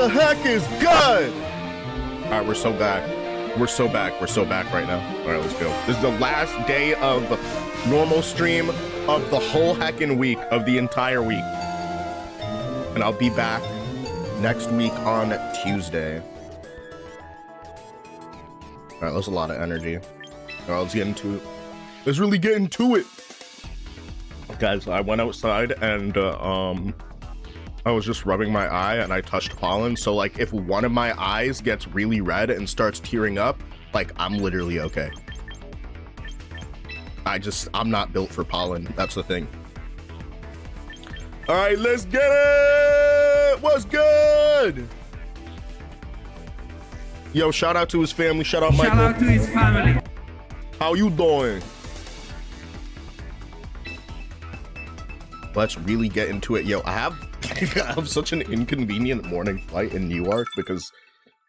the heck is good? All right, we're so back. We're so back. We're so back right now. All right, let's go. This is the last day of normal stream of the whole heckin' week, of the entire week. And I'll be back next week on Tuesday. All right, that's a lot of energy. All right, let's get into it. Let's really get into it. Guys, I went outside and I was just rubbing my eye and I touched pollen. So like if one of my eyes gets really red and starts tearing up, like I'm literally okay. I'm not built for pollen. That's the thing. All right, let's get it. What's good? Yo, shout out to his family. Shout out Michael. Shout out to his family. How you doing? Let's really get into it. Yo, I have such an inconvenient morning flight in New York because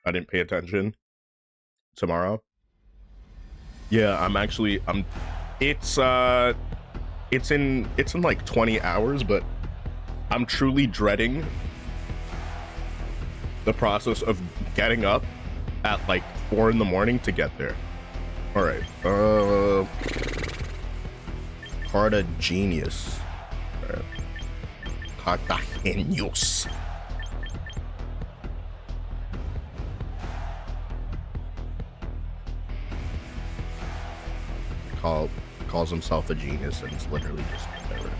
I didn't pay attention tomorrow. Yeah, it's in like 20 hours, but I'm truly dreading the process of getting up at like 4 in the morning to get there. All right, Carta Genius. Carta Genius. Calls himself a genius and it's literally just whatever.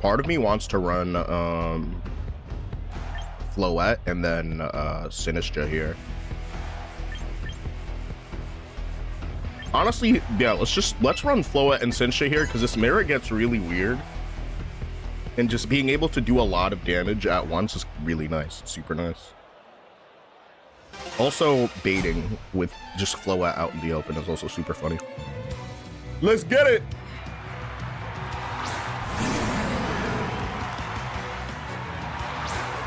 Part of me wants to run Floette and then Sinistra here. Honestly, yeah, let's run Floette and Sinistra here because this mirror gets really weird. And just being able to do a lot of damage at once is really nice. Super nice. Also, baiting with just Floette out in the open is also super funny. Let's get it!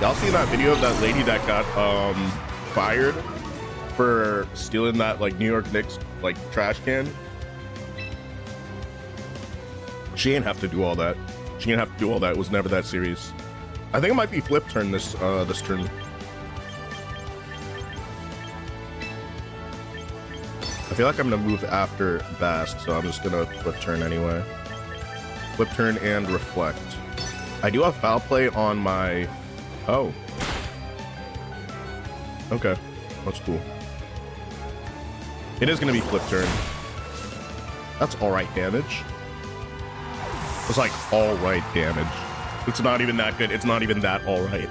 Y'all see that video of that lady that got fired for stealing that like New York Knicks like trash can? She didn't have to do all that. She didn't have to do all that. It was never that serious. I think it might be flip turn this turn. I feel like I'm gonna move after Bast, so I'm just gonna flip turn anyway. Flip turn and reflect. I do have foul play on my... Oh. Okay, that's cool. It is gonna be flip turn. That's alright damage. It's like alright damage. It's not even that good. It's not even that alright.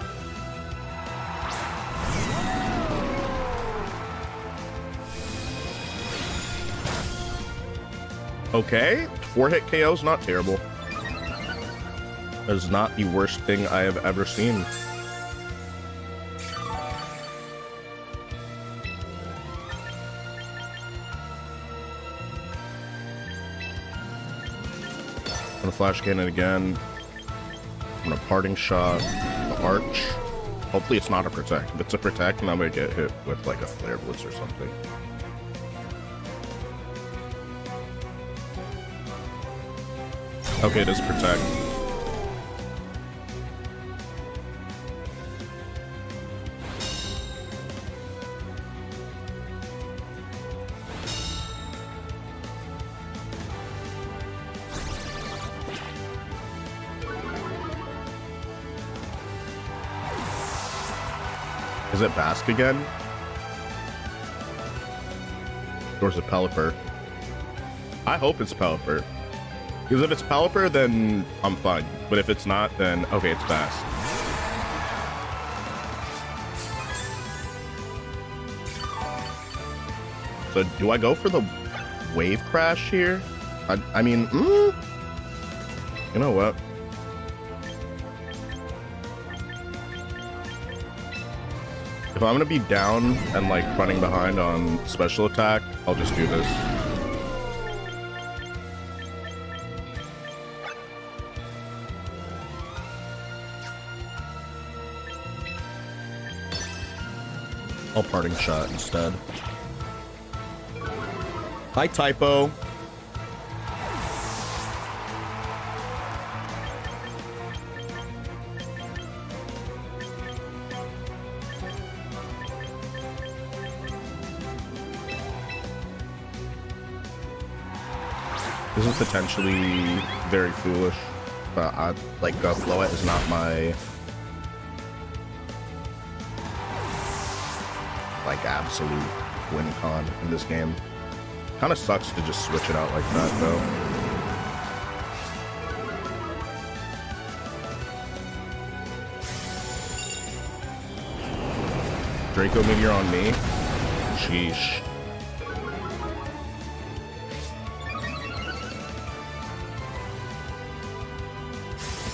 Okay, 4-hit KO is not terrible. That is not the worst thing I have ever seen. I'm gonna flash cannon again. I'm gonna parting shot the arch. Hopefully it's not a protect. If it's a protect, then I'm gonna get hit with like a flare blitz or something. Okay, it is protect. Is it Bask again? Or is it Pelipper? I hope it's Pelipper. Because if it's Pelipper, then I'm fine. But if it's not, then okay, it's Bask. So do I go for the wave crash here? I mean, you know what? If I'm gonna be down and like running behind on special attack, I'll just do this. I'll parting shot instead. Hi, Typo. This is potentially very foolish, but Floette is not my absolute win con in this game. Kind of sucks to just switch it out like that though. Draco Meteor on me. Sheesh.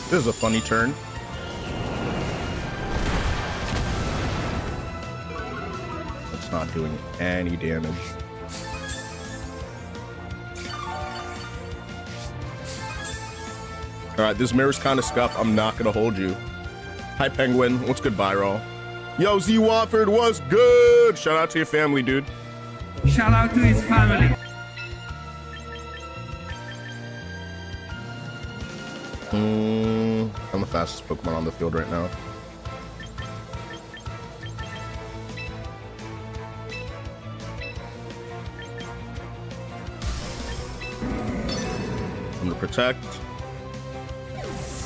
This is a funny turn. It's not doing any damage. Alright, this mirror's kind of scuffed. I'm not gonna hold you. Hi, Penguin. What's good, Viral? Yo, Z Wofford, what's good? Shout out to your family, dude. Shout out to his family. I'm the fastest Pokemon on the field right now. I'm gonna protect.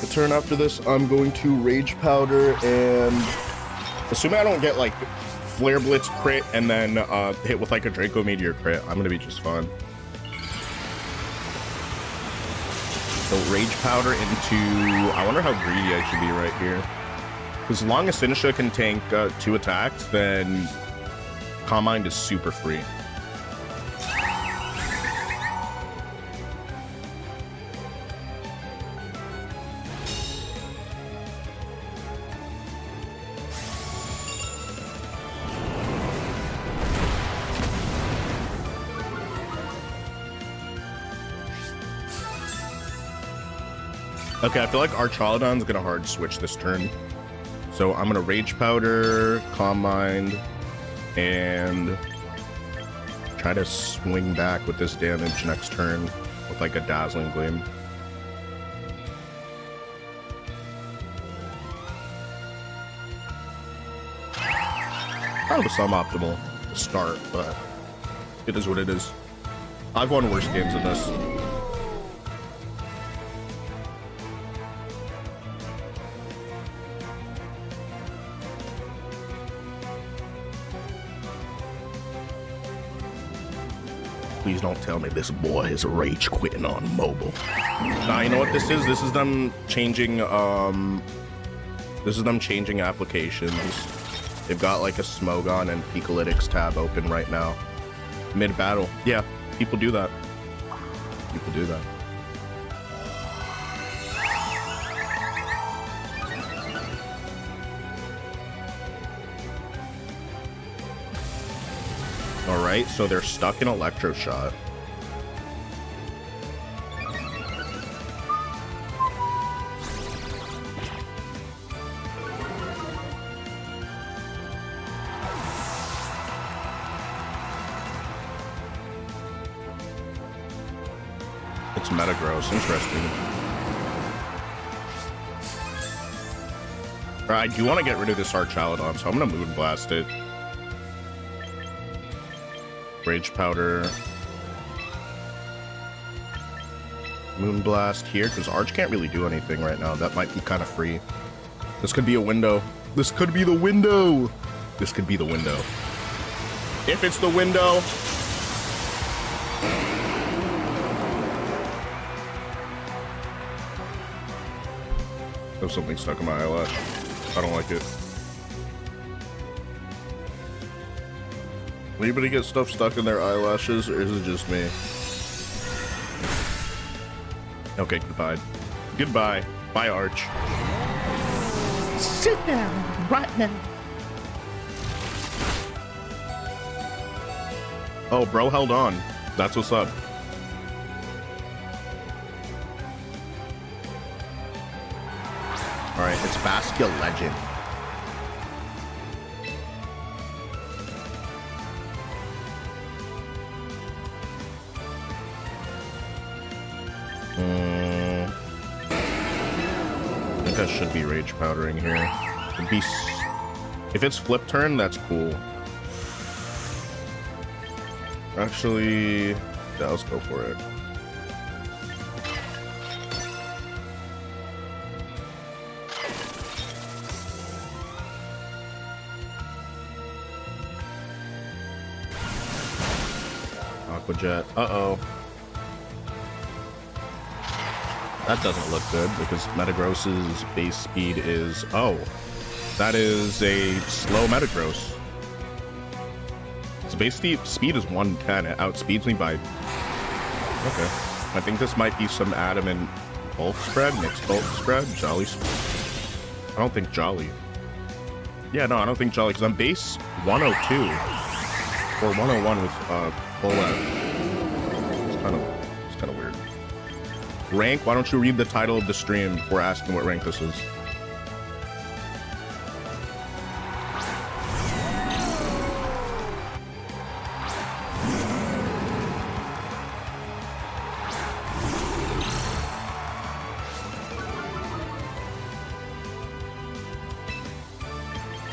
The turn after this, I'm going to Rage Powder and assuming I don't get like Flare Blitz crit and then hit with like a Draco Meteor crit, I'm gonna be just fine. So Rage Powder into, I wonder how greedy I should be right here. Because as long as Sinisha can tank 2 attacks, then Calm Mind is super free. Okay, I feel like Archaludon's gonna hard switch this turn. So I'm gonna Rage Powder, Calm Mind, and try to swing back with this damage next turn with like a Dazzling Gleam. Kind of a suboptimal start, but it is what it is. I've won worse games than this. Please don't tell me this boy is rage quitting on mobile. Nah, you know what this is? This is them changing applications. They've got like a Smogon and Picolytics tab open right now. Mid-battle. Yeah, people do that. People do that. Alright, so they're stuck in Electroshot. It's Metagross, interesting. I do want to get rid of this Archaludon, so I'm gonna Moonblast it. Rage Powder. Moonblast here, because Arch can't really do anything right now. That might be kind of free. This could be a window. This could be the window. This could be the window. If it's the window. There's something stuck in my eyelash. I don't like it. Anybody get stuff stuck in their eyelashes, or is it just me? Okay, goodbye. Goodbye. Bye, Arch. Sit down right now. Oh, bro held on. That's what's up. Alright, it's Baskia Legend. I think I should be rage powdering here. It'd be if it's flip turn, that's cool. Actually, yeah, let's go for it. Aqua Jet. Uh-oh. That doesn't look good because Metagross's base speed is... Oh, that is a slow Metagross. Its base speed is 110. It outspeeds me by... Okay. I think this might be some adamant bulk spread, mixed bulk spread, Jolly spread. I don't think Jolly. Yeah, no, I don't think Jolly because I'm base 102 or 101 with Bullet. It's kind of weird. Rank? Why don't you read the title of the stream before asking what rank this is?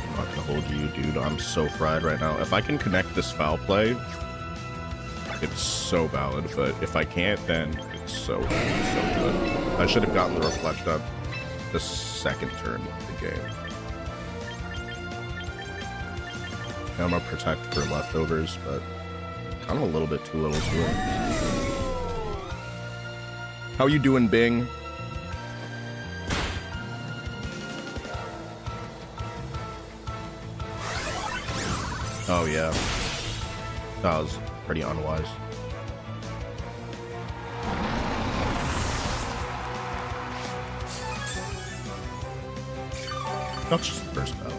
I'm not gonna hold you, dude. I'm so fried right now. If I can connect this foul play, it's so valid, but if I can't, then it's so good. I should have gotten the reflect up the second turn of the game. I'm gonna protect for leftovers, but kind of a little bit too little too late. How you doing, Bing? Oh yeah, that was pretty unwise. That's just the first battle.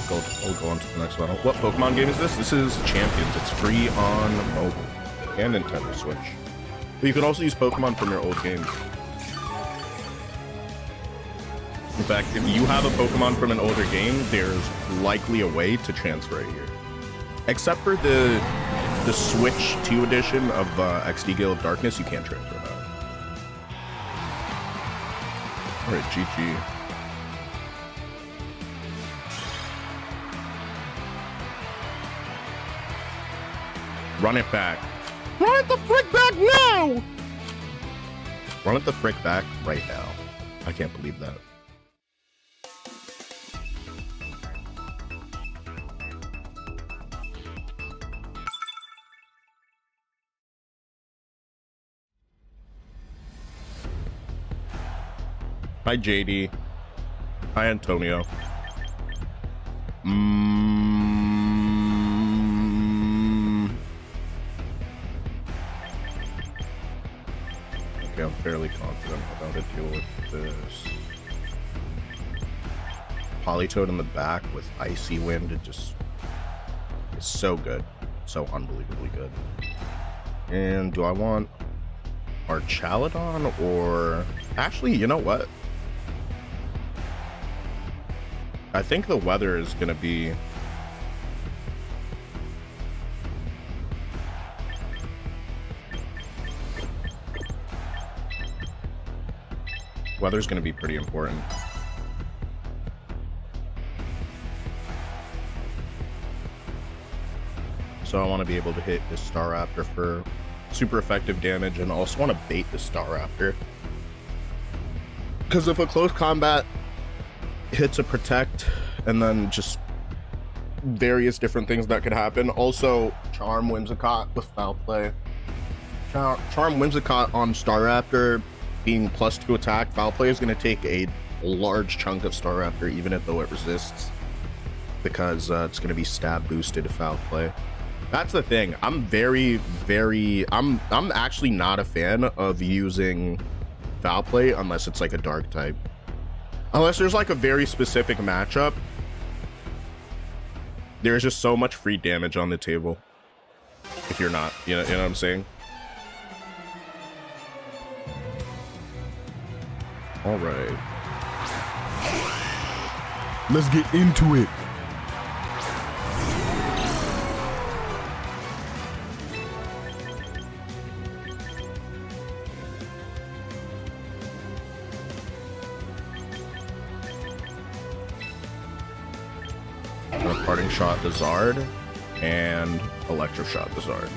I'll go on to the next battle. What Pokemon game is this? This is Champions. It's free on mobile and Nintendo Switch. But you can also use Pokemon from your old games. In fact, if you have a Pokemon from an older game, there's likely a way to transfer it here. Except for the Switch 2 edition of XD Gale of Darkness, you can't transfer that. Alright, GG. Run it back. Run it the frick back now! Run it the frick back right now. I can't believe that. Hi, JD. Hi, Antonio. Okay, I'm fairly confident about how to deal with this. Politoed in the back with Icy Wind, it just is so good. So unbelievably good. And do I want Archaladon or... Actually, you know what? I think the weather is going to be... Weather's going to be pretty important. So I want to be able to hit this Staraptor for super effective damage, and also want to bait the Staraptor. Because if a close combat hits a protect, and then just various different things that could happen. Also, Charm Whimsicott with foul play. Charm Whimsicott on Staraptor being +2 attack. Foul play is going to take a large chunk of Staraptor, even if though it resists, because it's going to be stab boosted to foul play. That's the thing. I'm I'm actually not a fan of using foul play unless it's like a dark type. Unless there's like a very specific matchup. There's just so much free damage on the table. if you're not. You know what I'm saying? All right. Let's get into it. Parting shot the Zard and electro shot the Zard.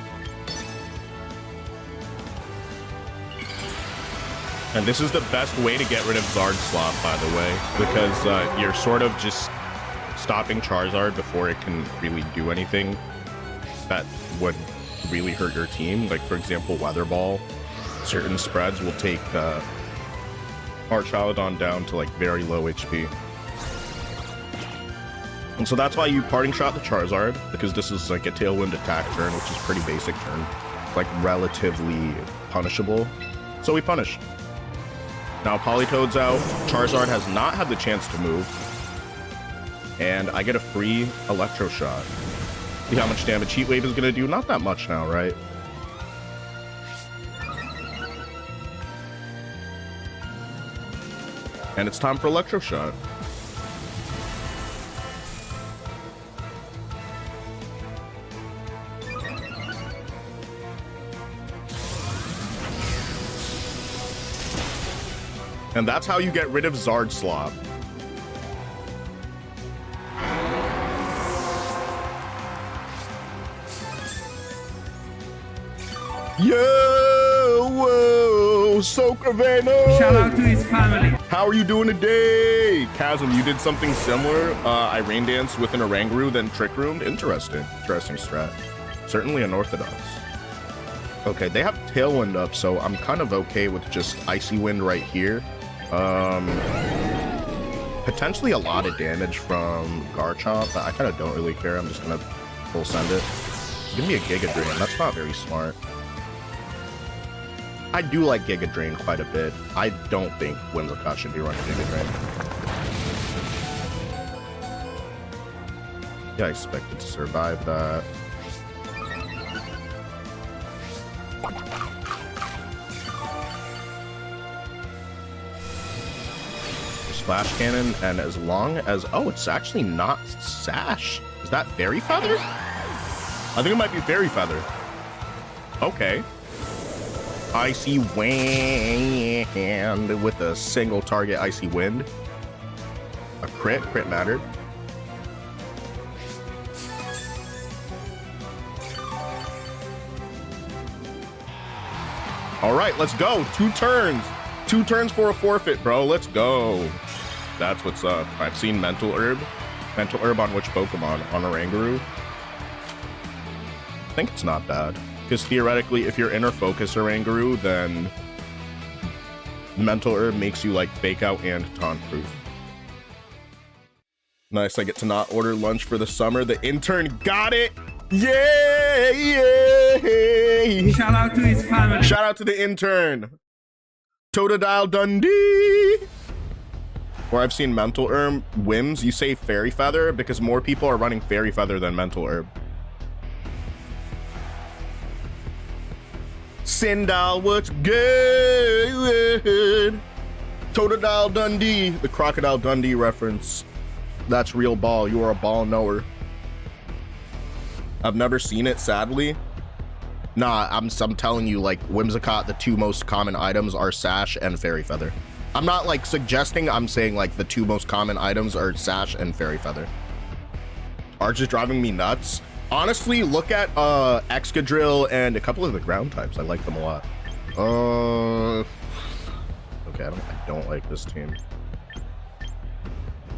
And this is the best way to get rid of Zard slot, by the way, because you're sort of just stopping Charizard before it can really do anything that would really hurt your team. Like, for example, Weather Ball. Certain spreads will take Archaludon down to like very low HP. And so that's why you parting shot the Charizard, because this is like a tailwind attack turn, which is pretty basic turn, like relatively punishable. So we punish. Now Politoed's out. Charizard has not had the chance to move. And I get a free Electro Shot. See how much damage Heat Wave is going to do? Not that much now, right? And it's time for Electro Shot. And that's how you get rid of Zard Slop. Yo, whoa, Socraveno! Shout out to his family. How are you doing today? Chasm, you did something similar. I rain danced with an Oranguru, then Trick Roomed. Interesting. Interesting strat. Certainly unorthodox. Okay, they have Tailwind up, so I'm kind of okay with just Icy Wind right here. Potentially a lot of damage from Garchomp, but I kind of don't really care. I'm just gonna full send it. Give me a Giga Drain. That's not very smart. I do like Giga Drain quite a bit. I don't think Whimsicott should be running Giga Drain. Yeah, I expected to survive that. Splash Cannon, and as long as... Oh, it's actually not Sash. Is that Fairy Feather? I think it might be Fairy Feather. Okay. Icy Wind with a single target Icy Wind. A crit. Crit mattered. All right, let's go. 2 turns. 2 turns for a forfeit, bro. Let's go. That's what's up. I've seen Mental Herb. Mental Herb on which Pokemon? On Oranguru? I think it's not bad. Because theoretically, if you're Inner Focus Oranguru, then Mental Herb makes you like Fake Out and Taunt Proof. Nice, I get to not order lunch for the summer. The intern got it! Yay! Shout out to his family. Shout out to the intern. Totodile Dundee. Where I've seen Mental Herb whims, you say Fairy Feather because more people are running Fairy Feather than Mental Herb. Sindal, what's good? Totodile Dundee, the Crocodile Dundee reference. That's real ball. You are a ball knower. I've never seen it, sadly. Nah, I'm telling you, like, Whimsicott, the 2 most common items are Sash and Fairy Feather. I'm not, like, suggesting, I'm saying, like, the 2 most common items are Sash and Fairy Feather. Arch is driving me nuts. Honestly, look at Excadrill and a couple of the ground types. I like them a lot. Okay, I don't like this team.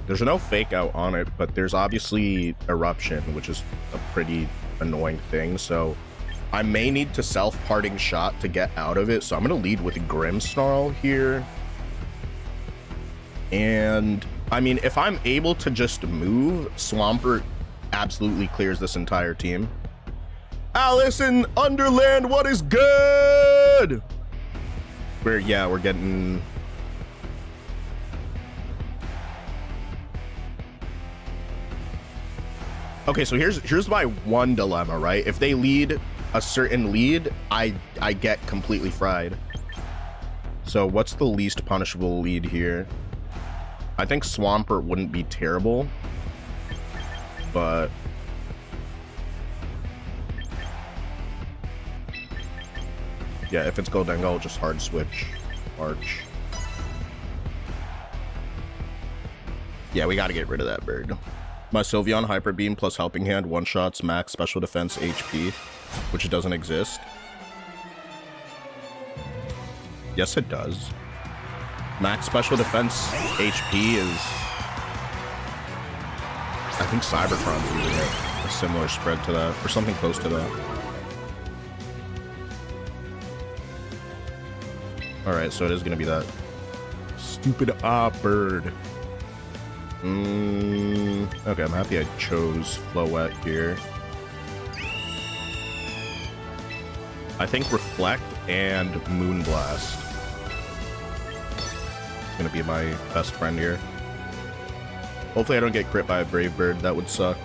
There's no Fake Out on it, but there's obviously Eruption, which is a pretty annoying thing, so I may need to self-parting shot to get out of it, so I'm going to lead with Grimmsnarl here. And, I mean, if I'm able to just move, Swampert absolutely clears this entire team. Alice in Underland, what is good? We're getting... Okay, so here's my one dilemma, right? If they lead a certain lead, I get completely fried. So what's the least punishable lead here? I think Swampert wouldn't be terrible, but yeah, if it's Goldengo, I'll just hard switch Arch. Yeah, we gotta get rid of that bird. My Sylveon Hyper Beam plus Helping Hand one-shots max special defense HP, which doesn't exist. Yes, it does. Max special defense HP is... I think Cybertron's using it. A similar spread to that, or something close to that. Alright, so it is gonna be that stupid bird. Okay, I'm happy I chose Floette here. I think Reflect and Moonblast. It's gonna be my best friend here. Hopefully I don't get crit by a Brave Bird, that would suck.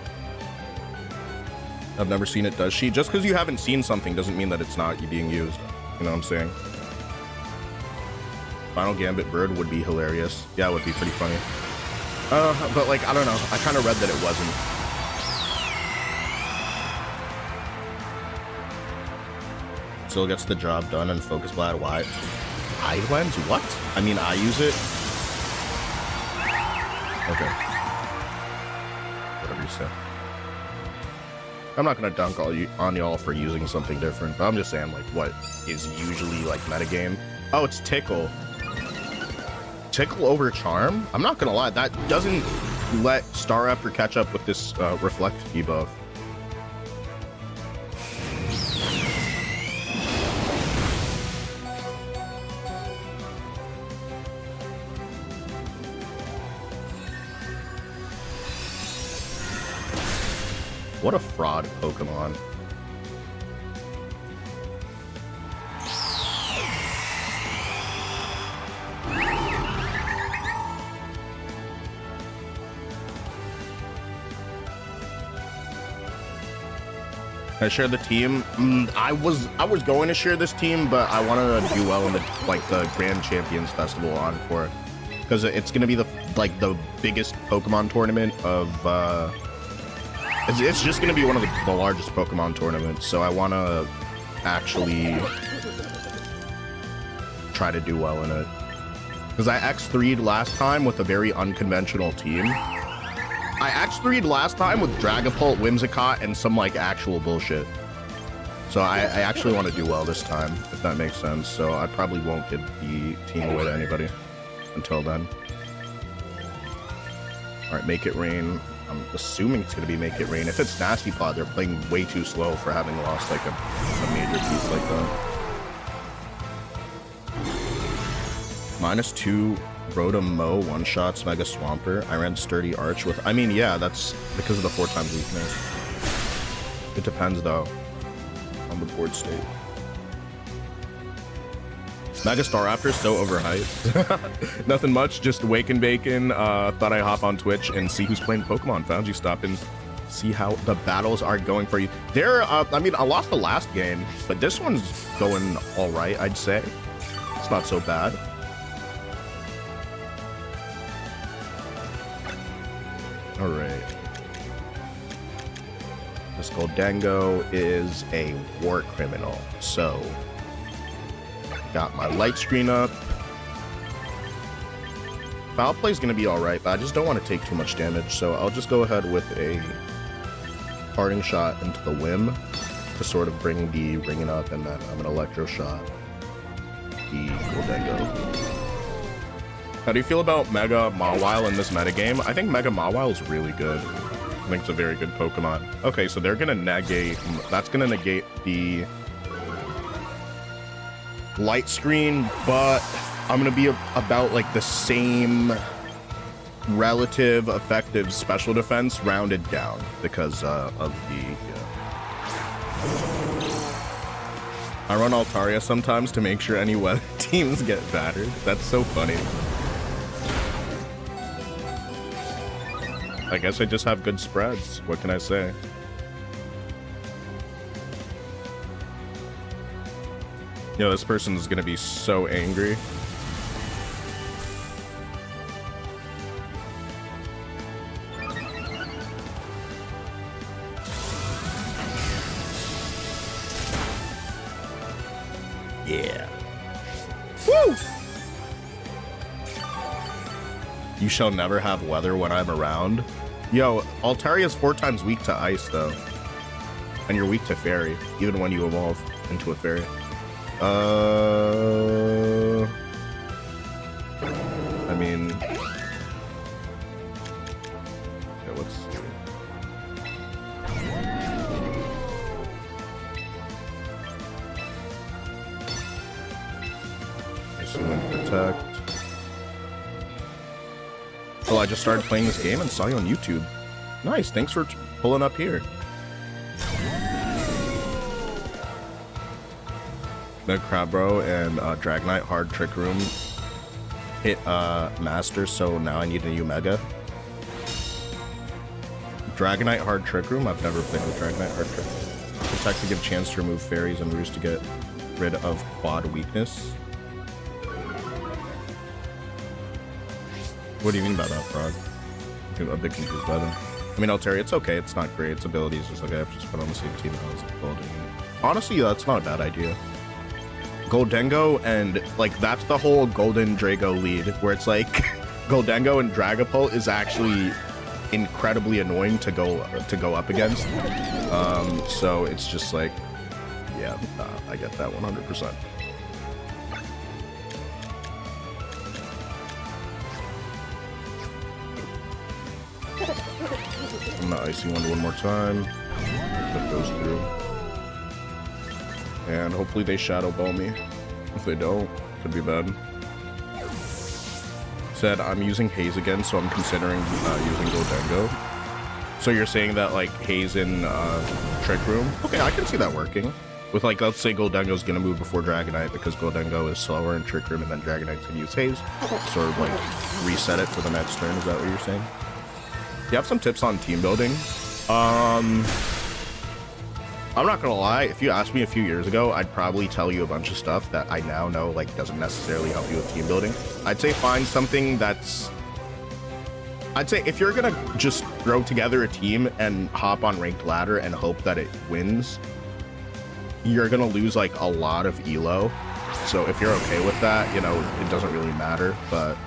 I've never seen it, does she? Just because you haven't seen something doesn't mean that it's not being used. You know what I'm saying? Final Gambit Bird would be hilarious. Yeah, it would be pretty funny. But like, I don't know. I kind of read that it wasn't. Still gets the job done and Focus Blast. Why? Eye Lens? What? I mean, I use it. Okay. Whatever you say. I'm not gonna dunk on y'all for using something different, but I'm just saying, like, what is usually like metagame? Oh, it's Tickle. Tickle over Charm? I'm not gonna lie, that doesn't let Staraptor catch up with this Reflect debuff. What a fraud Pokemon. I share the team. I was going to share this team, but I wanted to do well in the Grand Champions Festival Encore, because it's gonna be the biggest Pokemon tournament of. It's just gonna be one of the largest Pokemon tournaments, so I want to actually try to do well in it. Because I X3'd last time with a very unconventional team. I X3'd last time with Dragapult, Whimsicott, and some actual bullshit. So I actually want to do well this time, if that makes sense. So I probably won't give the team away to anybody until then. Alright, Make It Rain. I'm assuming it's going to be Make It Rain. If it's Nasty Pod, they're playing way too slow for having lost a major piece like that. -2 Rotom Mo one-shots Mega Swampert. I ran Sturdy Arch with... I mean, yeah, that's because of the 4x weakness. It depends, though, on the board state. Mega Staraptor is so overhyped. Nothing much, just Waken Bacon. Thought I'd hop on Twitch and see who's playing Pokemon. Found you, stop and see how the battles are going for you. I mean, I lost the last game, but this one's going all right, I'd say. It's not so bad. All right. This Goldengo is a war criminal, so got my light screen up. Foul play is going to be all right, but I just don't want to take too much damage, so I'll just go ahead with a parting shot into the Whim to sort of bring the ringing up, and then I'm an Electro Shot the Goldengo. How do you feel about Mega Mawile in this metagame? I think Mega Mawile is really good. I think it's a very good Pokemon. Okay, so they're going to negate... That's going to negate the light screen, but I'm going to be about the same relative effective special defense rounded down because of the... I run Altaria sometimes to make sure any weather teams get battered. That's so funny. I guess I just have good spreads. What can I say? Yo, this person's gonna be so angry. Yeah. Woo! You shall never have weather when I'm around. Yo, Altaria's 4 times weak to ice, though. And you're weak to fairy, even when you evolve into a fairy. I mean... Okay, let's see. Wind protect. Oh, I just started playing this game and saw you on YouTube. Nice, thanks for pulling up here. The Crabro and Dragonite Hard Trick Room hit Master, so now I need a new Mega. Dragonite Hard Trick Room? I've never played with Dragonite Hard Trick Room. Protect to give chance to remove fairies and roost to get rid of quad weakness. What do you mean by that, Frog? I'm a bit confused by them. I mean, Altaria, it's okay. It's not great. Its abilities just like I have to just put on the same team as Golden. Honestly, that's not a bad idea. Goldengo and like that's the whole Golden Drago lead, where it's like Goldengo and Dragapult is actually incredibly annoying to go up against. So it's just like, yeah, I get that 100%. I'm not icing one more time. That goes through. And hopefully they Shadow Ball me. If they don't, could be bad. Said, I'm using Haze again, so I'm considering using Goldengo. So you're saying that, like, Haze in Trick Room? Okay, I can see that working. With, like, let's say Goldengo's gonna move before Dragonite because Goldengo is slower in Trick Room and then Dragonite's gonna use Haze. Sort of, like, reset it for the next turn. Is that what you're saying? You have some tips on team building. I'm not gonna lie, if you asked me a few years ago, I'd probably tell you a bunch of stuff that I now know like doesn't necessarily help you with team building. I'd say find something that's... I'd say if you're gonna just throw together a team and hop on ranked ladder and hope that it wins, you're gonna lose like a lot of elo. So if you're okay with that, you know, it doesn't really matter, but...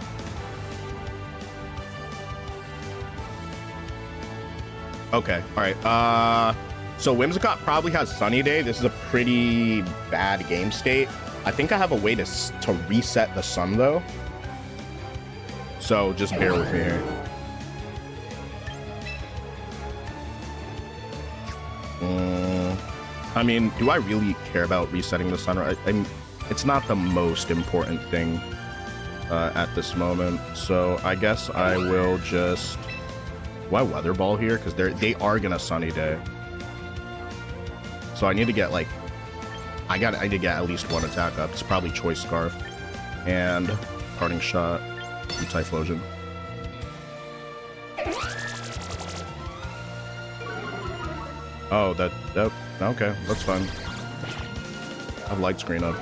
Okay, alright, so Whimsicott probably has Sunny Day. This is a pretty bad game state. I think I have a way to reset the sun, though. So just bear with me here. I mean, do I really care about resetting the sun? It's not the most important thing at this moment. So I guess I will just... Why Weather Ball here? Because they are gonna Sunny Day. So I need to get like, I need to get at least one attack up. It's probably Choice Scarf and Parting Shot and Typhlosion. Oh, that okay, that's fine. I have light screen up.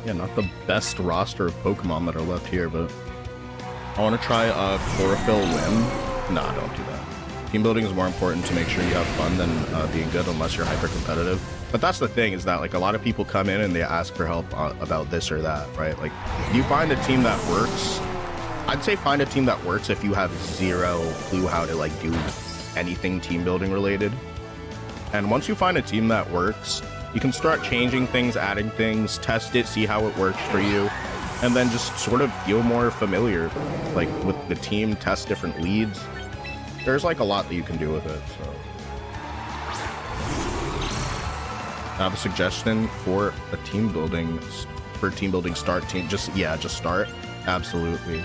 Yeah, not the best roster of Pokemon that are left here, but I want to try a Chlorophyll Whim. Nah, don't do that. Team building is more important to make sure you have fun than being good unless you're hyper competitive. But that's the thing, is that like a lot of people come in and they ask for help about this or that, right? Like if you find a team that works, I'd say find a team that works if you have zero clue how to like do anything team building related. And once you find a team that works, you can start changing things, adding things, test it, see how it works for you, and then just sort of feel more familiar, like with the team, test different leads. There's like a lot that you can do with it, so. I have a suggestion for a team building, start team, just start, absolutely.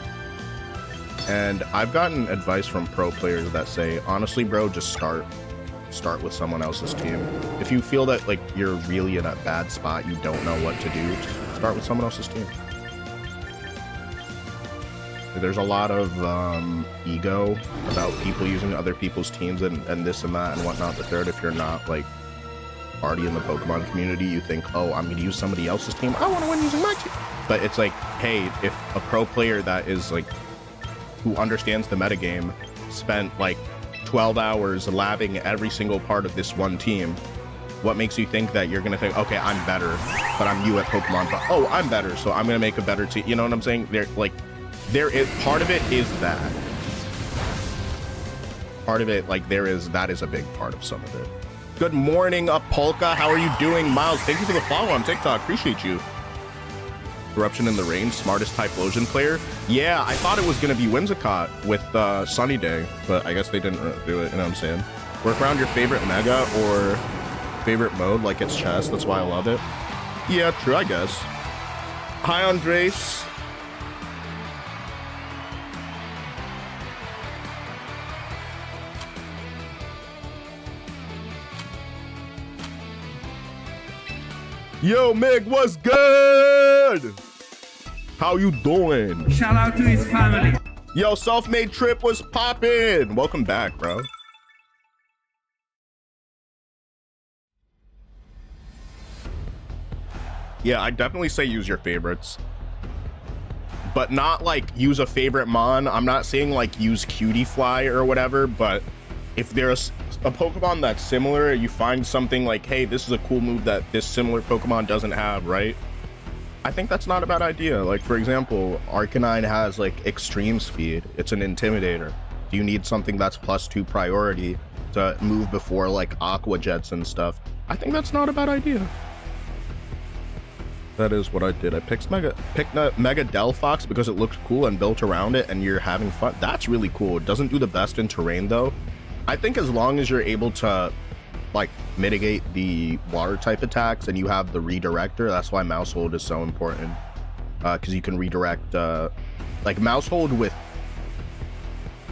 And I've gotten advice from pro players that say, honestly, bro, just start with someone else's team. If you feel that like you're really in a bad spot, you don't know what to do, just start with someone else's team. There's a lot of ego about people using other people's teams and this and that and whatnot. The third, if you're not like already in the Pokemon community, you think, oh, I'm gonna use somebody else's team. I want to win using my team. But it's like, hey, if a pro player that is like who understands the metagame spent like 12 hours labbing every single part of this one team, what makes you think that you're gonna think, okay, I'm better, but I'm you at Pokemon, but oh, I'm better, so I'm gonna make a better team? You know what I'm saying? There is part of it is that. Part of it, like that is a big part of some of it. Good morning, Polka. How are you doing? Miles, thank you for the follow on TikTok. Appreciate you. Eruption in the Rain, smartest Typhlosion player. Yeah, I thought it was gonna be Whimsicott with Sunny Day, but I guess they didn't do it, you know what I'm saying? Work around your favorite mega or favorite mode, like it's chess, that's why I love it. Yeah, true, I guess. Hi, Andres. Yo, Mig, what's good? How you doing? Shout out to his family. Yo, Self-Made Trip was poppin'. Welcome back, bro. Yeah, I definitely say use your favorites, but not like use a favorite mon. I'm not saying like use Cutie Fly or whatever, but if there's a Pokemon that's similar, you find something like, hey, this is a cool move that this similar Pokemon doesn't have, right? I think that's not a bad idea. Like, for example, Arcanine has like extreme speed. It's an intimidator. Do you need something that's +2 priority to move before like Aqua Jets and stuff? I think that's not a bad idea. That is what I did. I picked Mega Delphox because it looked cool and built around it and you're having fun. That's really cool. It doesn't do the best in terrain though. I think as long as you're able to like mitigate the water type attacks and you have the redirector, that's why Mouse Hold is so important. Because you can redirect, like Mouse Hold with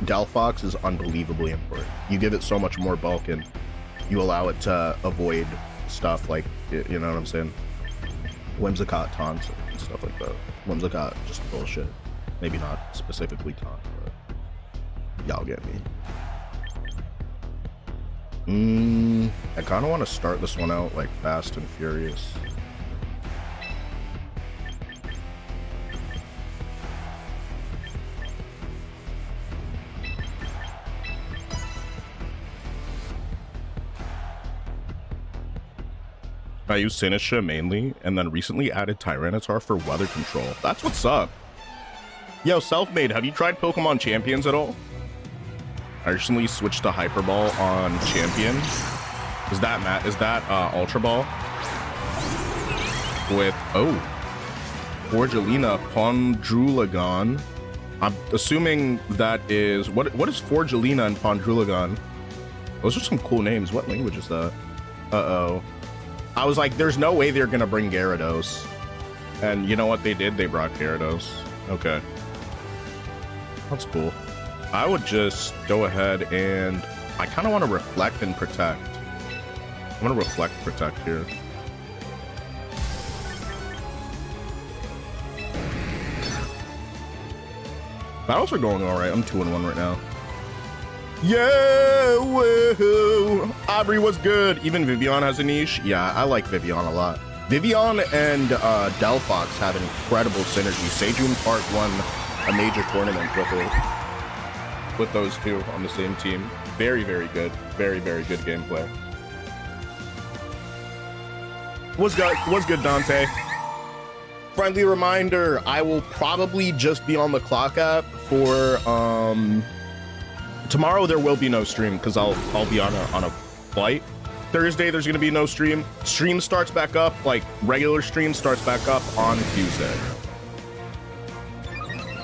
Delphox is unbelievably important. You give it so much more bulk and you allow it to avoid stuff like, you know what I'm saying? Whimsicott taunts and stuff like that. Whimsicott just bullshit. Maybe not specifically taunt, but y'all get me. I kind of want to start this one out like fast and furious. I use Sinisha mainly, and then recently added Tyranitar for weather control. That's what's up. Yo, Self-Made, have you tried Pokemon Champions at all? I recently switched to Hyper Ball on Champion. Is that Ultra Ball? With, Forgelina Pondrulagon. I'm assuming that is, what is Forgelina and Pondrulagon? Those are some cool names. What language is that? Uh-oh. I was like, there's no way they're gonna bring Gyarados. And you know what they did? They brought Gyarados. Okay. That's cool. I would just go ahead and... I kind of want to Reflect and Protect. I'm going to Reflect Protect here. Battles are going alright. I'm 2-1 right now. Yeah, woohoo! Aubrey was good. Even Vivian has a niche. Yeah, I like Vivian a lot. Vivian and Delphox have an incredible synergy. Sejun Park won a major tournament with those two on the same team. Very, very good. Very, very good gameplay. What's good, Dante? Friendly reminder, I will probably just be on the Clock app for tomorrow. There will be no stream because I'll be on a flight. Thursday there's gonna be no stream. Stream starts back up, like regular stream starts back up on Tuesday.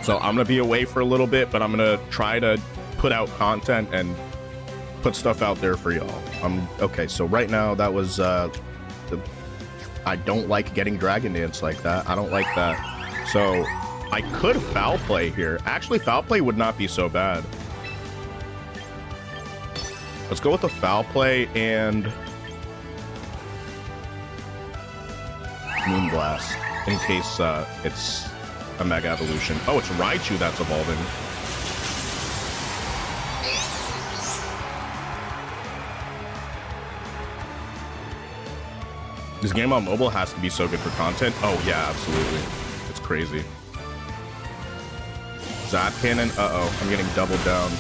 So I'm gonna be away for a little bit, but I'm gonna try to put out content and put stuff out there for y'all. Okay, so right now that was I don't like getting Dragon Dance like that. I don't like that. So I could Foul Play here. Actually, Foul Play would not be so bad. Let's go with the Foul Play and Moonblast in case it's a Mega Evolution. Oh, it's Raichu that's evolving. This game on mobile has to be so good for content. Oh, yeah, absolutely. It's crazy. Zap Cannon. Uh-oh, I'm getting doubled down.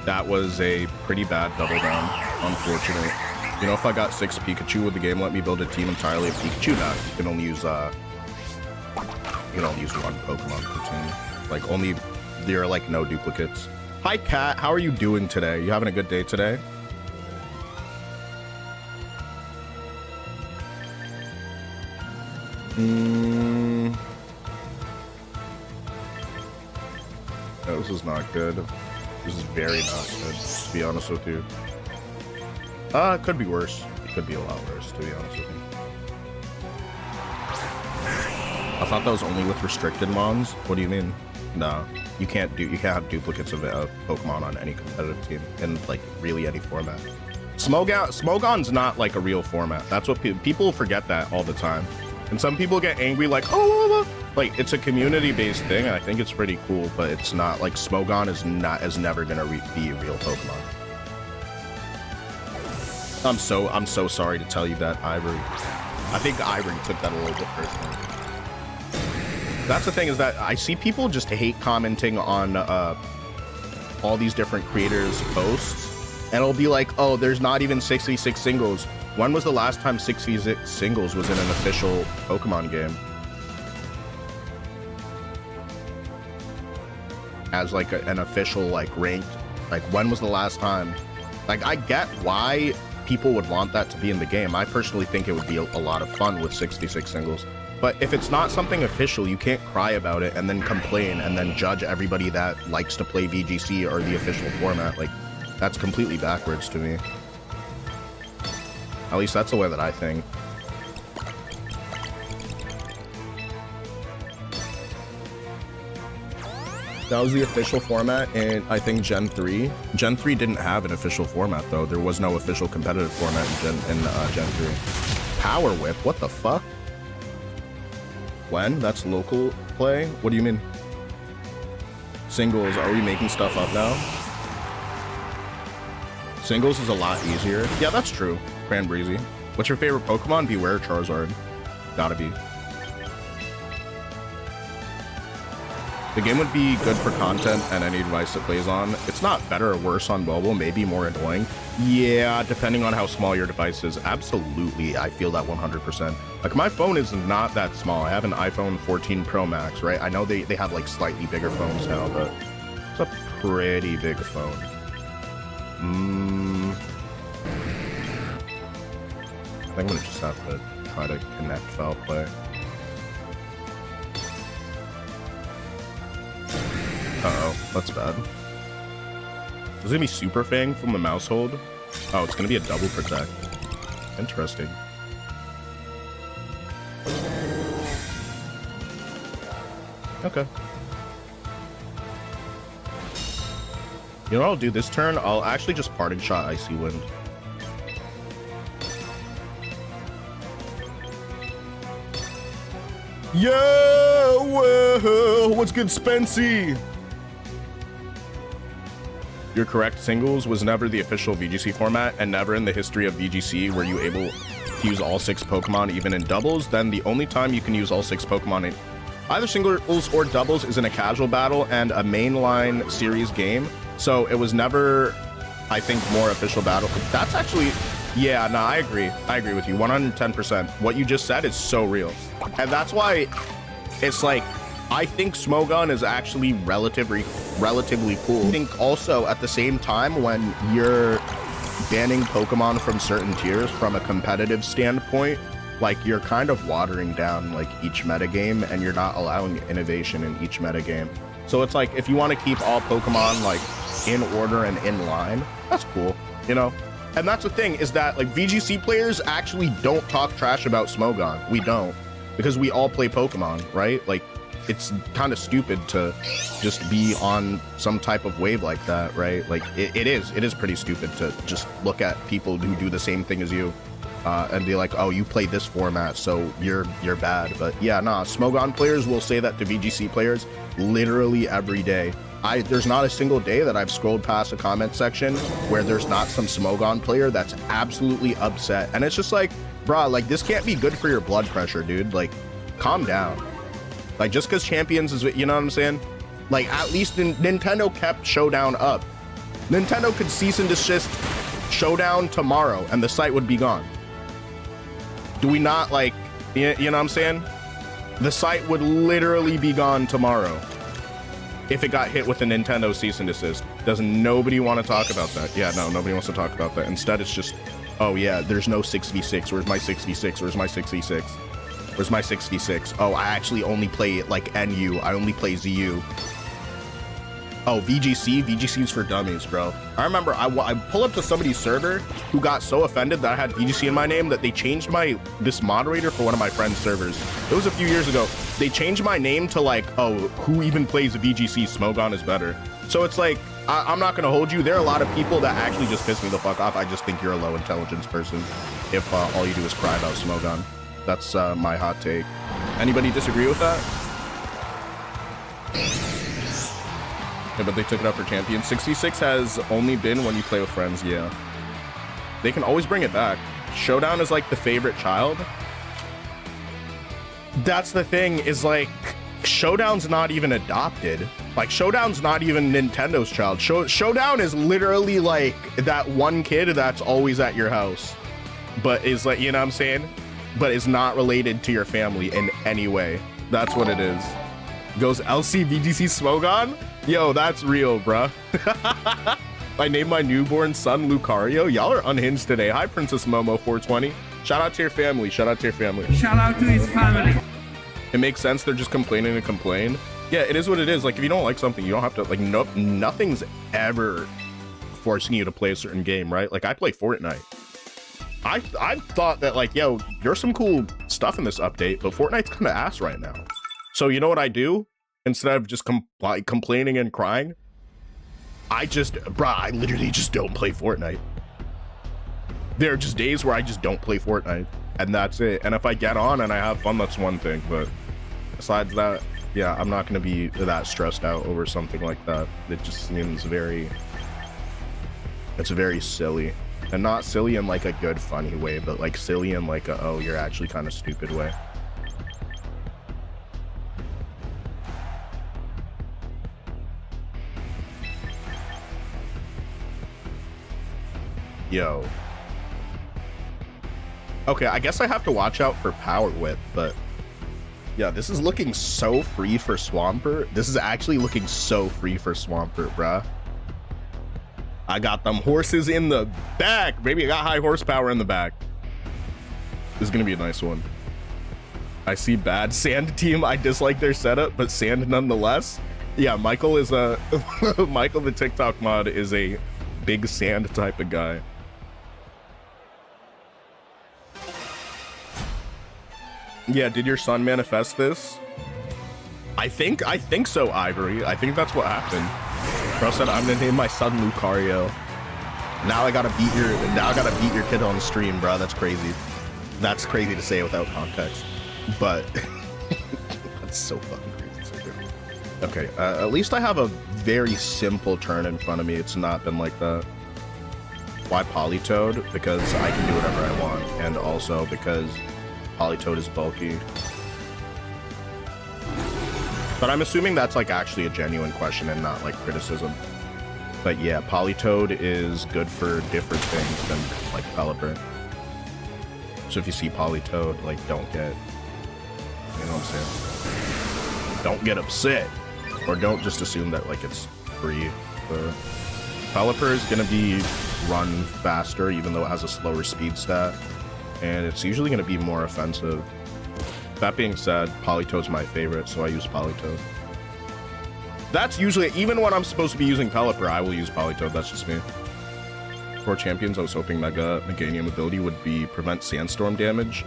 That was a pretty bad double down. Unfortunate. You know, if I got 6 Pikachu, would the game let me build a team entirely of Pikachu? Nah, you can only use one Pokemon per team. Like, only, there are, like, no duplicates. Hi, Kat. How are you doing today? You having a good day today? No, this is not good. This is very not good, to be honest with you. It could be worse. It could be a lot worse, to be honest with you. I thought that was only with restricted mons. What do you mean? No, you can't have duplicates of Pokemon on any competitive team in like really any format. Smogon's not like a real format. That's what people forget that all the time. And some people get angry like, oh, like it's a community-based thing. And I think it's pretty cool, but it's not like Smogon is never gonna be a real Pokemon. I'm so sorry to tell you that, Ivory. I think Ivory took that a little bit personally. That's the thing, is that I see people just hate commenting on all these different creators' posts, and it'll be like, oh, there's not even 66 singles. When was the last time 66 singles was in an official Pokemon game? As like an official, like, ranked, like, when was the last time? Like, I get why people would want that to be in the game. I personally think it would be a lot of fun with 66 singles. But if it's not something official, you can't cry about it and then complain and then judge everybody that likes to play VGC or the official format. Like, that's completely backwards to me. At least that's the way that I think. That was the official format in, I think, Gen 3. Gen 3 didn't have an official format, though. There was no official competitive format in Gen 3. Power Whip? What the fuck? When? That's local play? What do you mean? Singles, are we making stuff up now? Singles is a lot easier. Yeah, that's true. Cranbreezy. What's your favorite Pokemon? Beware Charizard. Gotta be. The game would be good for content and any device it plays on. It's not better or worse on mobile, maybe more annoying. Yeah, depending on how small your device is. Absolutely, I feel that 100%. Like, my phone is not that small. I have an iPhone 14 Pro Max, right? I know they have like slightly bigger phones now, but it's a pretty big phone. I think I'm gonna just have to try to connect foul play. Uh-oh, that's bad. Is it gonna be Super Fang from the mouse hold? Oh, it's gonna be a double protect. Interesting. Okay. You know what I'll do this turn? I'll actually just Parting Shot Icy Wind. Yo! What's good, Spency? You're correct. Singles was never the official VGC format, and never in the history of VGC were you able to use all 6 Pokemon even in doubles. Then the only time you can use all 6 Pokemon in either singles or doubles is in a casual battle and a mainline series game. So it was never, I think, more official battle. That's actually, yeah, no, I agree. I agree with you 110%. What you just said is so real. And that's why it's like, I think Smogon is actually relatively cool. I think also at the same time, when you're banning Pokemon from certain tiers from a competitive standpoint, like, you're kind of watering down like each metagame, and you're not allowing innovation in each metagame. So it's like, if you want to keep all Pokemon like in order and in line, that's cool, you know? And that's the thing, is that like VGC players actually don't talk trash about Smogon. We don't, because we all play Pokemon, right? Like, it's kind of stupid to just be on some type of wave like that, right? Like, it is pretty stupid to just look at people who do the same thing as you and be like, oh, you play this format, so you're bad. But yeah, nah, Smogon players will say that to VGC players literally every day. There's not a single day that I've scrolled past a comment section where there's not some Smogon player that's absolutely upset. And it's just like, bruh, like, this can't be good for your blood pressure, dude. Like, calm down. Like, just because Champions is, you know what I'm saying? Like, at least Nintendo kept Showdown up. Nintendo could cease and desist Showdown tomorrow and the site would be gone. Do we not, like, you know what I'm saying? The site would literally be gone tomorrow if it got hit with a Nintendo cease and desist. Doesn't nobody want to talk about that? Yeah, no, nobody wants to talk about that. Instead, it's just, oh yeah, there's no 6v6. Where's my 6v6? Where's my 6v6? Where's my 6v6? Oh, I actually only play like NU. I only play ZU. Oh, VGC? VGC's for dummies, bro. I remember I pull up to somebody's server who got so offended that I had VGC in my name that they changed this moderator for one of my friend's servers. It was a few years ago. They changed my name to like, oh, who even plays VGC? Smogon is better. So it's like, I'm not gonna hold you. There are a lot of people that actually just piss me the fuck off. I just think you're a low intelligence person if all you do is cry about Smogon. That's my hot take. Anybody disagree with that? Yeah, but they took it up for Champions. 66 has only been when you play with friends, yeah. They can always bring it back. Showdown is like the favorite child. That's the thing, is like, Showdown's not even adopted. Like, Showdown's not even Nintendo's child. Showdown is literally like that one kid that's always at your house, but is like, you know what I'm saying? But is not related to your family in any way. That's what it is. Goes LC VGC Smogon? Yo, that's real, bruh. I named my newborn son Lucario. Y'all are unhinged today. Hi, Princess Momo 420. Shout out to your family. Shout out to your family. Shout out to his family. It makes sense. They're just complaining to complain. Yeah, it is what it is. Like, if you don't like something, you don't have to, like, nope, nothing's ever forcing you to play a certain game, right? Like, I play Fortnite. I thought that, like, yo, there's some cool stuff in this update, but Fortnite's kind of ass right now. So you know what I do? Instead of just complaining and crying, I literally just don't play Fortnite. There are just days where I just don't play Fortnite, and that's it. And if I get on and I have fun, that's one thing. But besides that, yeah, I'm not going to be that stressed out over something like that. It just seems it's very silly. And not silly in like a good, funny way, but like silly in like a, oh, you're actually kind of stupid way. Yo. Okay, I guess I have to watch out for Power Whip, but yeah, this is looking so free for Swampert. This is actually looking so free for Swampert, bruh. I got them horses in the back. Maybe I got high horsepower in the back. This is gonna be a nice one. I see bad Sand team. I dislike their setup, but Sand nonetheless. Yeah, Michael is a Michael the TikTok mod is a big Sand type of guy. Yeah, did your son manifest this? I think so, Ivory. I think that's what happened. Bro said I'm gonna name my son Lucario. Now I gotta beat your kid on stream, bro. That's crazy. That's crazy to say without context. But that's so fucking crazy. So good. Okay, at least I have a very simple turn in front of me. It's not been like that. Why Polytoad? Because I can do whatever I want, and also because Polytoad is bulky. But I'm assuming that's like actually a genuine question and not like criticism. But yeah, Polytoad is good for different things than like Pelipper. So if you see Polytoad, like don't get, you know what I'm saying? Don't get upset. Or don't just assume that like it's free. The Pelipper is gonna be run faster even though it has a slower speed stat. And it's usually gonna be more offensive. That being said, Polytoad's my favorite, so I use Polytoad. That's usually, even when I'm supposed to be using Pelipper, I will use Polytoad, that's just me. For Champions, I was hoping Meganium ability would be prevent sandstorm damage.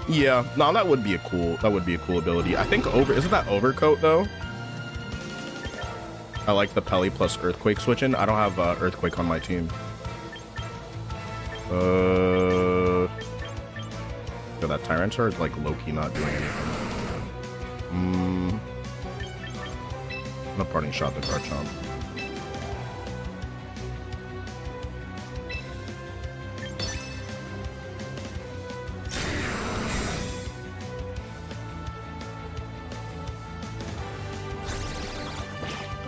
Yeah, no, that would be a cool ability. I think isn't that Overcoat though? I like the Peli plus Earthquake switching. I don't have Earthquake on my team. So that Tyranitar is like low-key not doing anything. I'm a parting shot the Garchomp.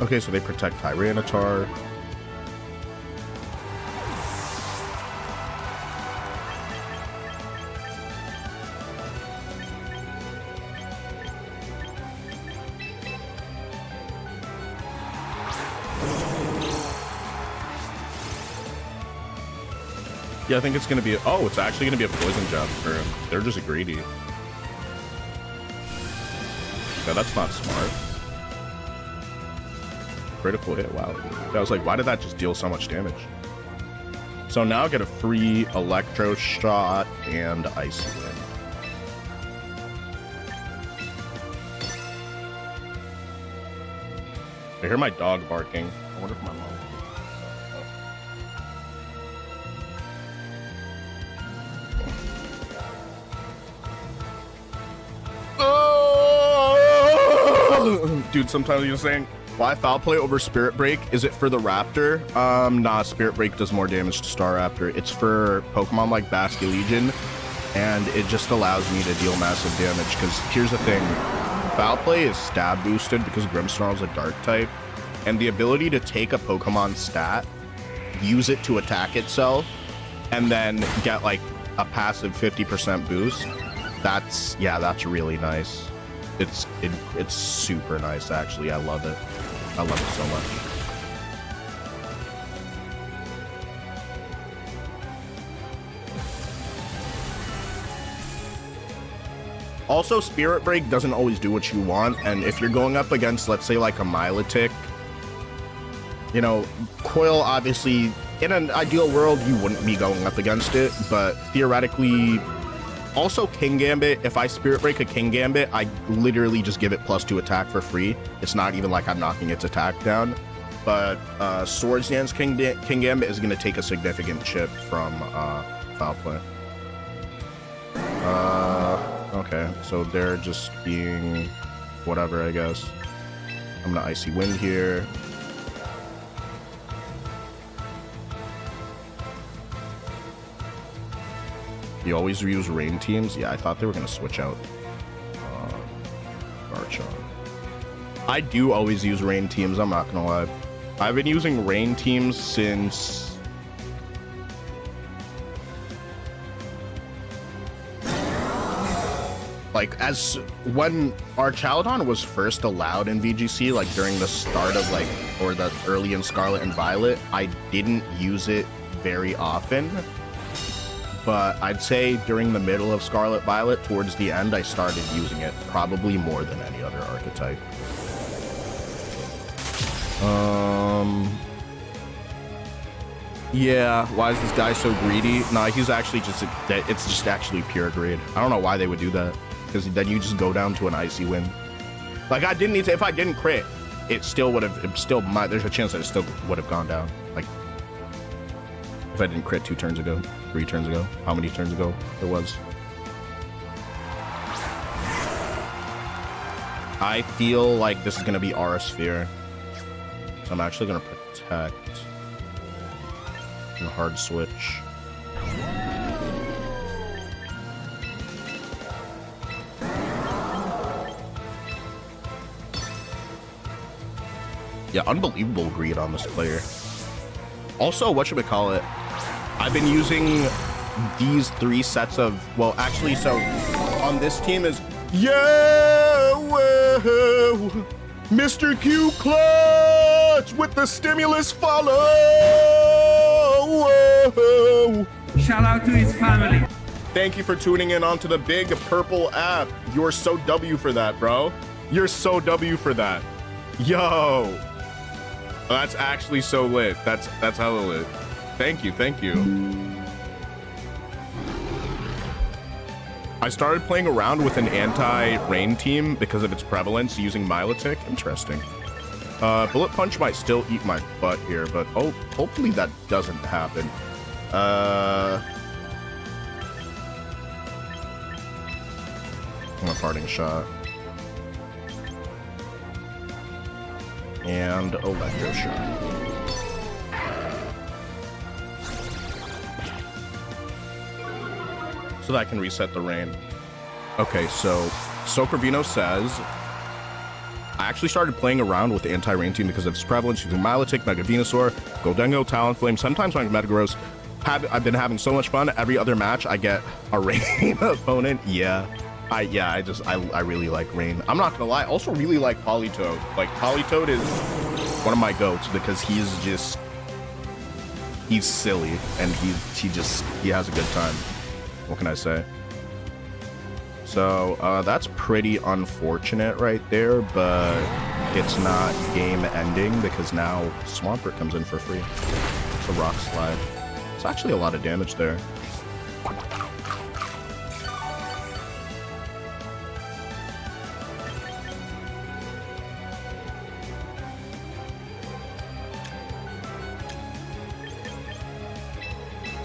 Okay, so they protect Tyranitar. Yeah, I think it's gonna be. Oh, it's actually gonna be a poison jab for him. They're just greedy. Yeah, that's not smart. Critical hit. Wow. I was like, why did that just deal so much damage? So now I get a free Electro Shot and Icy Wind. I hear my dog barking. I wonder if my mom. Dude, sometimes you're saying, why Foul Play over Spirit Break? Is it for the Raptor? Nah, Spirit Break does more damage to Staraptor. It's for Pokemon like Basculegion, and it just allows me to deal massive damage, because here's the thing. Foul Play is stab boosted because Grimmsnarl's a dark type, and the ability to take a Pokemon stat, use it to attack itself, and then get like a passive 50% boost, that's really nice. It's super nice, actually. I love it. I love it so much. Also, Spirit Break doesn't always do what you want, and if you're going up against, let's say, like a Milotic, you know, Coil, obviously, in an ideal world, you wouldn't be going up against it, but theoretically, also King Gambit, if I Spirit Break a King Gambit, I literally just give it +2 attack for free. It's not even like I'm knocking its attack down. But Swords Dance King Gambit is going to take a significant chip from Foul Play. Okay, so they're just being whatever, I guess. I'm going to Icy Wind here. You always use rain teams? Yeah, I thought they were going to switch out Garchomp. I do always use rain teams, I'm not going to lie. I've been using rain teams since... like, as when Archaludon was first allowed in VGC, like during the start of like, or the early in Scarlet and Violet, I didn't use it very often. But I'd say during the middle of Scarlet Violet, towards the end, I started using it probably more than any other archetype. Yeah, why is this guy so greedy? Nah, he's actually just, it's just actually pure greed. I don't know why they would do that, because then you just go down to an Icy Wind. Like, I didn't need to, if I didn't crit, it still would have, it still might, there's a chance that it still would have gone down. Like, if I didn't crit 2 turns ago, 3 turns ago, how many turns ago it was. I feel like this is going to be Aura Sphere. So I'm actually going to protect. And hard switch. Yeah, unbelievable greed on this player. Also, whatchamacallit, I've been using these 3 sets of, well, actually, so on this team is, yeah, whoa, Mr. Q Clutch with the stimulus follow. Whoa. Shout out to his family. Thank you for tuning in onto the big purple app. You're so W for that, bro. You're so W for that. Yo. That's actually so lit. That's hella lit. Thank you, thank you. I started playing around with an anti-rain team because of its prevalence using Milotic. Interesting. Bullet Punch might still eat my butt here, but oh, hopefully that doesn't happen. And a parting shot. And electro shot. So that can reset the rain. Okay, so Socorvino says, I actually started playing around with the anti-rain team because of its prevalence using Milotic, Mega Venusaur, Goldengo, Talonflame, sometimes my Metagross. I've been having so much fun. Every other match I get a rain opponent. Yeah. I really like rain. I'm not gonna lie, I also really like Politoed. Like Politoed is one of my goats because he's silly and he has a good time. What can I say? So that's pretty unfortunate right there, but it's not game ending because now Swampert comes in for free. It's a Rock Slide. It's actually a lot of damage there.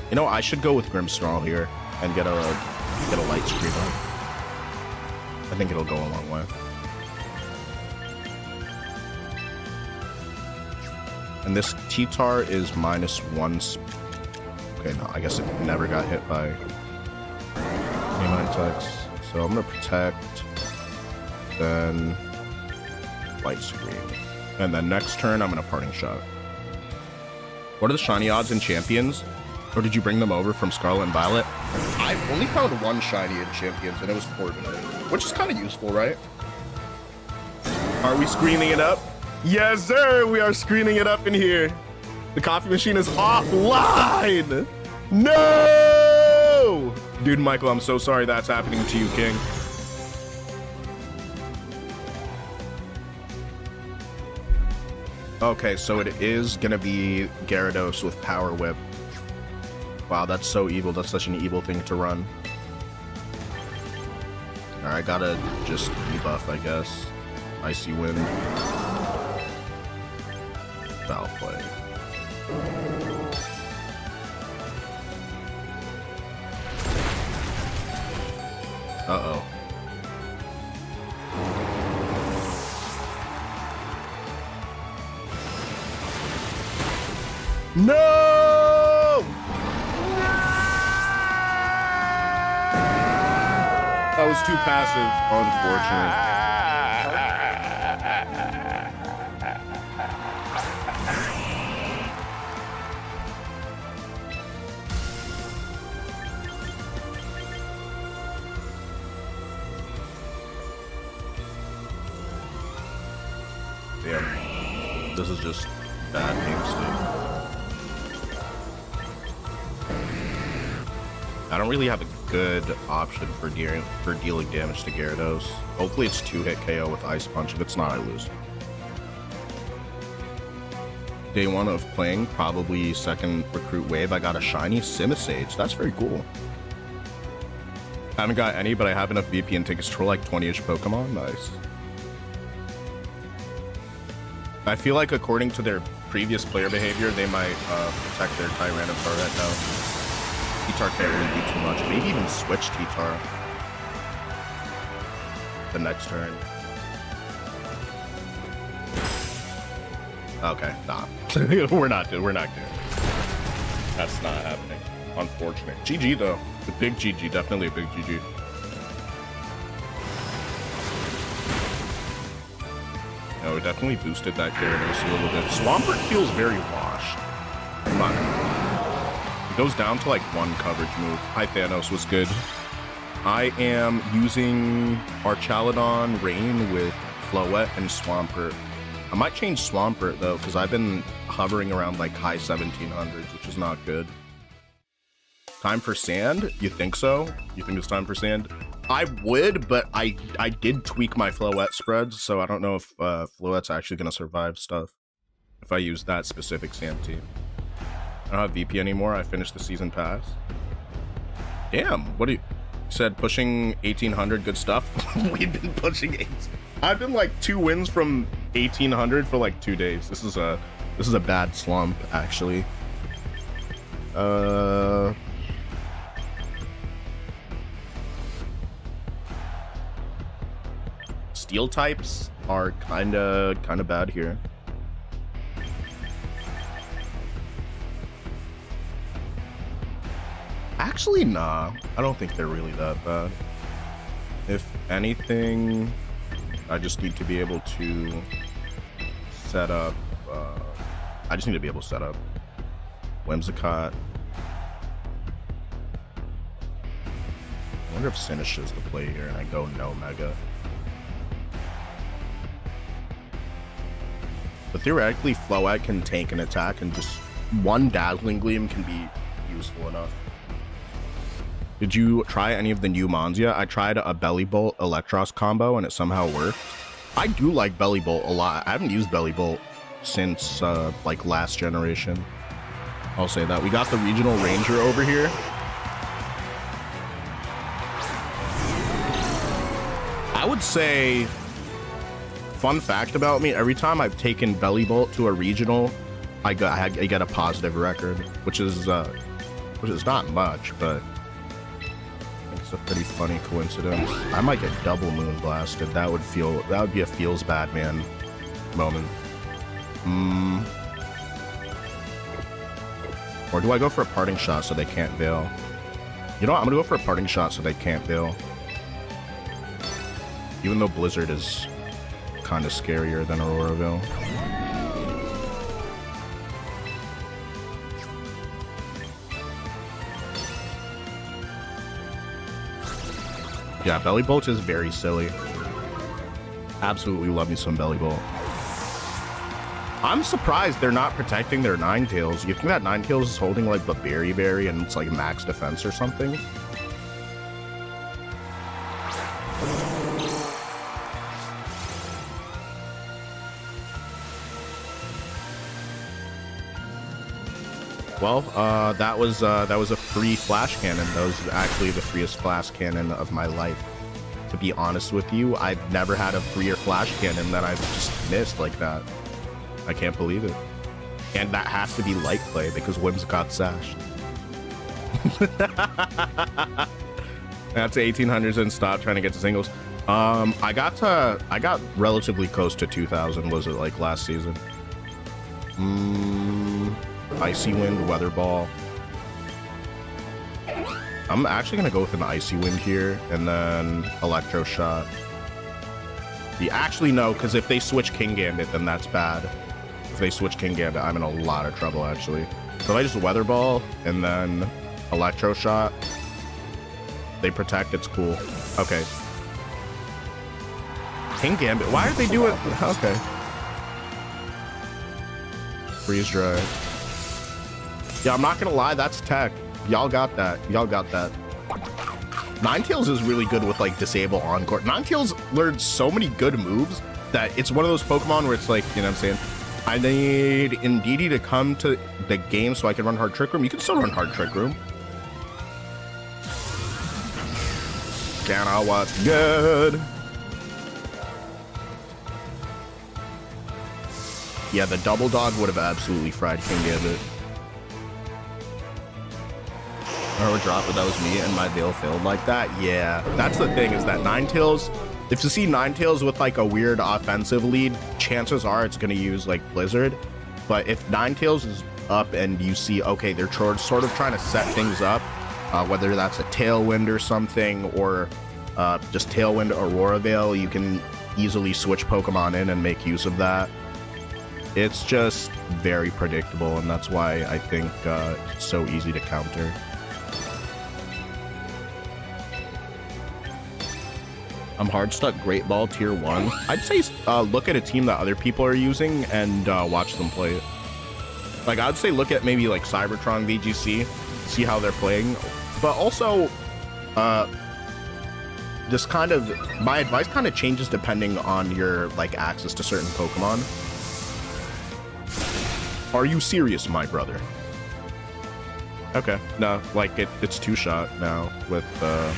You know, I should go with Grimmsnarl here and get a light screen on. I think it'll go a long way. And this T-Tar is -1. Okay, no, I guess it never got hit by Canine attacks. So I'm gonna protect, then light screen. And then next turn, I'm gonna parting shot. What are the shiny odds in champions? Or did you bring them over from Scarlet and Violet? I've only found one shiny in champions, and it was Corviknight, which is kind of useful, right? Are we screening it up? Yes, sir. We are screening it up in here. The coffee machine is offline. No! Dude, Michael, I'm so sorry that's happening to you, King. Okay, so it is going to be Gyarados with Power Whip. Wow, that's so evil. That's such an evil thing to run. Alright, I gotta just debuff, I guess. Icy Wind. Foul play. Uh-oh. No! That was too passive, unfortunately. Damn. This is just bad game state. I don't really have a good option for dealing damage to Gyarados. Hopefully it's 2-hit KO with Ice Punch. If it's not, I lose. Day 1 of playing, probably second recruit wave, I got a shiny Simisage. That's very cool. I haven't got any, but I have enough VP and tickets for like 20-ish Pokemon. Nice. I feel like according to their previous player behavior, they might protect their Tyranitar right now. T-Tar can't really do too much. Maybe even switch T-Tar the next turn. Okay, nah. We're not good. That's not happening. Unfortunate. GG though. A big GG. Definitely a big GG. No, we definitely boosted that Gyarados a little bit. Swampert feels very washed. Come on. Goes down to like one coverage move. Hi Thanos, was good. I am using Archaludon Rain with Floette and Swampert. I might change Swampert though, because I've been hovering around like high 1700s, which is not good. Time for Sand? You think so? You think it's time for Sand? I would, but I did tweak my Floette spreads, so I don't know if Floette's actually going to survive stuff if I use that specific Sand team. I don't have VP anymore. I finished the season pass. Damn, what do you said? Pushing 1800, good stuff. We've been pushing 8. I've been like 2 wins from 1800 for like 2 days. This is a bad slump, actually. steel types are kind of bad here. Actually, nah. I don't think they're really that bad. If anything, I just need to be able to set up. I just need to be able to set up Whimsicott. I wonder if Sinish is the play here and I go no Mega. But theoretically, Floette can tank an attack and just one Dazzling Gleam can be useful enough. Did you try any of the new mons yet? I tried a Belly Bolt Electros combo and it somehow worked. I do like Belly Bolt a lot. I haven't used Belly Bolt since like last generation. I'll say that. We got the Regional Ranger over here. I would say, fun fact about me, every time I've taken Belly Bolt to a regional, I get a positive record, which is not much, but it's a pretty funny coincidence. I might get double moon blasted. That would be a feels bad man moment. Or do I go for a parting shot so they can't veil? You know what? I'm gonna go for a parting shot so they can't veil. Even though Blizzard is kind of scarier than Auroraville. Yeah, Belly Bolt is very silly. Absolutely love me some Belly Bolt. I'm surprised they're not protecting their Ninetales. You think that Ninetales is holding like the Berry and it's like max defense or something? Well, that was a free flash cannon. That was actually the freest flash cannon of my life. To be honest with you, I've never had a freer flash cannon that I've just missed like that. I can't believe it. And that has to be light play because Whimsicott sashed. That's 1800s and stop trying to get to singles. I got relatively close to 2000. Was it like last season? Icy Wind, Weather Ball. I'm actually gonna go with an Icy Wind here and then Electro Shot. Actually no, because if they switch King Gambit, then that's bad. If they switch King Gambit, I'm in a lot of trouble actually. So if I just Weather Ball and then Electro Shot, they protect, it's cool. Okay. King Gambit, why are they doing? Okay. Freeze Dry. Yeah, I'm not gonna lie, that's tech. Y'all got that. Y'all got that. Ninetales is really good with like disable Encore. Ninetales learned so many good moves that it's one of those Pokemon where it's like, you know what I'm saying? I need Indeedee to come to the game so I can run Hard Trick Room. You can still run Hard Trick Room. Canna, what's good? Yeah, the Double Dog would have absolutely fried King Gambit. Or would drop it, that was me and my veil failed like that. Yeah, that's the thing is that Ninetales, if you see Ninetales with like a weird offensive lead, chances are it's going to use like Blizzard. But if Ninetales is up and you see, okay, they're sort of trying to set things up, whether that's a Tailwind or something, or just Tailwind Aurora Veil, you can easily switch Pokemon in and make use of that. It's just very predictable, and that's why I think it's so easy to counter. I'm hard stuck Great Ball tier 1. I'd say look at a team that other people are using and watch them play it. Like I'd say look at maybe like Cybertron VGC, see how they're playing. But also, just kind of my advice kind of changes depending on your like access to certain Pokemon. Are you serious, my brother? Okay, no, like it's two-shot now with that.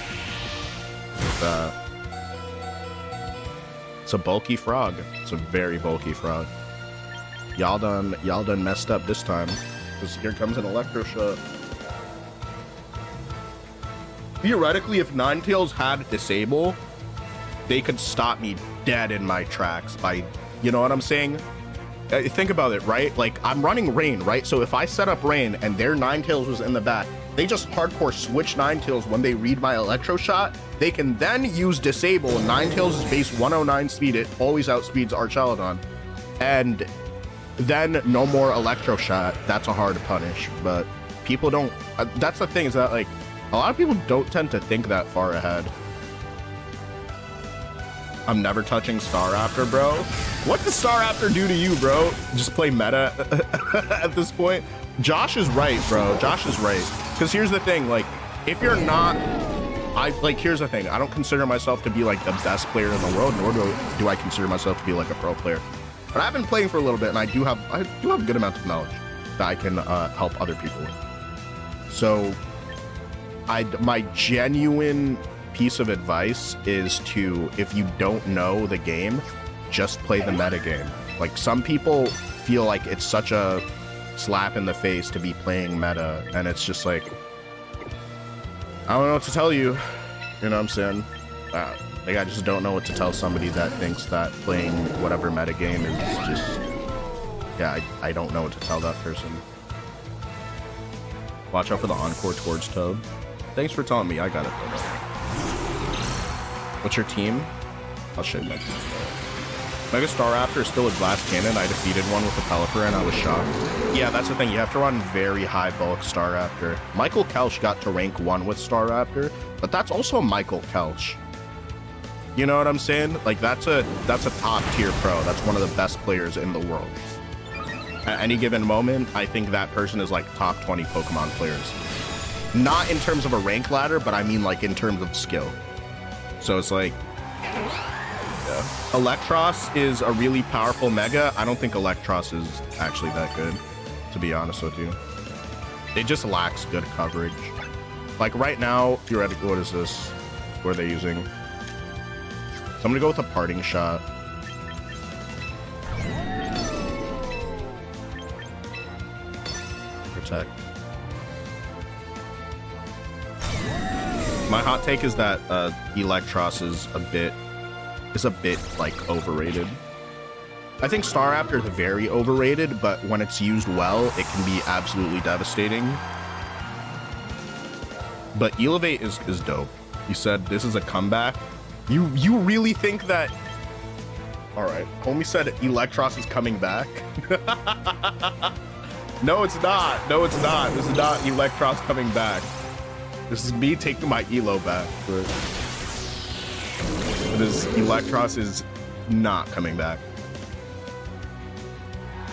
It's a bulky frog. It's a very bulky frog. Y'all done messed up this time. Because here comes an Electro Shot. Theoretically, if Ninetales had Disable, they could stop me dead in my tracks by, you know what I'm saying? Think about it, right? Like, I'm running Rain, right? So if I set up Rain and their Ninetales was in the back, they just hardcore switch Ninetales when they read my Electro Shot. They can then use Disable. Ninetales is base 109 speed. It always outspeeds Archelodon. And then no more Electro Shot. That's a hard punish, but people don't... that's the thing, is that, like, a lot of people don't tend to think that far ahead. I'm never touching Staraptor, bro. What does Staraptor do to you, bro? Just play meta at this point? Josh is right, bro. Josh is right. Because here's the thing, like, if you're not... here's the thing. I don't consider myself to be, like, the best player in the world, nor do I consider myself to be, like, a pro player. But I've been playing for a little bit, and I do have a good amount of knowledge that I can help other people with. So, my genuine piece of advice is to, if you don't know the game, just play the meta game. Like, some people feel like it's such a slap in the face to be playing meta, and it's just like, I don't know what to tell you. You know what I'm saying? Like, I just don't know what to tell somebody that thinks that playing whatever meta game is just... Yeah, I don't know what to tell that person. Watch out for the Encore towards Toad. Thanks for telling me. I got it. What's your team? I'll show you my team. Mega Staraptor is still a glass cannon. I defeated one with a Pelipper and I was shocked. Yeah, that's the thing. You have to run very high bulk Staraptor. Michael Kelch got to rank 1 with Staraptor, but that's also Michael Kelch. You know what I'm saying? Like, that's a top tier pro. That's one of the best players in the world. At any given moment, I think that person is like top 20 Pokemon players. Not in terms of a rank ladder, but I mean like in terms of skill. So it's like, yeah. Electros is a really powerful mega. I don't think Electros is actually that good, to be honest with you. It just lacks good coverage. Like right now, theoretically, what is this? What are they using? So I'm gonna go with a Parting Shot. Protect. My hot take is that Electros is a bit like overrated. I think Staraptor is very overrated, but when it's used well, it can be absolutely devastating. But Elevate is dope. You said this is a comeback. You really think that? All right, homie said Electros is coming back. No, it's not. No, it's not. This is not Electros coming back. This is me taking my Elo back. But Electros is not coming back.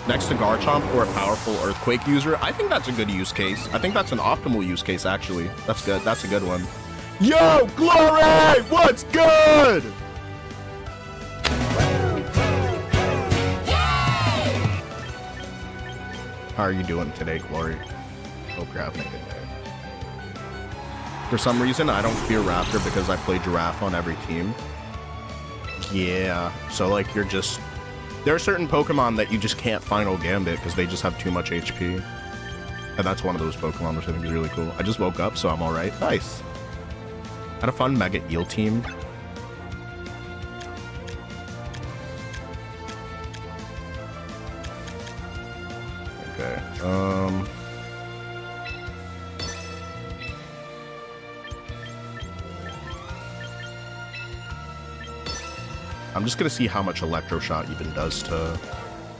Next to Garchomp or a powerful Earthquake user, I think that's a good use case. I think that's an optimal use case, actually. That's good. That's a good one. Yo, Glory! What's good? How are you doing today, Glory? Hope you're having a good day. For some reason, I don't fear Raptor because I play Giraffe on every team. Yeah, so like you're just... There are certain Pokemon that you just can't Final Gambit because they just have too much HP. And that's one of those Pokemon, which I think is really cool. I just woke up, so I'm alright. Nice. Had a fun Mega Eel team. Okay, I'm just gonna see how much Electro Shot even does to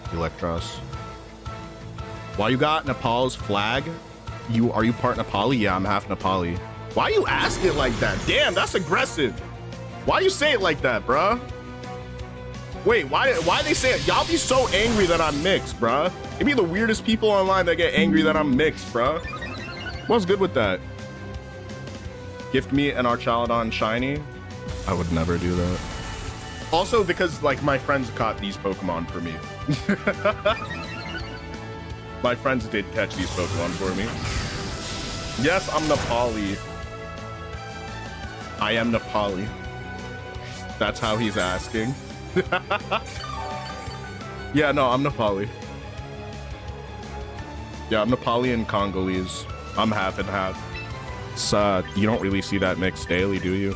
Electros. While you got Nepal's flag, are you part Nepali? Yeah, I'm half Nepali. Why you ask it like that? Damn, that's aggressive. Why you say it like that, bruh? Wait, why they say it? Y'all be so angry that I'm mixed, bruh. It be the weirdest people online that get angry that I'm mixed, bruh. What's good with that? Gift me an Archelodon shiny? I would never do that. Also because, like, my friends caught these Pokemon for me. My friends did catch these Pokemon for me. Yes, I'm Nepali. I am Nepali. That's how he's asking. Yeah, no, I'm Nepali. Yeah, I'm Nepali and Congolese. I'm half and half. So, you don't really see that mix daily, do you?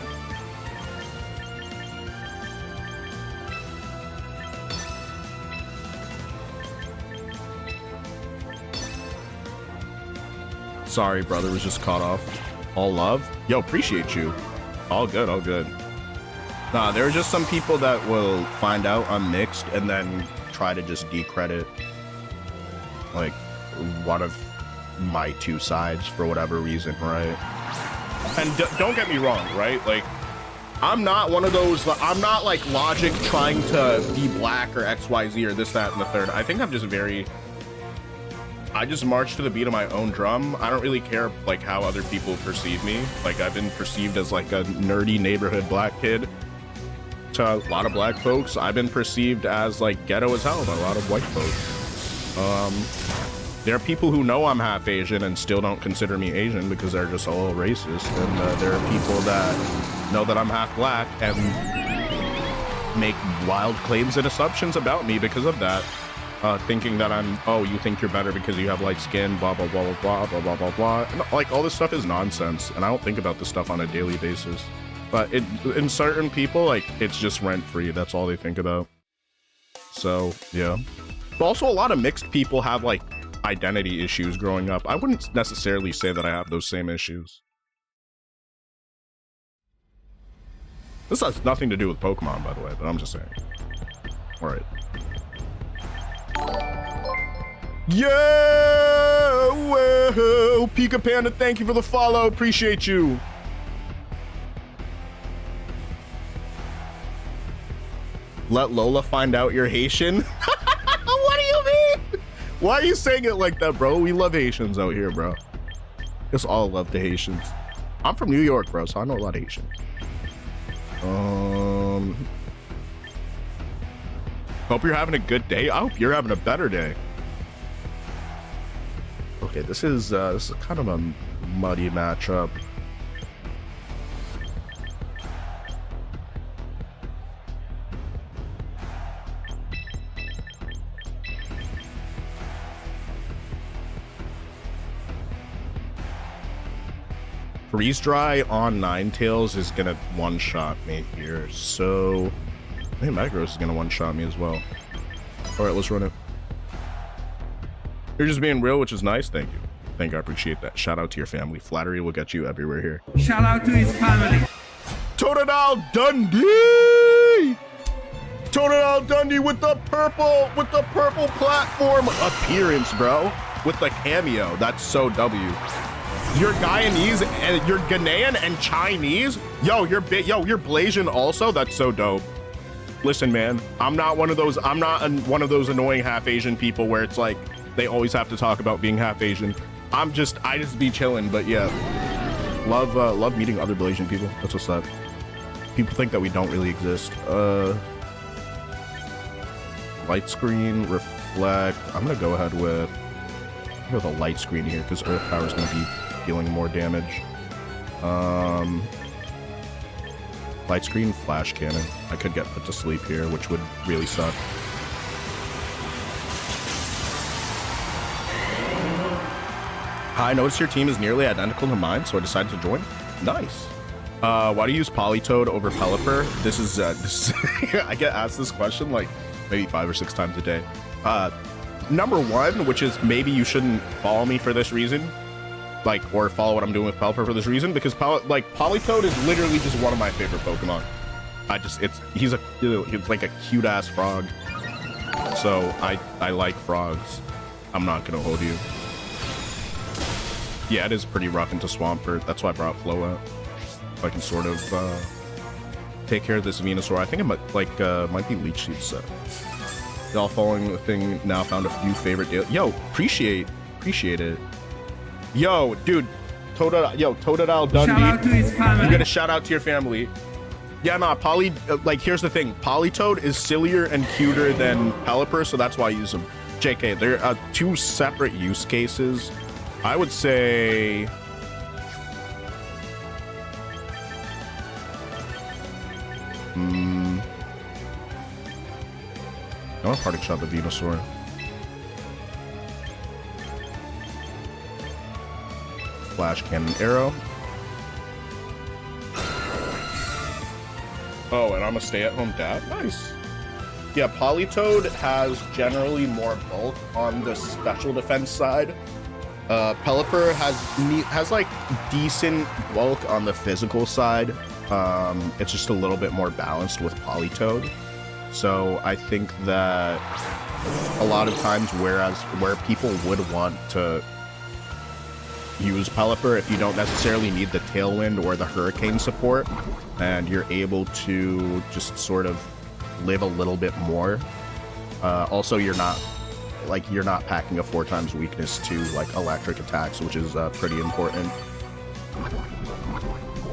Sorry, brother, was just caught off. All love. Yo, appreciate you. All good, all good. Nah, there are just some people that will find out I'm mixed and then try to just decredit like one of my two sides for whatever reason, right? And don't get me wrong, right? Like, I'm not one of those, I'm not like Logic trying to be black or XYZ or this, that, and the third. I think I'm just I just march to the beat of my own drum. I don't really care like how other people perceive me. Like, I've been perceived as like a nerdy neighborhood black kid to a lot of black folks. I've been perceived as like ghetto as hell by a lot of white folks. There are people who know I'm half Asian and still don't consider me Asian because they're just all racist. And there are people that know that I'm half black and make wild claims and assumptions about me because of that. Thinking that I'm, oh, you think you're better because you have light skin, blah, blah, blah, blah, blah, blah, blah, blah. And, like, all this stuff is nonsense. And I don't think about this stuff on a daily basis. But in certain people, like, it's just rent-free. That's all they think about. So, yeah. But also, a lot of mixed people have, like, identity issues growing up. I wouldn't necessarily say that I have those same issues. This has nothing to do with Pokemon, by the way, but I'm just saying. All right. Yo, well, Pika Panda, thank you for the follow. Appreciate you. Let Lola find out you're Haitian. What do you mean? Why are you saying it like that, bro? We love Haitians out here, bro. Just all love the Haitians. I'm from New York, bro, so I know a lot of Haitians. Hope you're having a good day. I hope you're having a better day. Okay, this is kind of a muddy matchup. Freeze Dry on Ninetales is gonna one-shot me here, so I think Metagross is gonna one-shot me as well. All right, let's run it. You're just being real, which is nice. Thank you. Thank you. I appreciate that. Shout out to your family. Flattery will get you everywhere here. Shout out to his family. Totodile Dundee! Totodile Dundee with the purple platform appearance, bro. With the cameo. That's so W. You're Guyanese and you're Ghanaian and Chinese. Yo, you're Blasian also. That's so dope. Listen, man, I'm not one of those annoying half Asian people where it's like they always have to talk about being half Asian. I just be chilling, but yeah, love meeting other Blasian people. That's what's up. People think that we don't really exist. Light screen, reflect. I'm gonna go ahead with a light screen here because Earth Power is gonna be dealing more damage. Light screen, flash cannon. I could get put to sleep here, which would really suck. I noticed your team is nearly identical to mine, so I decided to join. Nice. Why do you use Politoed over Pelipper? This is I get asked this question like maybe 5 or 6 times a day. Number one, which is maybe you shouldn't follow me for this reason, like, or follow what I'm doing with Pelipper for this reason, because Politoed is literally just one of my favorite Pokemon. He's like a cute ass frog. So I like frogs. I'm not gonna hold you. Yeah, it is pretty rough into Swampert. That's why I brought Flo out. So I can sort of take care of this Venusaur. I think it might be Leech Seed set. The all following thing now found a few favorite deals. Yo, appreciate it. Yo, dude, Totodile Dundee. Shout out to his family. You gotta shout out to your family. Yeah, nah, here's the thing. Politoed is sillier and cuter than Pelipper, so that's why I use them. JK, they're two separate use cases. I would say... I want to parting shot the Venusaur. Flash Cannon Arrow. Oh, and I'm a stay-at-home dad? Nice. Yeah, Politoed has generally more bulk on the special defense side. Pelipper has like decent bulk on the physical side. It's just a little bit more balanced with Politoed. So I think that a lot of times, where people would want to use Pelipper, if you don't necessarily need the Tailwind or the Hurricane support, and you're able to just sort of live a little bit more. Also, you're not packing a 4x weakness to like electric attacks, which is pretty important.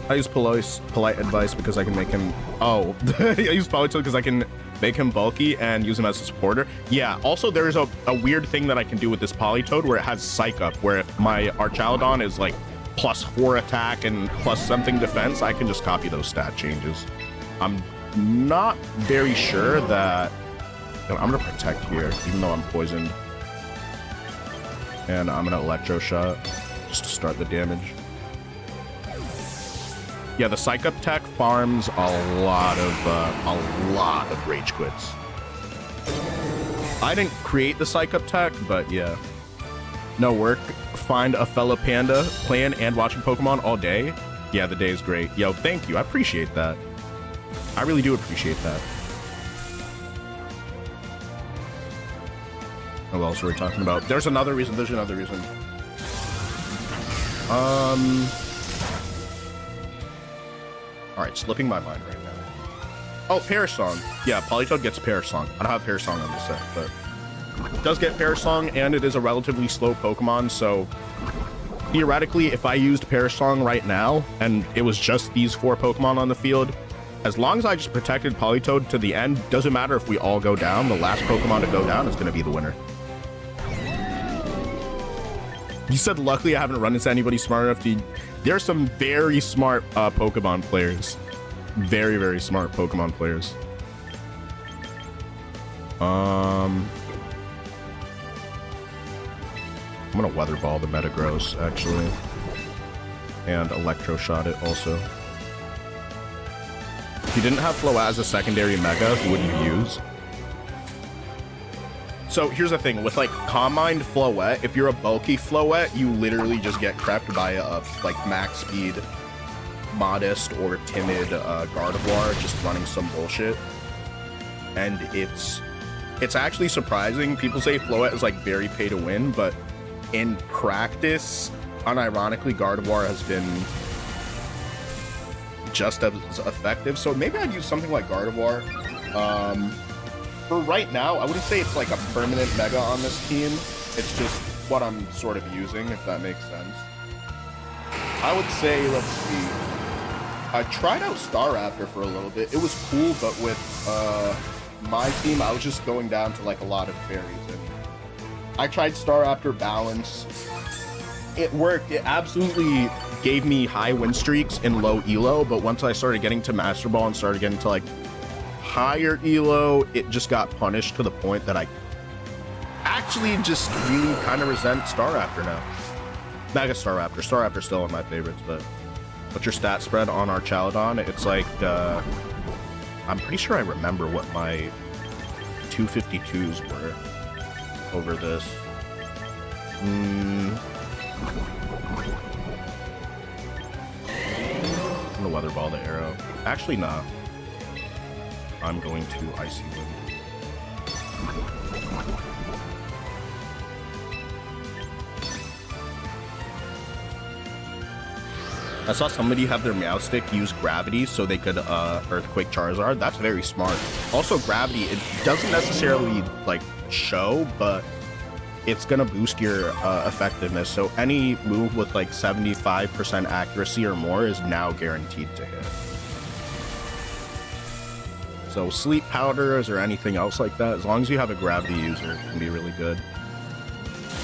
I use polite advice because I can make him. Oh, I use Politoed because I can make him bulky and use him as a supporter. Yeah. Also, there's a weird thing that I can do with this Politoed where it has Psych Up, where if my Archaludon is like +4 attack and plus something defense, I can just copy those stat changes. I'm not very sure that. I'm gonna protect here, even though I'm poisoned. And I'm gonna Electro Shot just to start the damage. Yeah, the Psych Up tech farms a lot of Rage Quits. I didn't create the Psych Up tech, but yeah. No work. Find a fellow panda, playing and watching Pokemon all day. Yeah, the day is great. Yo, thank you. I appreciate that. I really do appreciate that. What else were we talking about? There's another reason. All right, slipping my mind right now. Oh, Perish Song. Yeah, Politoed gets Perish Song. I don't have Perish Song on this set, but it does get Perish Song, and it is a relatively slow Pokemon, so theoretically, if I used Perish Song right now, and it was just these 4 Pokemon on the field, as long as I just protected Politoed to the end, doesn't matter if we all go down, the last Pokemon to go down is going to be the winner. You said, luckily I haven't run into anybody smart enough to... There's some very smart Pokemon players. Very, very smart Pokemon players. I'm gonna Weather Ball the Metagross, actually. And Electro Shot it, also. If you didn't have Floette as a secondary Mega, who would you use? So here's the thing, with like Calm Mind Floette, if you're a bulky Floette, you literally just get crept by a like max speed, modest or timid Gardevoir just running some bullshit. And it's actually surprising. People say Floette is like very pay to win, but in practice, unironically, Gardevoir has been just as effective. So maybe I'd use something like Gardevoir. For right now, I wouldn't say it's like a permanent Mega on this team. It's just what I'm sort of using, if that makes sense. I would say, let's see. I tried out Staraptor for a little bit. It was cool, but with my team, I was just going down to like a lot of fairies. And I tried Staraptor Balance. It worked. It absolutely gave me high win streaks in low elo, but once I started getting to Master Ball and started getting to like higher elo, it just got punished to the point that I actually just really kind of resent Staraptor now. Mega Staraptor. Staraptor's still one of my favorites, but what's your stat spread on Archaludon? It's like, I'm pretty sure I remember what my 252s were over this. I'm gonna Weather Ball the arrow. Actually, nah. I'm going to Icy Wind. I saw somebody have their Meowstic use Gravity so they could Earthquake Charizard. That's very smart. Also, Gravity, it doesn't necessarily like show, but it's gonna boost your effectiveness. So any move with like 75% accuracy or more is now guaranteed to hit. So Sleep Powders or anything else like that, as long as you have a Gravity user, it can be really good.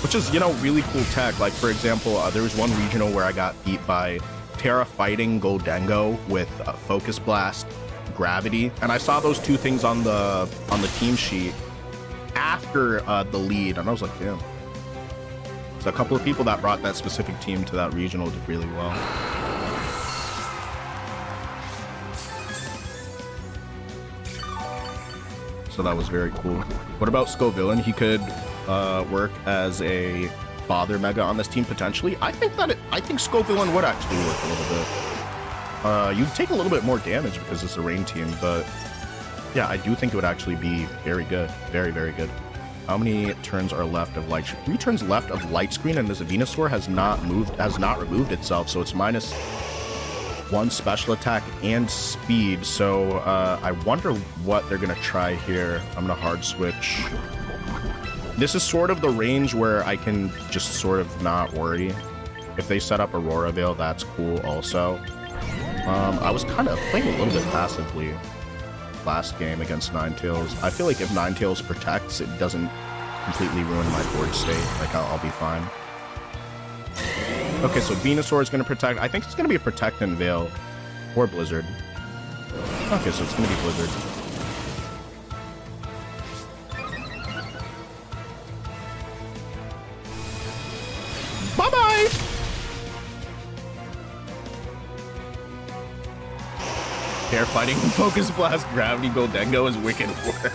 Which is, you know, really cool tech. Like, for example, there was one regional where I got beat by Terra Fighting Goldengo with Focus Blast, Gravity, and I saw those two things on the team sheet after the lead, and I was like, damn. So a couple of people that brought that specific team to that regional did really well. So that was very cool. What about Scovillain? He could work as a bother Mega on this team potentially. I think Scovillain would actually work a little bit. You'd take a little bit more damage because it's a rain team, but yeah, I do think it would actually be very good. Very, very good. How many turns are left of light? 3 turns left of light screen, and this Venusaur has not removed itself, so it's -1 special attack and speed. So I wonder what they're gonna try here. I'm gonna hard switch. This is sort of the range where I can just sort of not worry. If they set up Aurora Veil, that's cool also. I was kind of playing a little bit passively last game against Ninetales. I feel like if Ninetales protects, it doesn't completely ruin my board state. Like, I'll be fine. Okay, so Venusaur is going to protect. I think it's going to be a Protect and Veil. Or Blizzard. Okay, so it's going to be Blizzard. Bye-bye! Air fighting, Focus Blast, Gravity Goldengo is wicked work.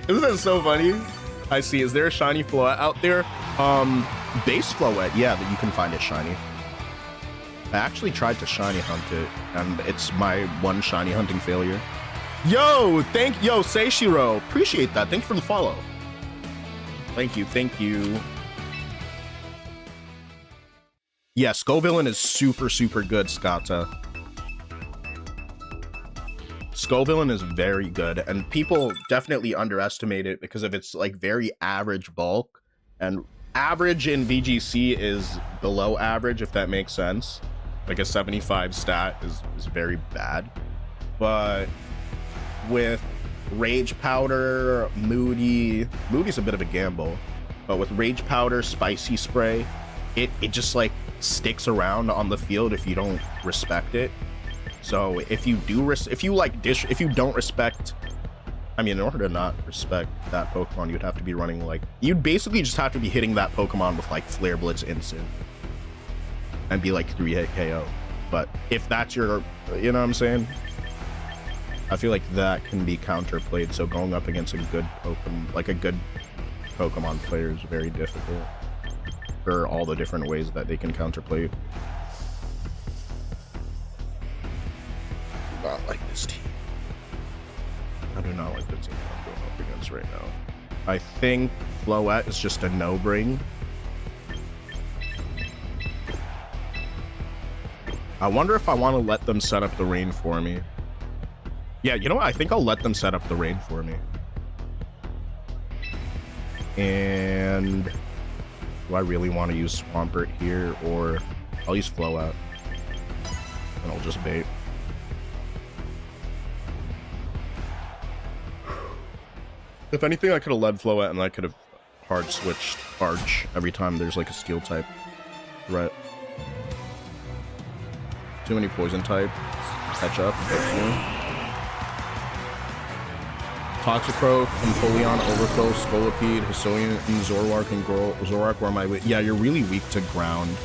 Isn't that so funny? I see. Is there a shiny Floette out there? Base Floette, yeah, that you can find it shiny. I actually tried to shiny hunt it, and it's my one shiny hunting failure. Yo, Seishiro, appreciate that. Thank you for the follow. Thank you, thank you. Yeah, Scovillain is super, super good, Skata. Scovillain is very good, and people definitely underestimate it because of its like very average bulk, and average in VGC is below average, if that makes sense. Like a 75 stat is very bad, but with Rage Powder, Moody's a bit of a gamble, but with Rage Powder, Spicy Spray, it just like sticks around on the field if you don't respect it. So if you don't respect, I mean, in order to not respect that Pokemon, you'd have to be running like, you'd basically just have to be hitting that Pokemon with like Flare Blitz Instant and be like 3-hit KO. But if that's your, you know what I'm saying? I feel like that can be counterplayed. So going up against a good Pokemon, like a good Pokemon player, is very difficult for all the different ways that they can counterplay. Not like this team. I do not like the team I'm going up against right now. I think Floette is just a no-bring. I wonder if I want to let them set up the rain for me. Yeah, you know what? I think I'll let them set up the rain for me. And do I really want to use Swampert here, or I'll use Floette and I'll just bait. If anything, I could have led Floette and I could have hard switched Arch every time there's like a steel type threat. Too many poison types. Catch up. Toxicroak, Empoleon, Overgrowth, Scolipede, Hisuian, and Zoroark and Zoroark were my way. Yeah, you're really weak to ground.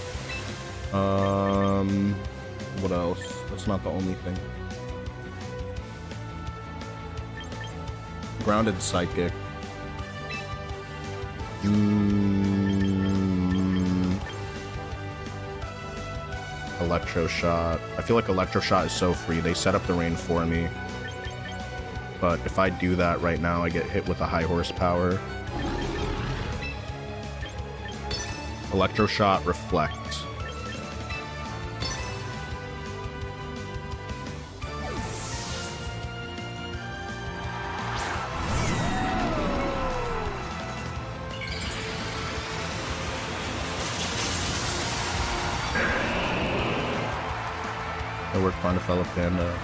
What else? That's not the only thing. Grounded Psychic. Electro Shot. I feel like Electro Shot is so free. They set up the rain for me. But if I do that right now, I get hit with a high horsepower. Electro Shot, Reflect. I work fine to fellow Panda.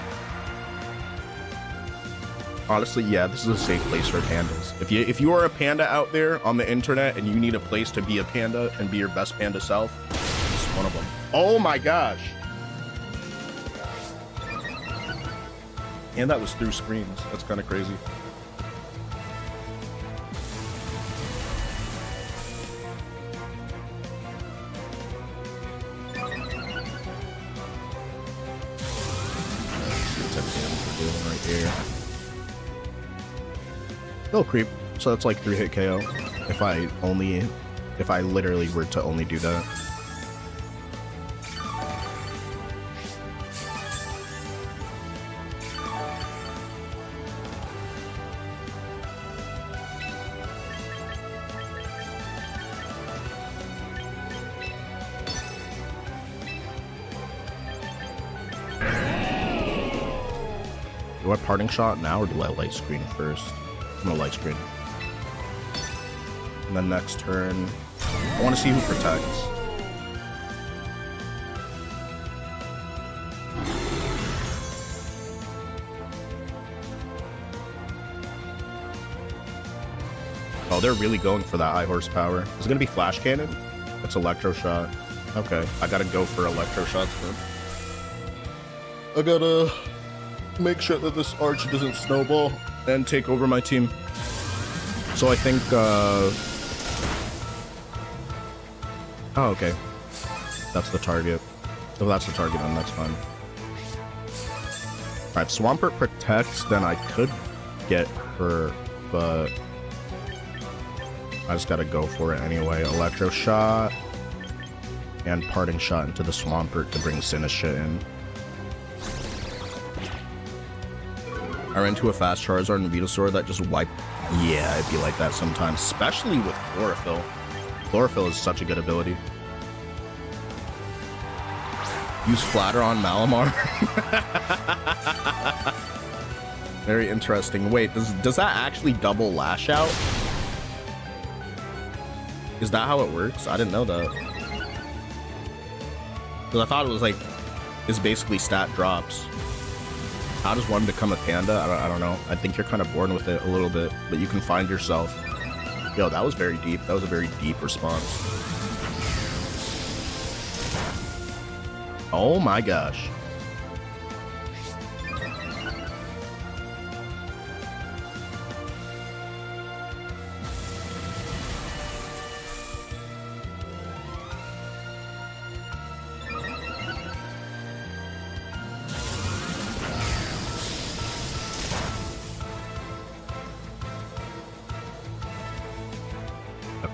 Honestly, yeah, this is a safe place for pandas. If you are a panda out there on the internet and you need a place to be a panda and be your best panda self, this is one of them. Oh my gosh! And that was through screens. That's kind of crazy. Right here. Little creep, so that's like 3-hit KO if I only if I literally were to only do that. Do I parting shot now, or do I light screen first? I'm gonna light screen. And then next turn, I want to see who protects. Oh, they're really going for that high horsepower. Is it gonna be flash cannon? It's electro shot. Okay, I gotta go for electro shots then. I gotta make sure that this arch doesn't snowball and take over my team. So I think, oh, okay. That's the target. If that's the target, then that's fine. Alright, if Swampert protects, then I could get her, but I just gotta go for it anyway. Electro shot and parting shot into the Swampert to bring Sinistcha in. I ran into a fast Charizard and Venusaur that just wiped. Yeah, it'd be like that sometimes, especially with Chlorophyll. Chlorophyll is such a good ability. Use Flatter on Malamar. Very interesting. Wait, does that actually double Lash Out? Is that how it works? I didn't know that. Because I thought it was like, it's basically stat drops. How does one become a panda? I don't know. I think you're kind of born with it a little bit, but you can find yourself. Yo, that was very deep. That was a very deep response. Oh my gosh.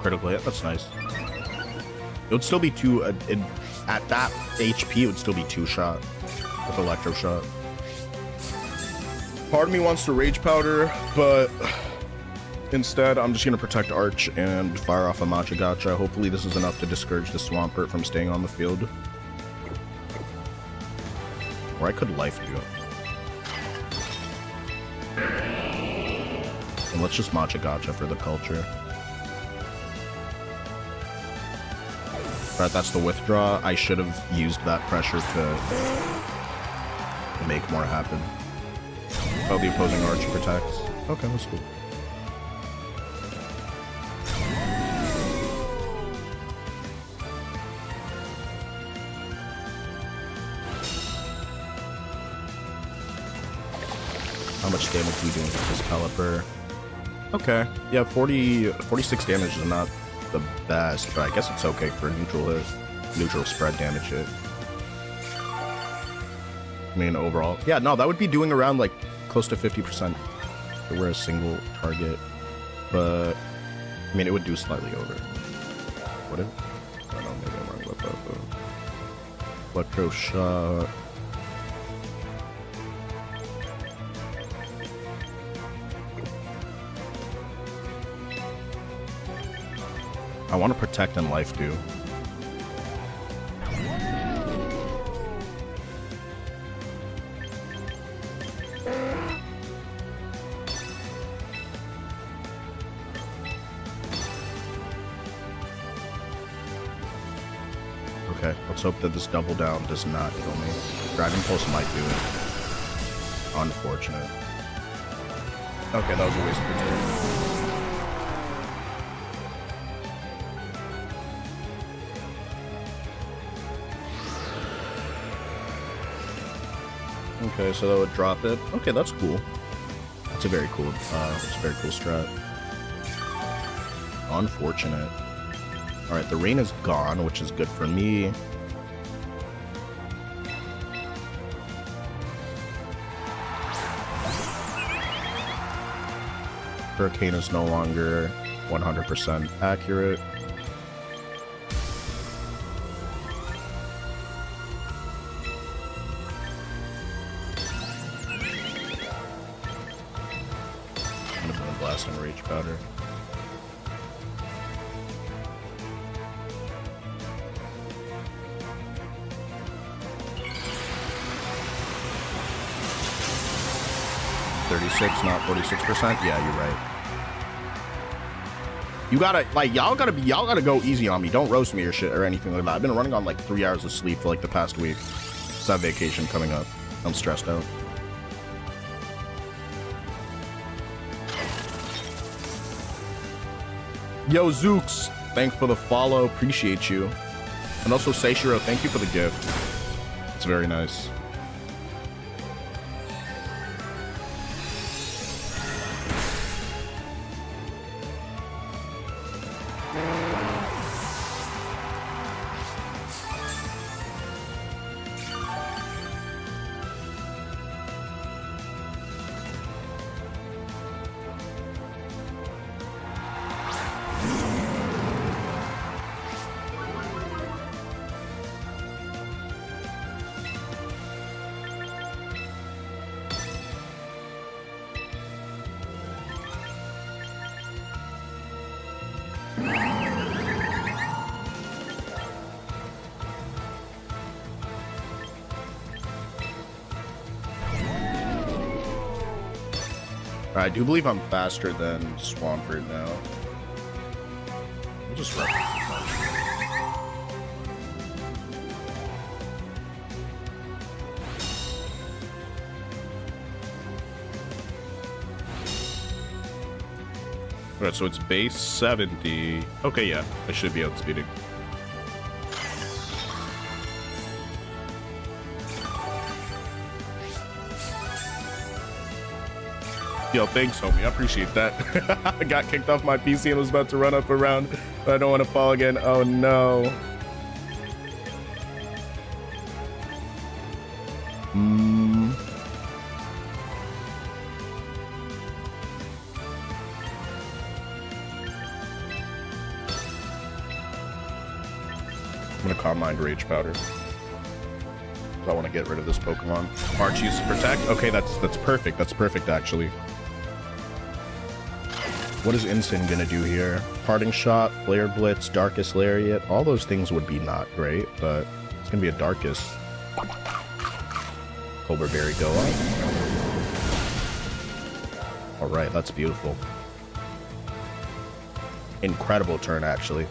Critical hit, that's nice. It would still be two, at that HP, it would still be two shot with electro shot. Part of me wants to Rage Powder, but instead I'm just gonna protect Arch and fire off a Machagacha. Hopefully this is enough to discourage the Swampert from staying on the field. Or I could Life Dew. And let's just Machagacha for the culture. Right, that's the withdraw. I should have used that pressure to make more happen. Oh, the opposing Arch protects. Okay, that's cool. How much damage are we doing with this caliper? Okay, yeah, 46 damage is not the best, but I guess it's okay for neutral hit, neutral spread damage hit. I mean, overall, yeah, no, that would be doing around like close to 50% if it were a single target, but I mean, it would do slightly over. What if? I don't know, maybe I'm wrong with that. Electro shot. I want to protect and Life Dew. Okay, let's hope that this double down does not kill me. Dragon Pulse might do it. Unfortunate. Okay, that was a waste of a turn. Okay, so that would drop it. Okay, that's cool. That's a very cool, strat. Unfortunate. Alright, the rain is gone, which is good for me. Hurricane is no longer 100% accurate. fast on Rage Powder. $36, not 46%. Yeah, you're right. You gotta, like, y'all gotta go easy on me. Don't roast me or shit or anything like that. I've been running on like 3 hours of sleep for like the past week. It's that vacation coming up. I'm stressed out. Yo, Zooks, thanks for the follow. Appreciate you. And also, Seishiro, thank you for the gift. It's very nice. I do believe I'm faster than Swampert now. We'll just run. Alright, so it's base 70. Okay, yeah, I should be outspeeding. Yo, thanks, homie. I appreciate that. I got kicked off my PC and was about to run up around, but I don't want to fall again. Oh, no. I'm going to Calm Mind Rage Powder. I want to get rid of this Pokemon. March used to protect. Okay, that's perfect. That's perfect, actually. What is Incin gonna do here? Parting Shot, Flare Blitz, Darkest Lariat. All those things would be not great, but it's gonna be a Darkest. Cobra Berry go up. Alright, that's beautiful. Incredible turn, actually.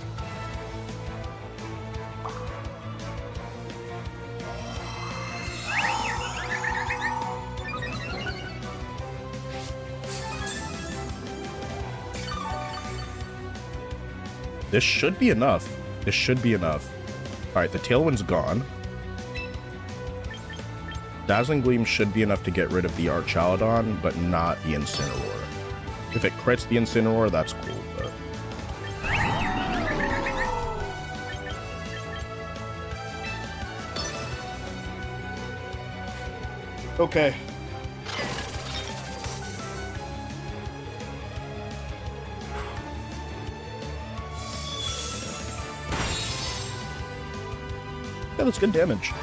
This should be enough. This should be enough. Alright, the Tailwind's gone. Dazzling Gleam should be enough to get rid of the Archaludon, but not the Incineroar. If it crits the Incineroar, that's cool, but... Okay. Yeah, that's good damage.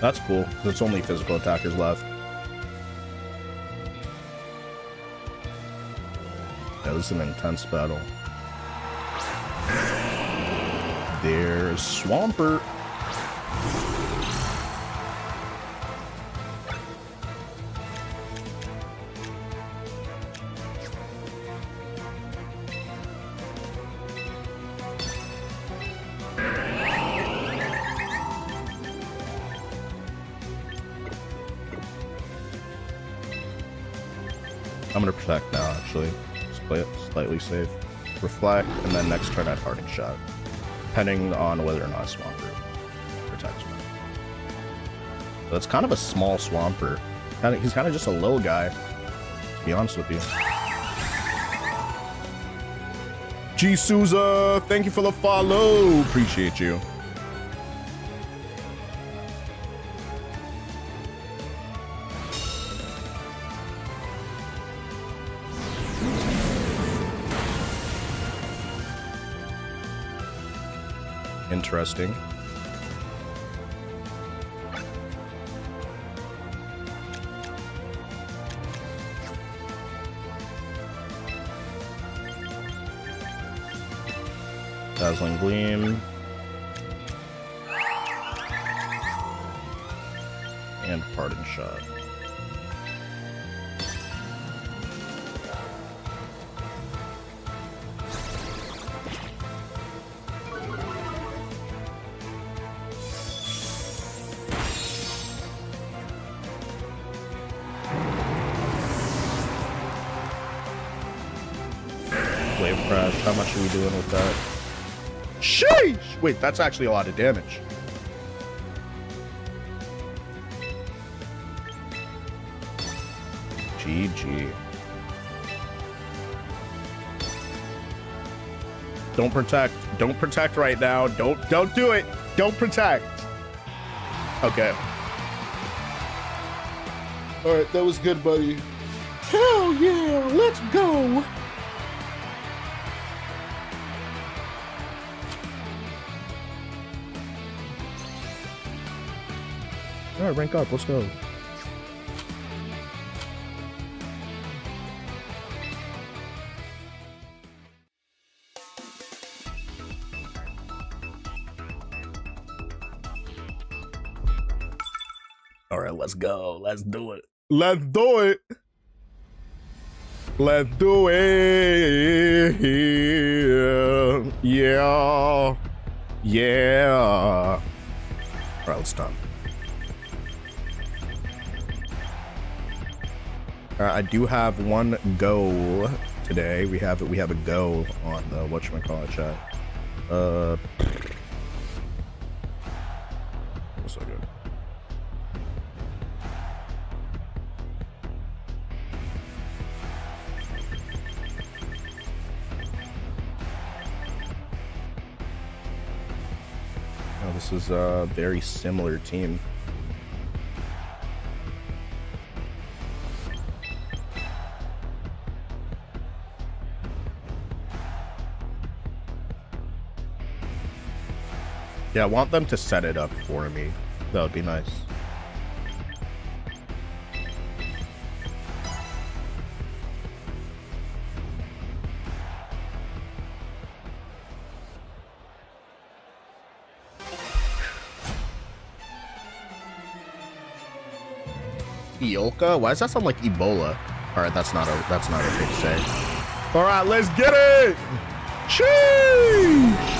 That's cool. There's only physical attackers left. Yeah, this is an intense battle. There's Swampert. I'm gonna protect now, actually. Just play it slightly safe. Reflect, and then next turn at Parting Shot. Depending on whether or not Swampert protects me. So it's kind of a small Swampert. He's kind of just a little guy, to be honest with you. G Souza, thank you for the follow. Appreciate you. interesting. Dazzling Gleam. And Parting Shot. Wave Crash, how much are we doing with that? Sheesh! Wait, that's actually a lot of damage. GG. Don't protect. Don't protect right now. Don't do it. Don't protect. Okay. All right, that was good, buddy. Hell yeah, let's go. All right, rank up. Let's go. All right, let's go. Let's do it. Let's do it. Let's do it. Yeah. Yeah. All right, let's stop. I do have one go today. We have a go on the whatchamacallit chat. What's so good? Oh, this is a very similar team. Yeah, I want them to set it up for me. That would be nice. Iolka? Why does that sound like Ebola? All right, that's not a thing to say. All right, let's get it. Sheesh.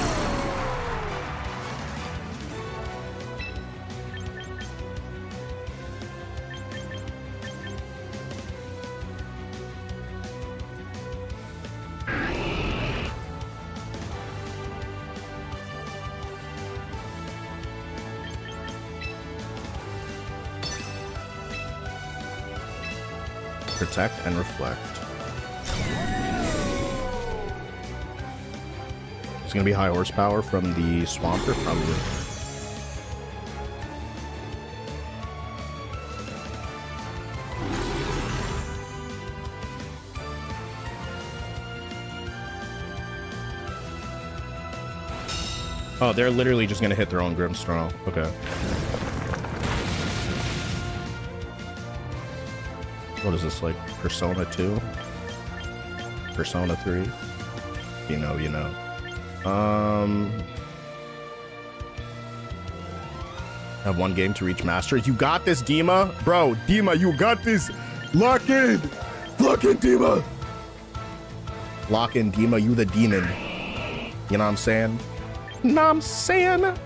Protect and reflect. It's gonna be high horsepower from the Swampert, probably. Oh, they're literally just gonna hit their own Grimmsnarl. Okay. What is this, like Persona 2? Persona 3? You know, you know. Have one game to reach Master. You got this, Dima. Bro, Dima, you got this. Lock in. Lock in, Dima. Lock in, Dima. You the demon. You know what I'm saying? Know what I'm saying?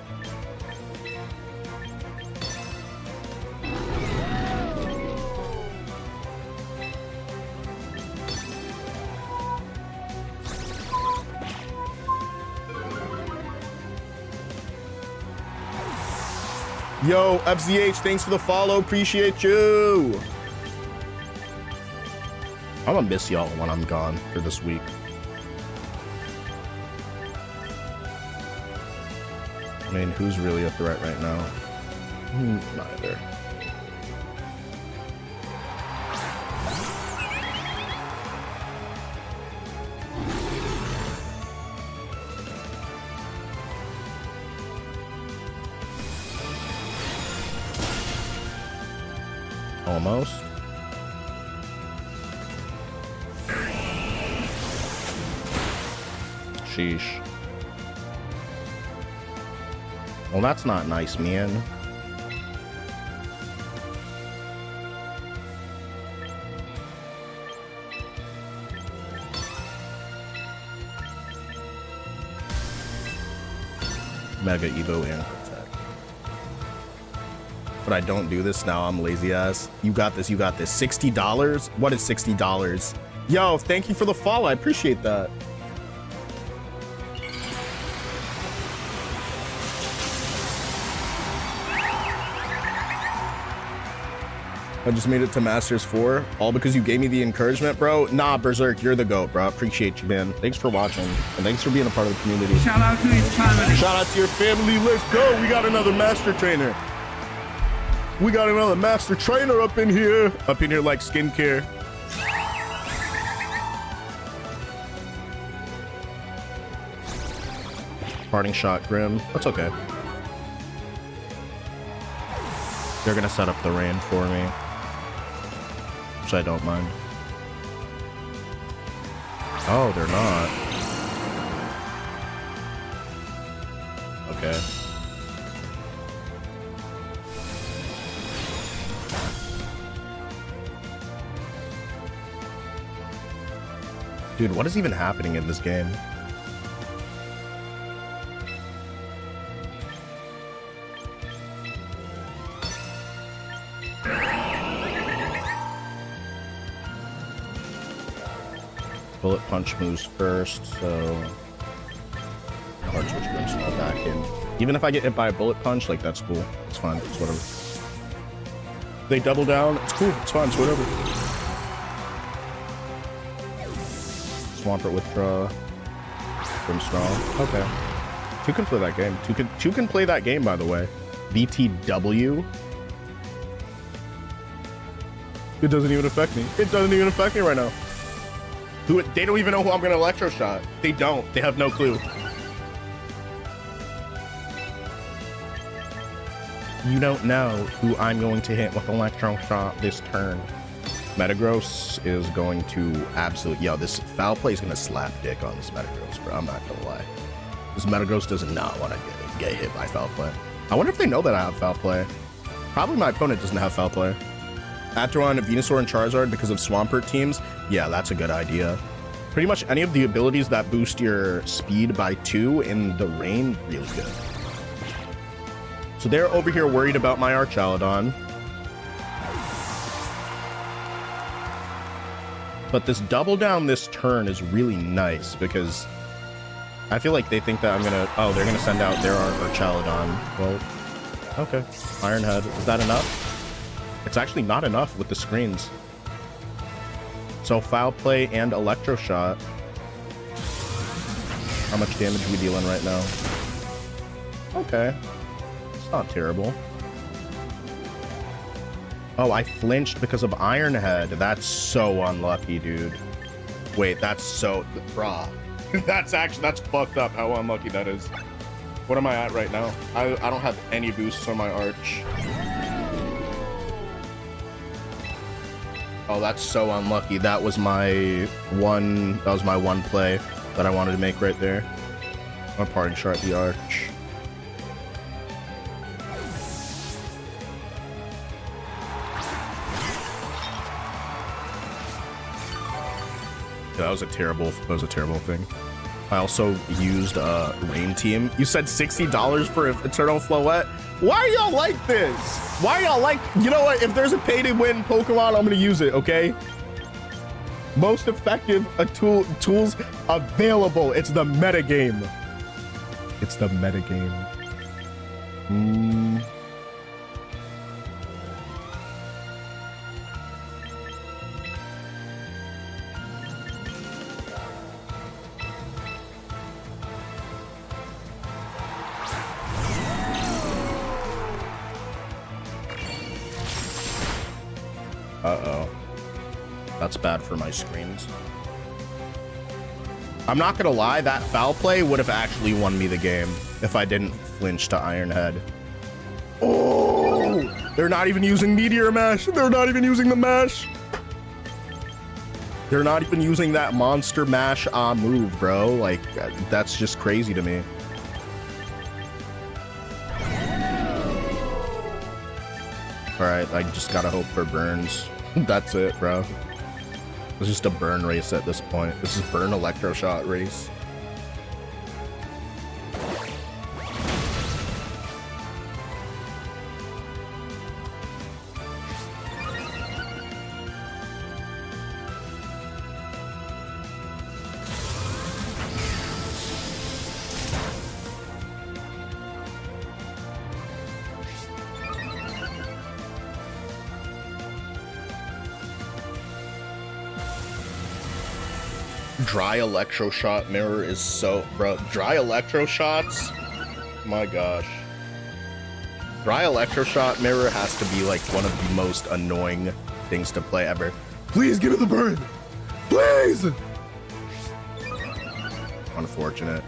Yo, FZH, thanks for the follow. Appreciate you. I'm gonna miss y'all when I'm gone for this week. I mean, who's really a threat right now? Neither. Almost. Sheesh. Well, that's not nice, man. Mega Evo and Protect. But I don't do this now. I'm lazy ass. You got this. You got this. $60? What is $60? Yo, thank you for the follow. I appreciate that. I just made it to Masters 4, all because you gave me the encouragement, bro. Nah, Berserk, you're the GOAT, bro. Appreciate you, man. Thanks for watching, and thanks for being a part of the community. Shout out to his family. Shout out to your family. Let's go. We got another master trainer. We got another master trainer up in here. Up in here like skincare. Parting shot, Grim. That's okay. They're gonna set up the rain for me, which I don't mind. Oh, they're not. Okay. Dude, what is even happening in this game? Bullet punch moves first, so hard switch brings all back in. Even if I get hit by a bullet punch, like that's cool. It's fine. It's whatever. They double down. It's cool. It's fine. It's whatever. Swampert withdraw. From strong. Okay. Two can play that game. Two can play that game, by the way. BTW. It doesn't even affect me. It doesn't even affect me right now. They don't even know who I'm gonna electro shot. They don't. They have no clue. You don't know who I'm going to hit with electro shot this turn. Metagross is going to absolutely... Yo, this foul play is gonna slap dick on this Metagross, bro. I'm not gonna lie. This Metagross does not want to get hit by foul play. I wonder if they know that I have foul play. Probably my opponent doesn't have foul play. Atron, Venusaur, and Charizard because of Swampert teams. Yeah, that's a good idea. Pretty much any of the abilities that boost your speed by 2 in the rain, really good. So they're over here worried about my Archaladon. But this double down this turn is really nice because I feel like they think that I'm gonna... Oh, they're gonna send out their Archaladon. Well, okay. Iron Head. Is that enough? It's actually not enough with the screens. So foul play and electro shot. How much damage are we dealing right now? Okay. It's not terrible. Oh, I flinched because of Iron Head. That's so unlucky, dude. Wait, that's so... Bruh. That's fucked up how unlucky that is. What am I at right now? I don't have any boosts on my arch. Oh, that's so unlucky. That was my one play that I wanted to make right there. I'm parting shot the arch. Yeah, that was a terrible thing. I also used Rain Team. You said $60 for Eternal Floette? Why are y'all like this? Why are y'all like... You know what? If there's a pay-to-win Pokemon, I'm gonna use it, okay? Most effective tools available. It's the metagame. It's the metagame. Uh-oh. That's bad for my screens. I'm not gonna lie, that foul play would have actually won me the game if I didn't flinch to Iron Head. Oh! They're not even using Meteor Mash. They're not even using the mash. They're not even using that monster mash move, bro. Like, that's just crazy to me. All right, I just gotta hope for burns. That's it, bro. It's just a burn race at this point. This is burn electroshot race. Dry electroshot mirror is so, bro. Dry electroshots, my gosh. Dry electroshot mirror has to be like one of the most annoying things to play ever. Please give it the burn, please. Unfortunate.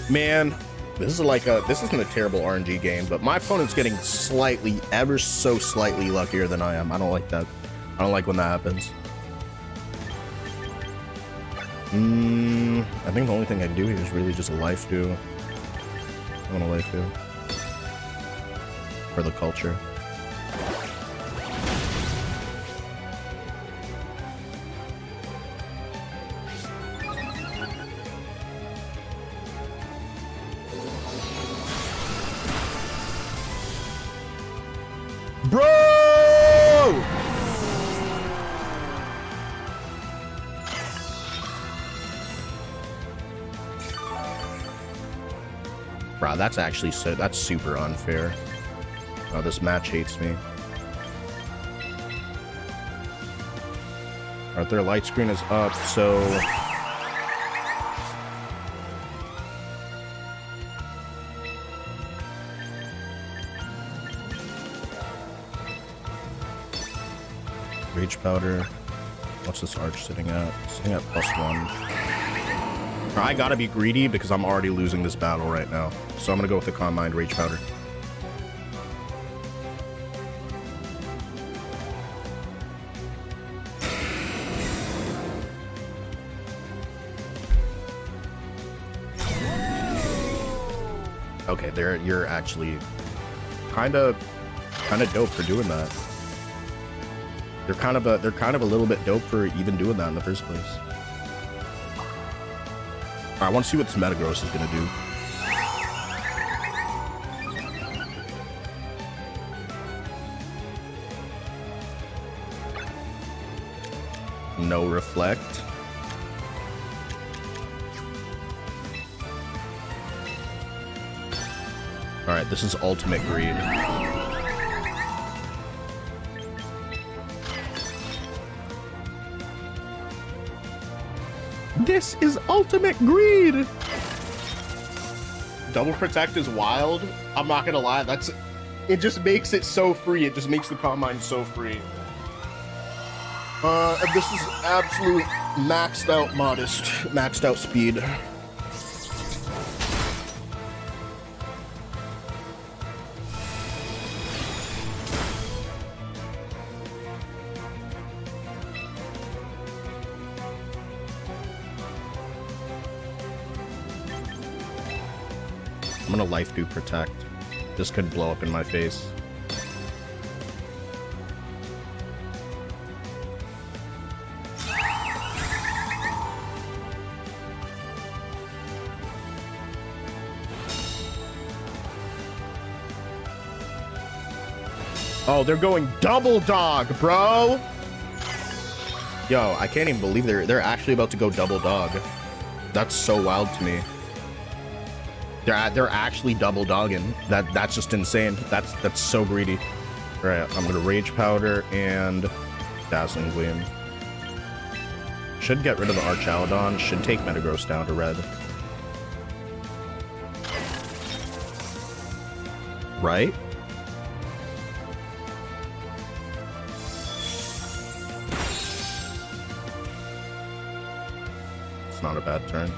Man. This isn't a terrible RNG game, but my opponent's getting slightly, ever so slightly luckier than I am. I don't like that. I don't like when that happens. I think the only thing I can do here is really just a life do. I want a life do. For the culture. Bro! Bro, that's actually that's super unfair. Oh, this match hates me. Alright, their light screen is up, so... Rage powder. What's this arch sitting at? Sitting at +1. I gotta be greedy because I'm already losing this battle right now. So I'm gonna go with the Calm Mind Rage powder. Okay, you're actually kind of dope for doing that. They're kind of a little bit dope for even doing that in the first place. All right, I want to see what this Metagross is gonna do. No reflect. All right, this is ultimate greed. This is ultimate greed. Double protect is wild. I'm not gonna lie. It just makes it so free. It just makes the Calm Mind so free. And this is absolute maxed out speed. I'm gonna life do protect. This could blow up in my face. Oh, they're going double dog, bro. Yo, I can't even believe they're actually about to go double dog. That's so wild to me. They're actually double dogging. That's just insane. That's so greedy. All right, I'm gonna Rage Powder and Dazzling Gleam. Should get rid of the Archaludon. Should take Metagross down to red. Right? It's not a bad turn.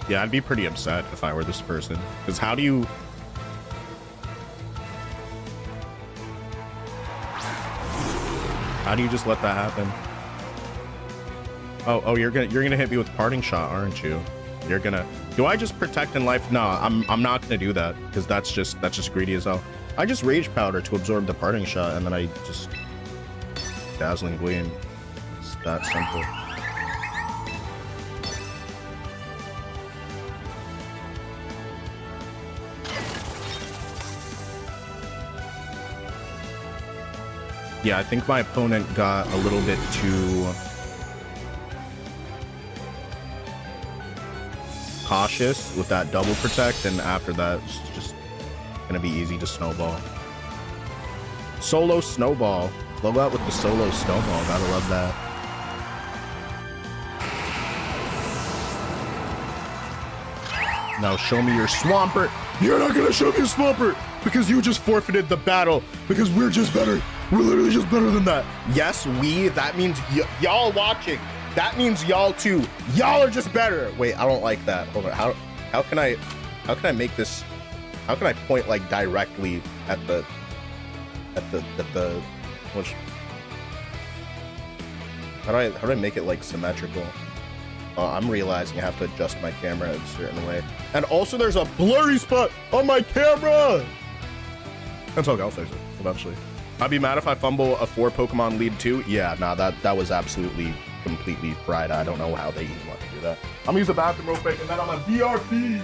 Yeah, I'd be pretty upset if I were this person. Because how do you... How do you just let that happen? Oh, you're gonna hit me with parting shot, aren't you? You're gonna... Do I just protect in life? No, I'm not gonna do that, because that's just greedy as hell. I just rage powder to absorb the parting shot, and then I just... Dazzling Gleam. It's that simple. Yeah, I think my opponent got a little bit too cautious with that double protect, and after that, it's just gonna be easy to snowball. Solo snowball. Blow out with the solo snowball. Gotta love that. Now show me your Swampert. You're not gonna show me your Swampert because you just forfeited the battle because we're just better. We're literally just better than that. Yes, that means y'all watching. That means y'all too. Y'all are just better. Wait, I don't like that. Hold on. How can I make this? How can I point like directly at the which? How do I make it like symmetrical? I'm realizing I have to adjust my camera a certain way. And also there's a blurry spot on my camera. That's okay, I'll fix it eventually. I'd be mad if I fumble a 4 Pokemon lead too. Yeah, nah, that was absolutely completely fried. I don't know how they even want to do that. I'm gonna use the bathroom real quick and then I'm a BRP.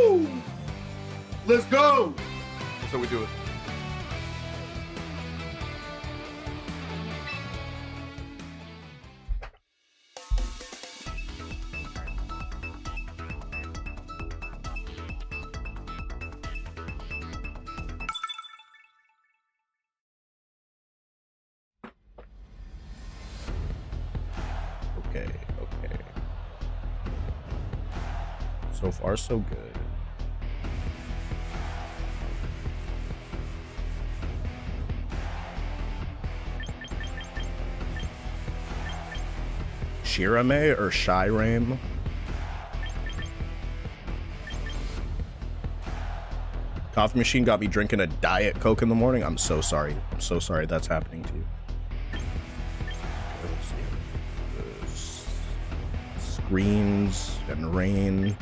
Woo! Let's go! That's how we do it. Okay. So far, so good. Shirame or Shirame? Coffee machine got me drinking a Diet Coke in the morning. I'm so sorry. I'm so sorry that's happening to you. Screens and rain.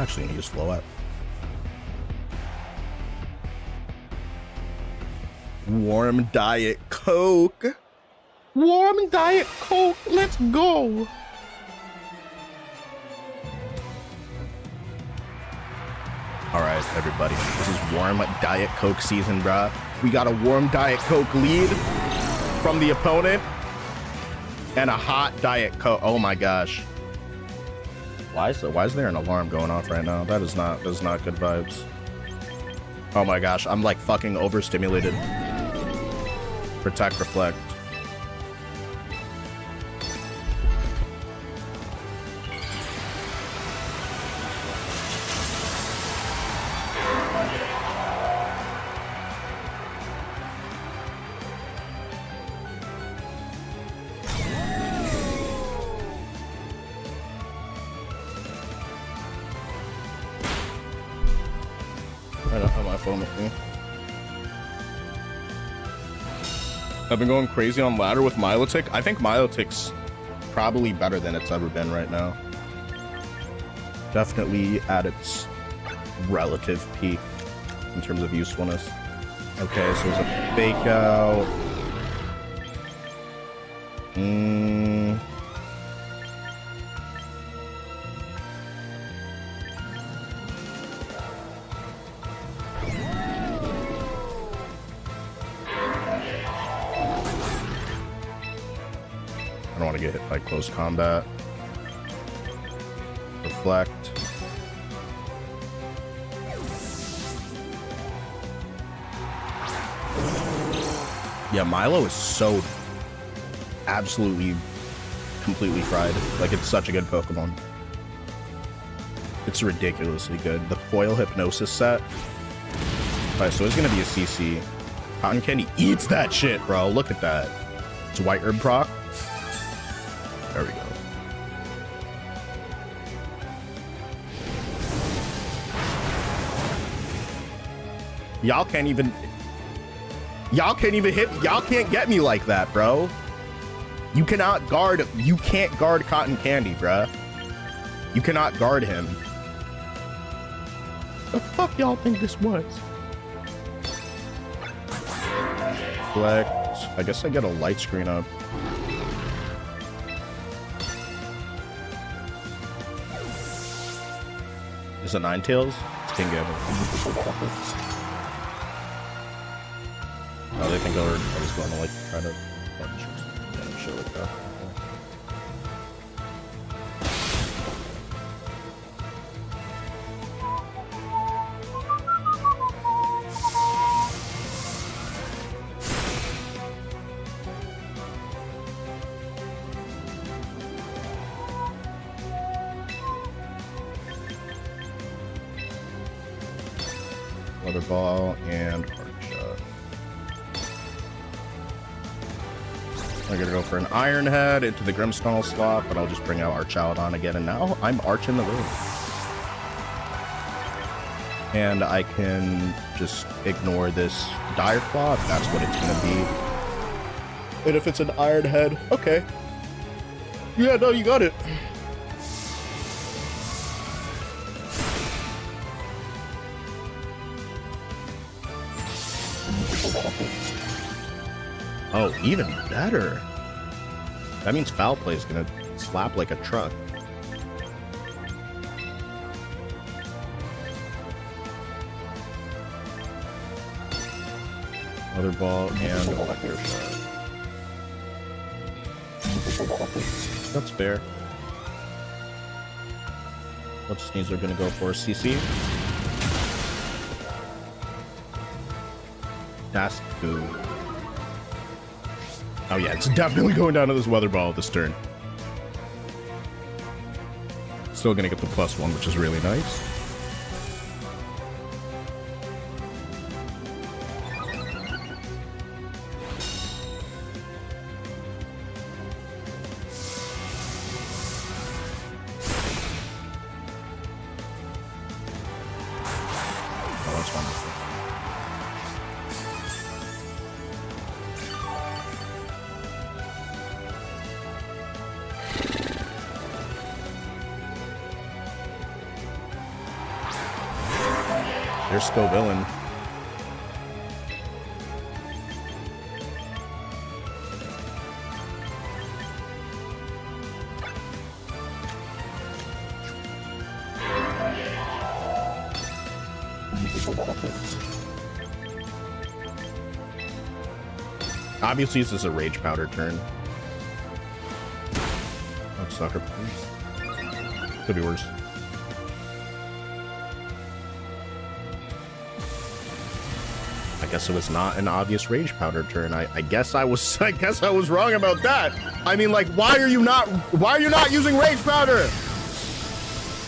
actually gonna use flow up. Warm Diet Coke. Warm Diet Coke. Let's go. All right, everybody. This is warm Diet Coke season, bruh. We got a warm Diet Coke lead from the opponent and a hot Diet Coke. Oh my gosh. Why is there an alarm going off right now? That is not good vibes. Oh my gosh, I'm like fucking overstimulated. Protect, reflect. I don't have my phone with me. I've been going crazy on ladder with Milotic. I think Milotic's probably better than it's ever been right now. Definitely at its relative peak in terms of usefulness. Okay, so there's a fake out. I don't want to get hit by close combat. Reflect. Yeah, Milo is so absolutely completely fried. Like, it's such a good Pokemon. It's ridiculously good. The Foil Hypnosis set. Alright, so it's gonna be a CC. Cotton Candy eats that shit, bro. Look at that. It's White Herb proc. There we go. Y'all can't even hit. Y'all can't get me like that, bro. You can't guard Cotton Candy, bruh. You cannot guard him. The fuck y'all think this was? Flex. I guess I get a light screen up. Is it Ninetales? It's King Gavin. Oh, they think I was going to like try to random shit like that. Weather Ball and Arc Shot. I'm gonna go for an Iron Head into the Grimmsnarl slot, but I'll just bring out Archaladon again, and now I'm arching the room. And I can just ignore this Dire Claw if that's what it's gonna be. And if it's an Iron Head, okay. Yeah, no, you got it. Oh, even better. That means Foul Play is gonna slap like a truck. Weather Ball and Electro Shot. That's fair. What Sneasel gonna go for? CC? That's good. Oh yeah, it's definitely going down to this Weather Ball this turn. Still gonna get the +1, which is really nice. Oh, that's wonderful. There's Scovillain. Obviously, this is a Rage Powder turn. Oh, sucker. Could be worse. I guess it was not an obvious Rage Powder turn. I guess I was wrong about that. I mean, like, why are you not using Rage Powder?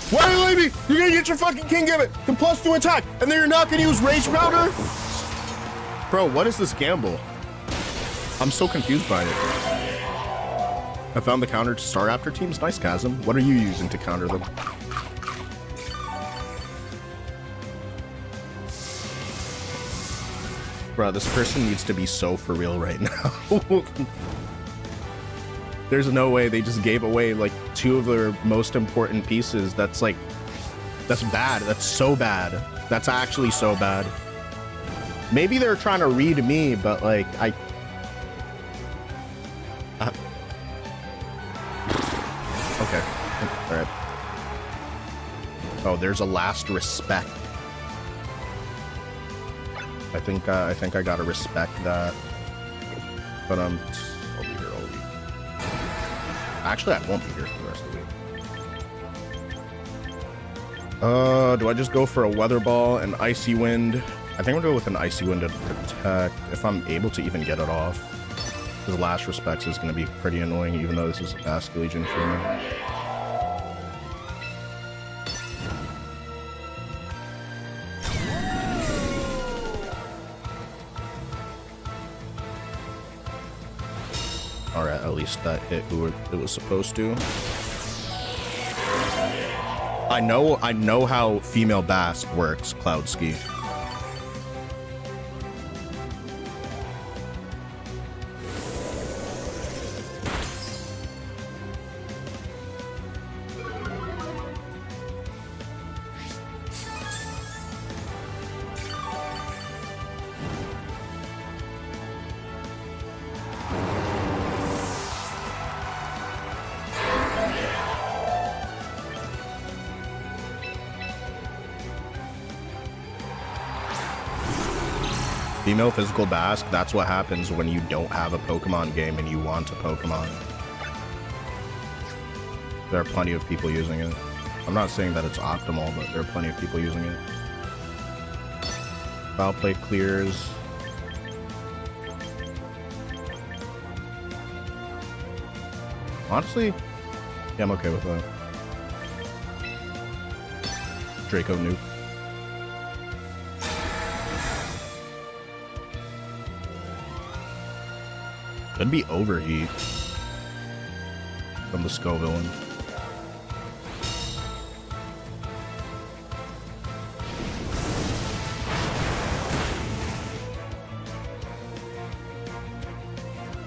Why are you letting me? You're gonna get your fucking King Gambit to +2 attack, and then you're not gonna use Rage Powder? Bro, what is this gamble? I'm so confused by it. I found the counter to Star After teams. Nice, Chasm. What are you using to counter them? Bro, this person needs to be so for real right now. There's no way they just gave away like 2 of their most important pieces. That's like, that's bad. That's so bad. That's actually so bad. Maybe they're trying to read me, but like, okay. All right. Oh, there's a last respect. I think I gotta respect that. But I'll be here all week. Actually, I won't be here for the rest of the week. Do I just go for a Weather Ball and Icy Wind? I think I'll go with an Icy Wind to protect, if I'm able to even get it off. Because Last Respects is going to be pretty annoying, even though this is a Basque Legion for me. Alright, at least that hit who it was supposed to. I know how female Basque works, Cloudski. Female physical Basque, that's what happens when you don't have a Pokemon game and you want a Pokemon. There are plenty of people using it. I'm not saying that it's optimal, but there are plenty of people using it. Foul play clears. Honestly, yeah, I'm okay with that. Draco Nuke. Could be Overheat from the Scovillain.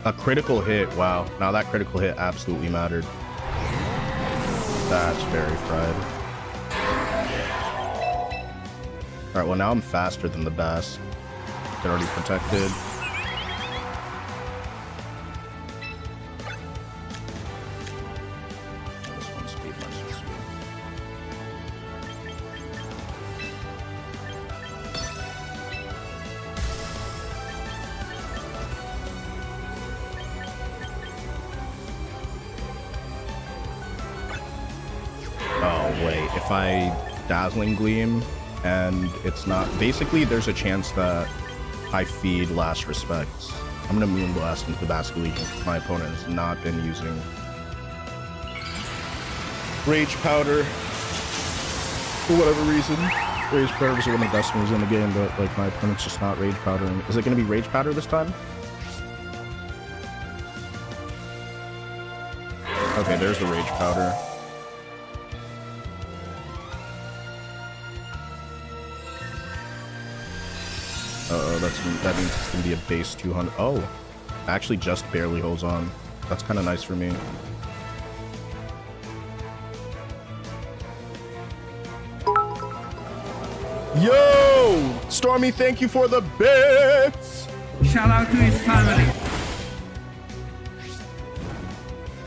A critical hit, wow. Now that critical hit absolutely mattered. That's very fried. Alright, well now I'm faster than the Basque. They're already protected. If I Dazzling Gleam and it's not, basically there's a chance that I feed Last Respects. I'm gonna Moonblast into the Basque Legion. My opponent has not been using Rage Powder for whatever reason. Rage Powder is one of the best moves in the game, but like my opponent's just not Rage Powdering. Is it gonna be Rage Powder this time? Okay, there's the Rage Powder. That means it's gonna be a base 200. Oh, actually just barely holds on. That's kind of nice for me. Yo! Yo, Stormy, thank you for the bits. Shout out to his family.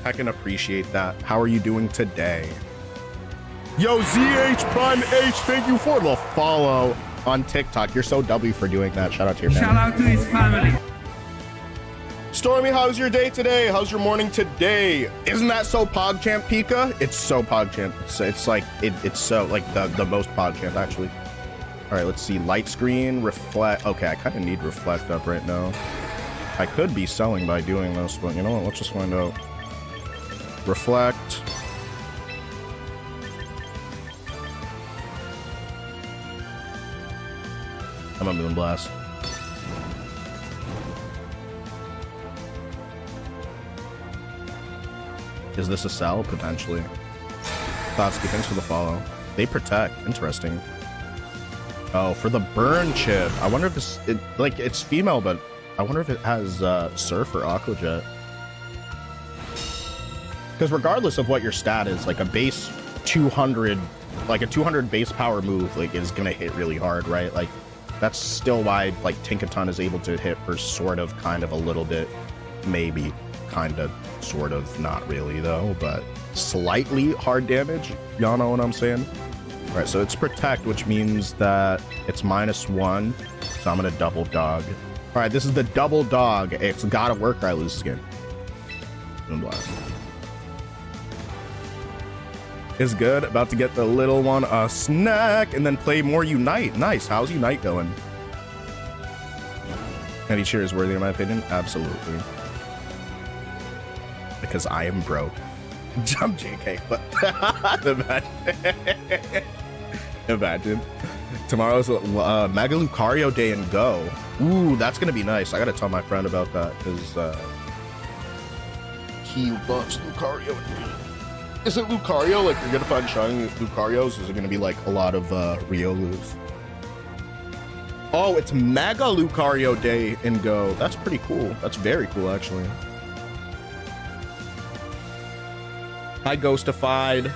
I can appreciate that. How are you doing today? Yo, ZH Prime H, thank you for the follow on TikTok. You're so W for doing that. Shout out to your family. Shout out to his family. Stormy, how's your day today? How's your morning today? Isn't that so PogChamp, Pika? It's so PogChamp. It's like, it's so, like, the most PogChamp, actually. All right, let's see. Light screen, reflect. Okay, I kind of need reflect up right now. I could be selling by doing this, but you know what? Let's just find out. Reflect. I'm a Moonblast. Is this a sell? Potentially. Thotsky, thanks for the follow. They protect. Interesting. Oh, for the burn chip. I wonder if this... it's female, but I wonder if it has Surf or Aqua Jet. Because regardless of what your stat is, like a base 200... Like a 200 base power move, like, is gonna hit really hard, right? Like, that's still why, like, Tinkaton is able to hit for sort of, kind of, a little bit. Maybe. Kind of. Sort of, not really though, but slightly hard damage. Y'all know what I'm saying? All right, so it's protect, which means that it's -1. So I'm gonna double dog. All right, this is the double dog. It's gotta work or I lose skin. Moonblast. Is good. About to get the little one a snack and then play more Unite. Nice. How's Unite going? Any cheer is worthy in my opinion? Absolutely. Because I am broke. I'm JK, but imagine. Tomorrow's Mega Lucario Day and Go. Ooh, that's gonna be nice. I gotta tell my friend about that because he loves Lucario. Is it Lucario? Like you're gonna find shiny Lucarios? Is it gonna be like a lot of Riolus? Oh, it's Mega Lucario Day and Go. That's pretty cool. That's very cool, actually. Hi, Ghostified.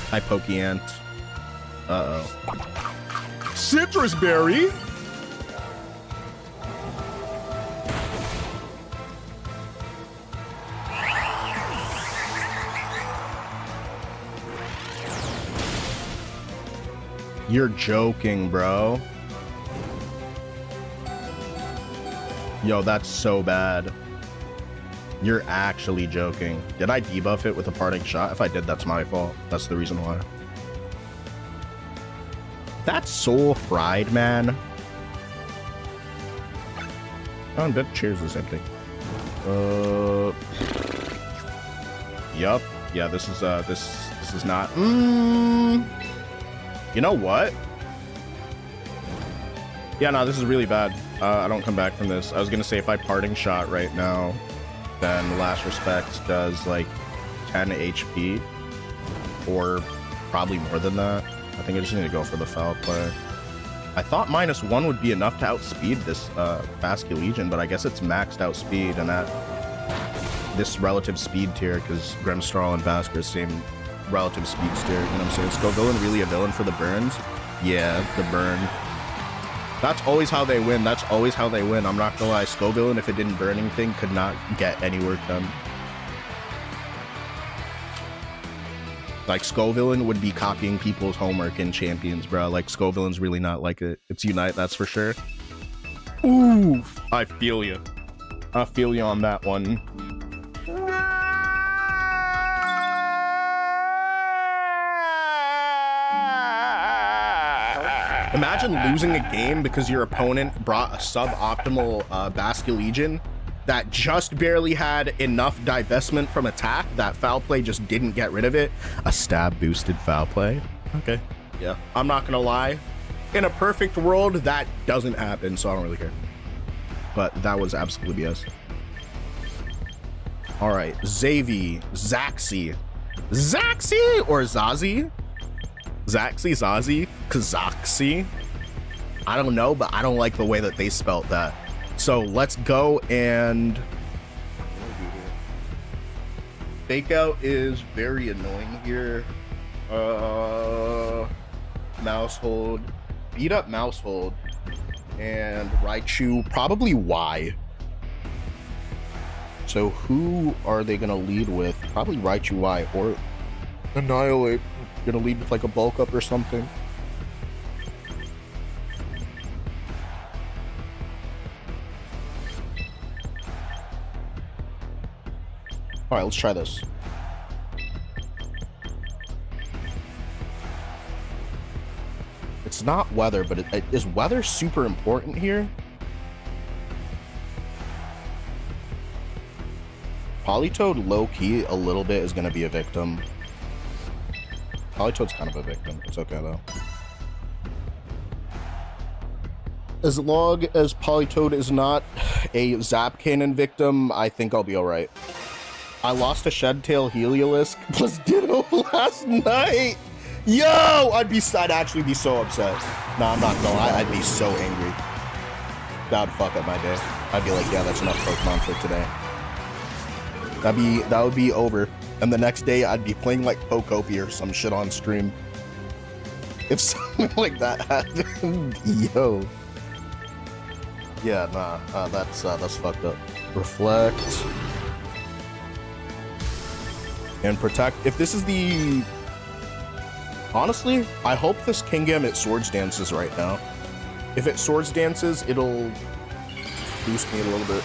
Hi, Pokeant. Uh-oh. Citrus Berry? You're joking, bro. Yo, that's so bad. You're actually joking. Did I debuff it with a parting shot? If I did, that's my fault. That's the reason why. That's soul fried, man. Oh, but cheers is empty. Yup. Yeah, this is this is not. You know what? Yeah, no, this is really bad. I don't come back from this. I was gonna say if I parting shot right now, then Last Respect does like 10 HP, or probably more than that. I think I just need to go for the foul play. I thought -1 would be enough to outspeed this Basculegion, but I guess it's maxed out speed, and that this relative speed tier, because Grimmsnarl and Bask are the same relative speed tier, you know what I'm saying? Scovillain really a villain for the burns? Yeah, the burn. That's always how they win. That's always how they win. I'm not gonna lie. Scovillain, if it didn't burn anything, could not get any work done. Like, Scovillain would be copying people's homework in Champions, bro. Like, Scovillain's really not like it. It's Unite, that's for sure. Ooh, I feel you. I feel you on that one. Imagine losing a game because your opponent brought a suboptimal Basculegion that just barely had enough divestment from attack that foul play just didn't get rid of it. A stab boosted foul play. Okay. Yeah. I'm not gonna lie. In a perfect world, that doesn't happen, so I don't really care. But that was absolutely BS. All right. Xavi. Zaxi. Zaxi or Zazie? Zaxi, Zazie, Kazaxi. I don't know, but I don't like the way that they spelt that. So let's go and Fake Out is very annoying here. mouse hold, beat up mouse hold, and Raichu probably Y. So who are they gonna lead with? Probably Raichu Y or Annihilate. Gonna lead with like a bulk up or something. All right, let's try this. It's not weather, but is weather super important here? Politoed low-key a little bit is going to be a victim. Politoed's kind of a victim. It's okay, though. As long as Politoed is not a Zap Cannon victim, I think I'll be alright. I lost a Shed-Tail Heliolisk plus Ditto last night! Yo! I'd actually be so upset. Nah, I'm not gonna lie. I'd be so angry. That would fuck up my day. I'd be like, yeah, that's enough Pokemon for today. That would be over. And the next day, I'd be playing like Pokopia or some shit on stream. If something like that happened, yo. Yeah, nah, that's fucked up. Reflect. And Protect. If this is the... Honestly, I hope this Kingambit Swords Dances right now. If it Swords Dances, it'll boost me a little bit.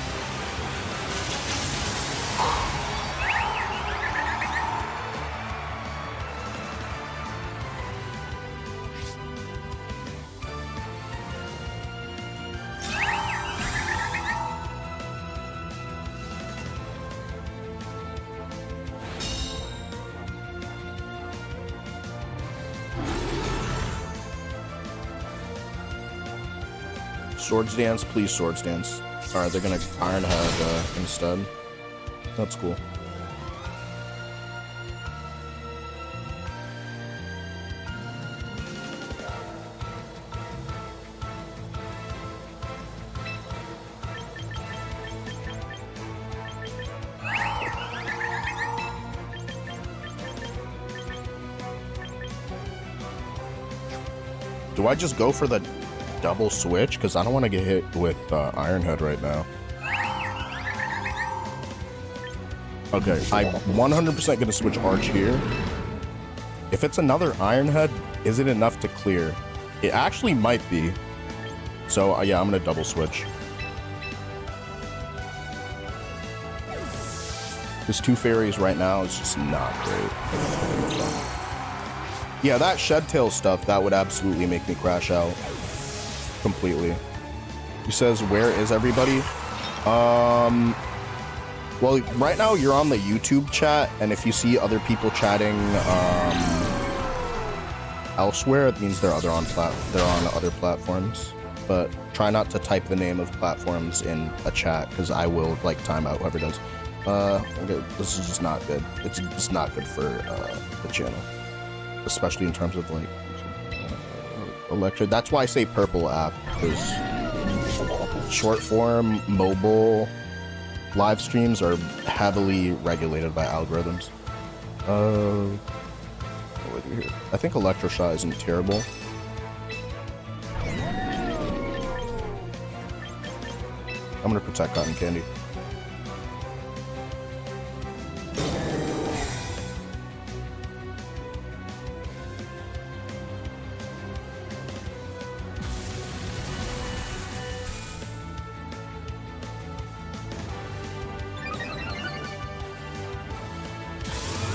Swords Dance, please Swords Dance. Alright, they're gonna Iron Head instead. That's cool. Do I just go for the double switch? Because I don't want to get hit with Iron Head right now. Okay, I'm 100% going to switch Arch here. If it's another Iron Head, is it enough to clear? It actually might be. So, yeah, I'm going to double switch. His two fairies right now is just not great. Yeah, that Shed-Tail stuff, that would absolutely make me crash out. Completely. He says, where is everybody? Well, right now you're on the YouTube chat, and if you see other people chatting elsewhere, it means they're on other platforms. But try not to type the name of platforms in a chat, because I will like time out whoever does. Okay, this is just not good. It's just not good for the channel, especially in terms of like Electra. That's why I say purple app, because short form mobile live streams are heavily regulated by algorithms. I think Electroshock isn't terrible. I'm gonna protect Cotton Candy.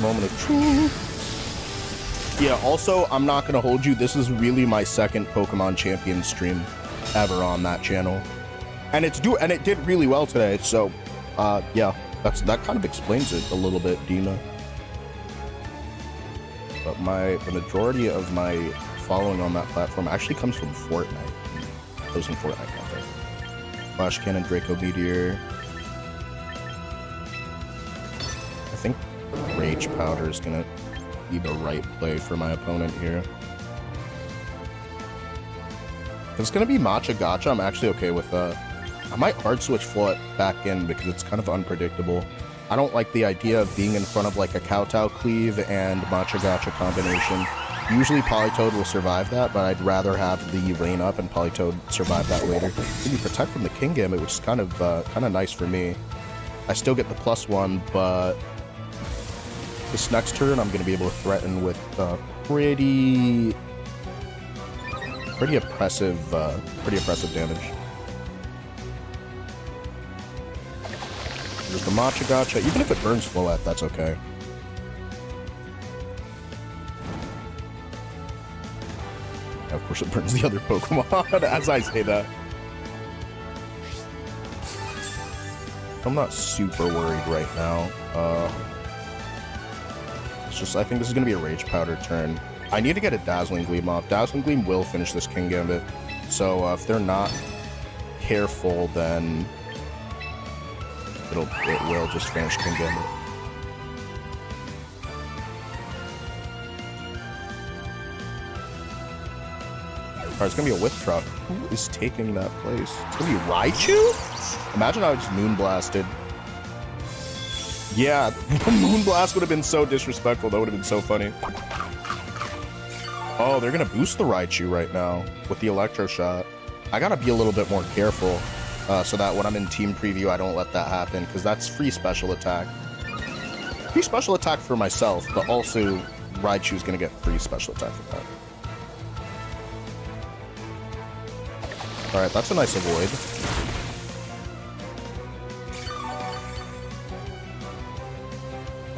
Moment of truth. Yeah, also, I'm not gonna hold you. This is really my second Pokemon Champion stream ever on that channel. And it did really well today, so yeah, that kind of explains it a little bit, Dina. But the majority of my following on that platform actually comes from Fortnite. Posting Fortnite content. Flash Cannon, Draco Meteor. I think Rage Powder is gonna be the right play for my opponent here. If it's gonna be Matcha Gotcha, I'm actually okay with that. I might hard switch Flood back in because it's kind of unpredictable. I don't like the idea of being in front of like a Kowtow Cleave and Matcha Gotcha combination. Usually Politoed will survive that, but I'd rather have the Rain Up and Politoed survive that later. Maybe Protect from the King Gambit, which is kind of nice for me. I still get the +1, but this next turn I'm going to be able to threaten with pretty oppressive damage. There's the Matcha Gotcha. Even if it burns Floette, that's okay. Of course, it burns the other Pokemon as I say that. I'm not super worried right now. It's just, I think this is going to be a Rage Powder turn. I need to get a Dazzling Gleam off. Dazzling Gleam will finish this King Gambit. So if they're not careful, then it will just finish King Gambit. Alright, it's gonna be a Whip Truck. Who is taking that place? It's gonna be Raichu? Imagine I was just Moonblasted. Yeah, Moonblast would have been so disrespectful. That would have been so funny. Oh, they're gonna boost the Raichu right now with the Electro Shot. I gotta be a little bit more careful so that when I'm in team preview, I don't let that happen, because that's free special attack. Free special attack for myself, but also Raichu's gonna get free special attack for that. Alright, that's a nice avoid.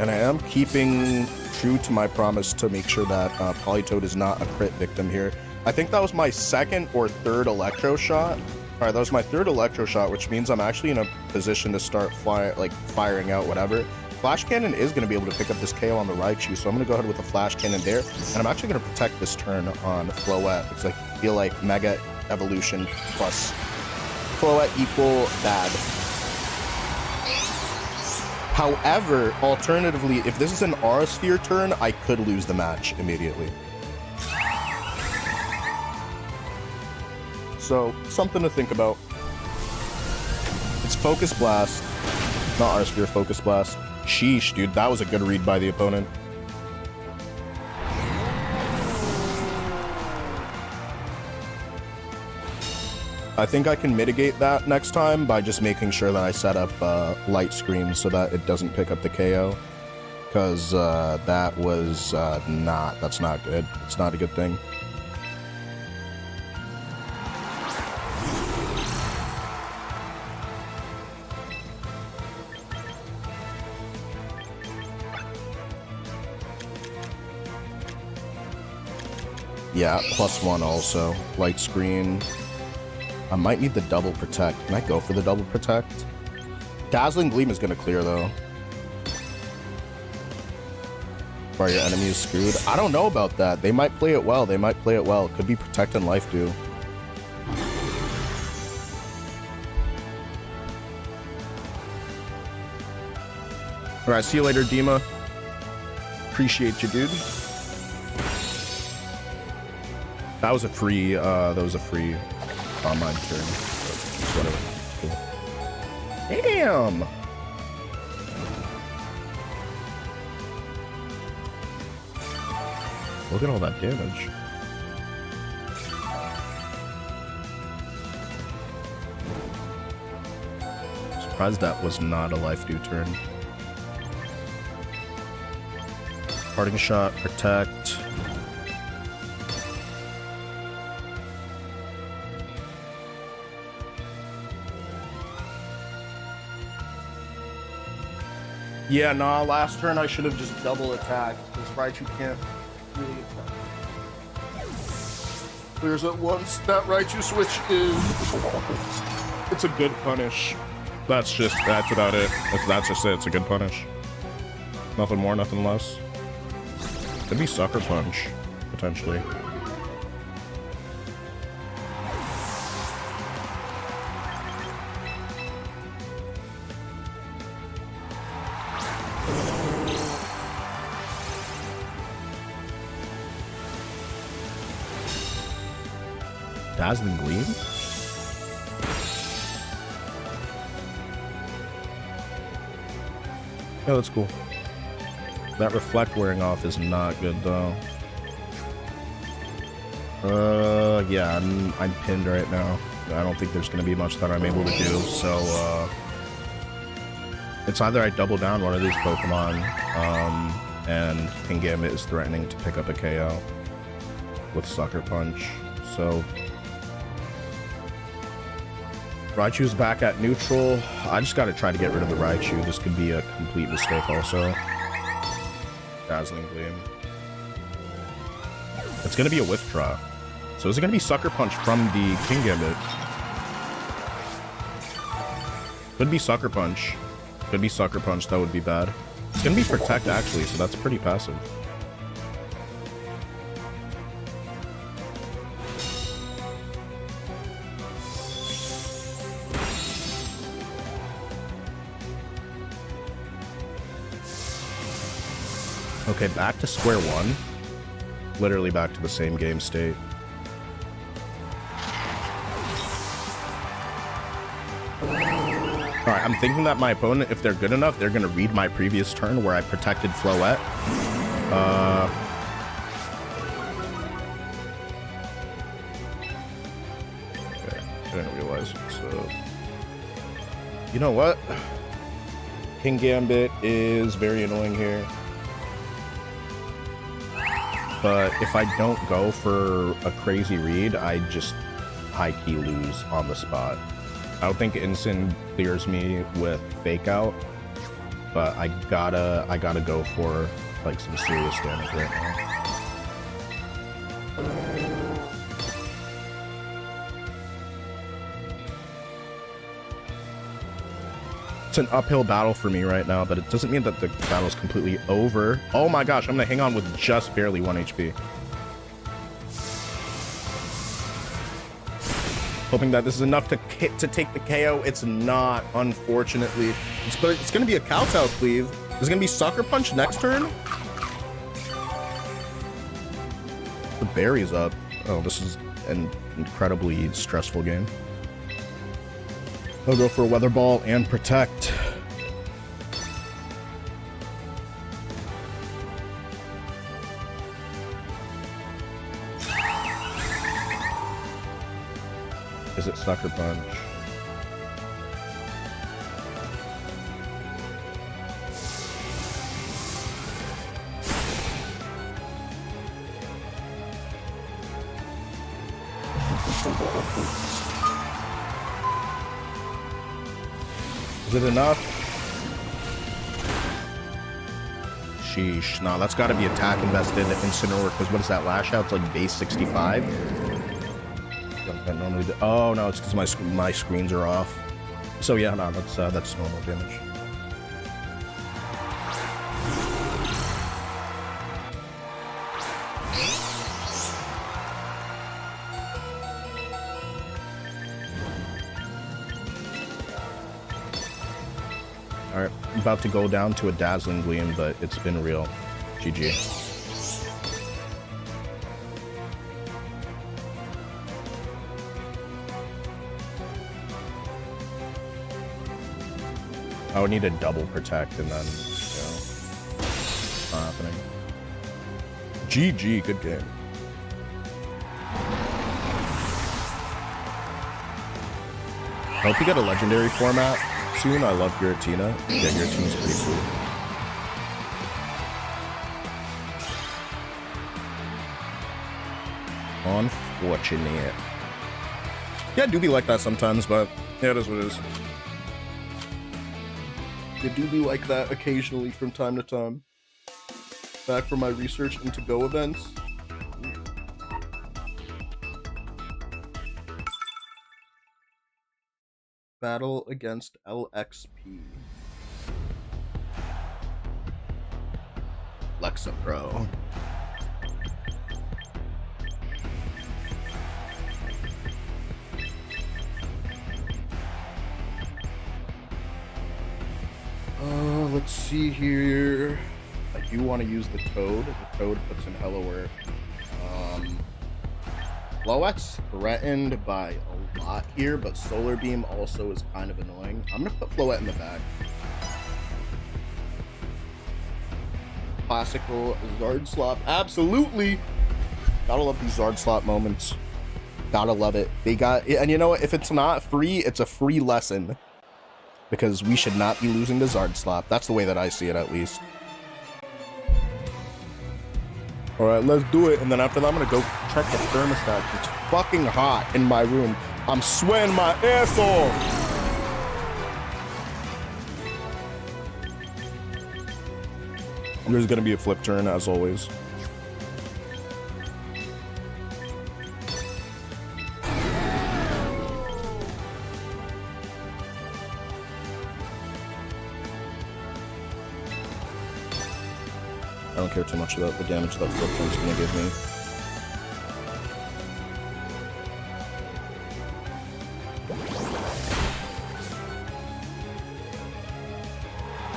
And I am keeping true to my promise to make sure that Politoed is not a crit victim here. I think that was my second or third Electro Shot. Alright, that was my third Electro Shot, which means I'm actually in a position to start firing out whatever. Flash Cannon is going to be able to pick up this KO on the Raichu, so I'm going to go ahead with a Flash Cannon there. And I'm actually going to protect this turn on Floette, because I feel like Mega Evolution plus Floette equal bad. However, alternatively, if this is an Aura Sphere turn, I could lose the match immediately. So, something to think about. It's Focus Blast, not Aura Sphere, Focus Blast. Sheesh, dude, that was a good read by the opponent. I think I can mitigate that next time by just making sure that I set up Light Scream so that it doesn't pick up the KO. Because that's not good. It's not a good thing. Yeah, +1 also. Light Screen. I might need the double protect. Can I go for the double protect? Dazzling Gleam is going to clear, though. Or your enemy is screwed. I don't know about that. They might play it well. They might play it well. Could be Protect and Life Dew. Alright, see you later, Dima. Appreciate you, dude. That was a free online turn. Whatever. Cool. Damn! Look at all that damage. Surprised that was not a Life Dew turn. Parting Shot, Protect. Yeah, nah, last turn I should have just double attacked, because Raichu can't really attack. Clears at once. That Raichu switch is... It's a good punish. That's about it. That's just it. It's a good punish. Nothing more, nothing less. Could be Sucker Punch, potentially. Dazzling Gleam? Yeah, that's cool. That Reflect wearing off is not good, though. Yeah, I'm pinned right now. I don't think there's gonna be much that I'm able to do, so it's either I double down one of these Pokemon, and King Gambit is threatening to pick up a KO with Sucker Punch. So Raichu's back at neutral. I just gotta try to get rid of the Raichu. This could be a complete mistake also. Dazzling Gleam. It's gonna be a withdraw. So is it gonna be Sucker Punch from the King Gambit? Could be Sucker Punch. Could be Sucker Punch, that would be bad. It's gonna be Protect actually, so that's pretty passive. Okay, back to square one. Literally back to the same game state. Alright, I'm thinking that my opponent, if they're good enough, they're going to read my previous turn where I protected Floette. Okay, I didn't realize it, so... You know what? King Gambit is very annoying here. But if I don't go for a crazy read, I just high-key lose on the spot. I don't think Instant clears me with Fake Out, but I gotta go for like some serious damage right now. It's an uphill battle for me right now, but it doesn't mean that the battle's completely over. Oh my gosh, I'm gonna hang on with just barely 1 HP. Hoping that this is enough to take the KO. It's not, unfortunately. But it's gonna be a Kowtow Cleave. Is it gonna be Sucker Punch next turn? The berry's up. Oh, this is an incredibly stressful game. I'll go for a Weather Ball and Protect. Is it Sucker Punch? Is it enough? Sheesh. No, that's got to be attack invested Incineroar, because what is that? Lash Out? It's like base 65? That normally do. Oh no, it's because my screens are off. So yeah, no, that's normal damage. All right, I'm about to go down to a Dazzling Gleam, but it's been real. GG. I would need a double Protect and then, you know, not happening. GG, good game. Hope you get a legendary format soon. I love Giratina. Yeah, Giratina's pretty cool. Unfortunate. Yeah, I do be like that sometimes, but yeah, it is what it is. I do be like that occasionally from time to time. Back from my research into Go events. Battle against LXP. Lexapro. Let's see here. I do want to use the Toad. The Toad puts in hella work. Floette's threatened by a lot here, but Solar Beam also is kind of annoying. I'm gonna put Floette in the back. Classical Zard Slop, absolutely. Gotta love these Zard slot moments. Gotta love it. They got, and you know what? If it's not free, it's a free lesson. Because we should not be losing to Zard slot. That's the way that I see it, at least. Alright, let's do it. And then after that, I'm gonna go check the thermostat. It's fucking hot in my room. I'm sweating my ass off. There's gonna be a flip turn, as always. I don't care too much about the damage that flip turn's gonna give me.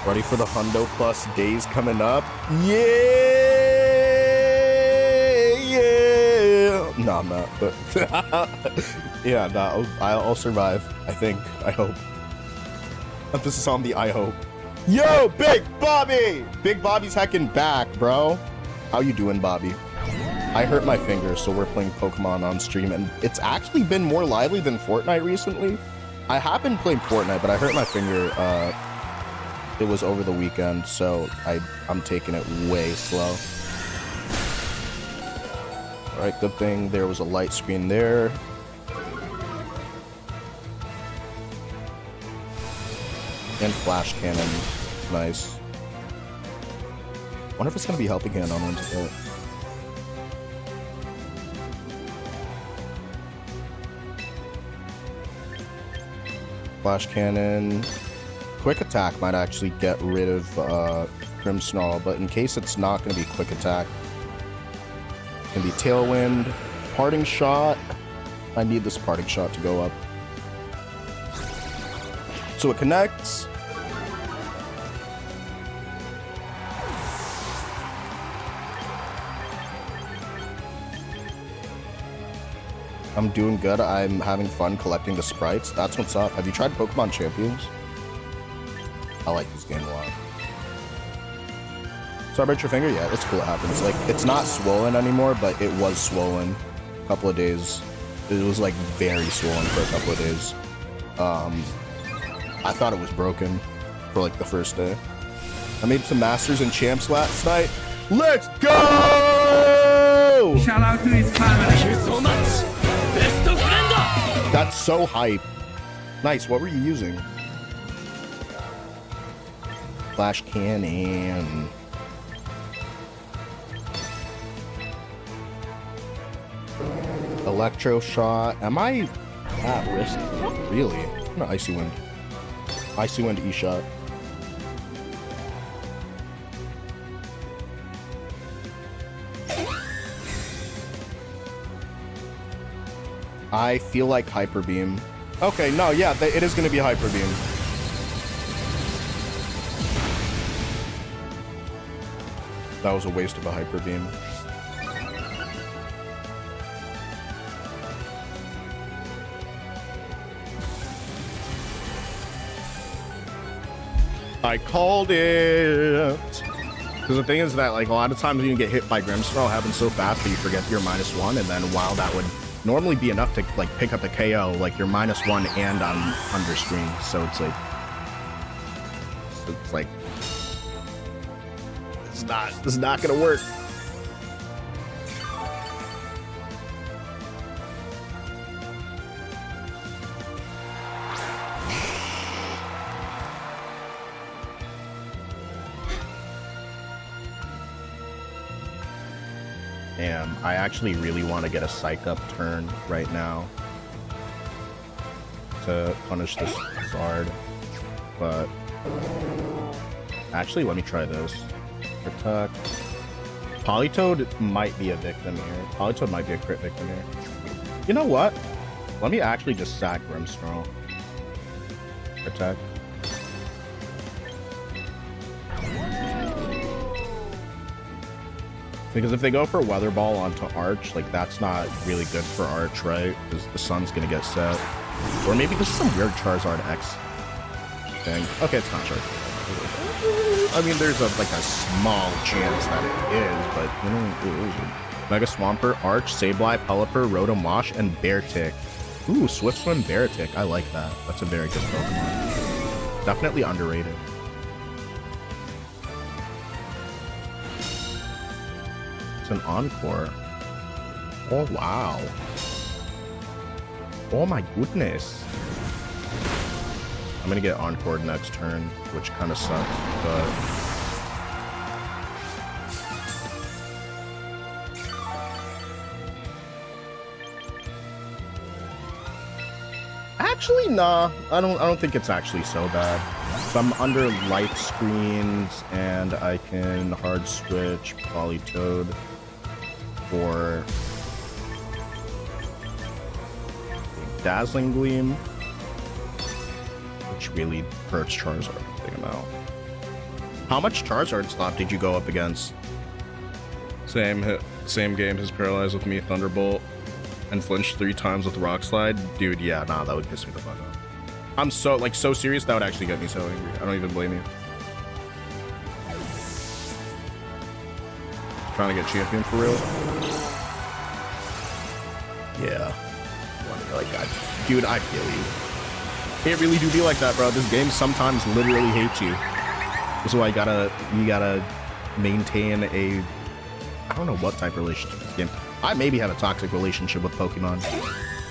Ready for the Hundo Plus days coming up? Yeah, yeah. No, I'm not, but yeah, no, I'll survive. I think. I hope. Emphasis on the I hope. Yo, Big Bobby! Big Bobby's heckin' back, bro. How you doing, Bobby? I hurt my finger, so we're playing Pokemon on stream, and it's actually been more lively than Fortnite recently. I have been playing Fortnite, but I hurt my finger. It was over the weekend, so I'm taking it way slow. All right, good thing there was a light screen there. And flash cannon, nice. Wonder if it's gonna be helping hand on one to hit. Flash cannon. Quick attack might actually get rid of Grimmsnarl, but in case it's not going to be quick attack, it can be tailwind, parting shot. I need this parting shot to go up. So it connects. I'm doing good. I'm having fun collecting the sprites. That's what's up. Have you tried Pokemon Champions? I like this game a lot. Sorry about your finger? Yeah, it's cool it happens. Like, it's not swollen anymore, but it was swollen a couple of days. It was, like, very swollen for a couple of days. I thought it was broken for, like, the first day. I made some Masters and Champs last night. Let's go! Shout out to his family. That's so hype. Nice, what were you using? Flash cannon. Electro shot. Am I at risk? Not really. I'm not Icy Wind. Icy Wind E-shot. I feel like Hyper Beam. Okay, no, yeah, it is going to be Hyper Beam. That was a waste of a Hyper Beam. I called it. Because the thing is that, like, a lot of times when you get hit by Grimmsnarl, it happens so fast that you forget you're -1, and then while that would normally be enough to, like, pick up a KO, like, you're -1 and on under screen, so it's like it's not gonna work. Damn, I actually really want to get a Psych Up turn right now to punish this Zard, but actually, let me try this. Protect. Politoed might be a victim here. Politoed might be a crit victim here. You know what? Let me actually just sack Grimmsnarl. Protect. Because if they go for Weather Ball onto Arch, like, that's not really good for Arch, right? Because the sun's gonna get set. Or maybe this is some weird Charizard X thing. Okay, it's not Charizard. I mean, there's like a small chance that it is, but you know, Mega Swampert, Arch, Sableye, Pelipper, Rotom-Wash, and Beartic. Ooh, Swift Swim, Beartic. I like that. That's a very good Pokemon. Definitely underrated. It's an Encore. Oh, wow. Oh my goodness. I'm gonna get Encored next turn, which kind of sucks, but... Actually, nah. I don't think it's actually so bad. So I'm under light screens, and I can hard switch Politoed for Dazzling Gleam, which really hurts Charizard a big amount. How much Charizard slot did you go up against? Same game, his paralyzed with me, Thunderbolt, and flinched 3 times with Rock Slide. Dude, yeah, nah, that would piss me the fuck off. I'm so serious, that would actually get me so angry. I don't even blame you. Trying to get champion for real? Yeah. Like, dude, I feel you. It really do be like that, bro. This game sometimes literally hates you. So you gotta maintain a, I don't know what type of relationship with this game. I maybe have a toxic relationship with Pokemon.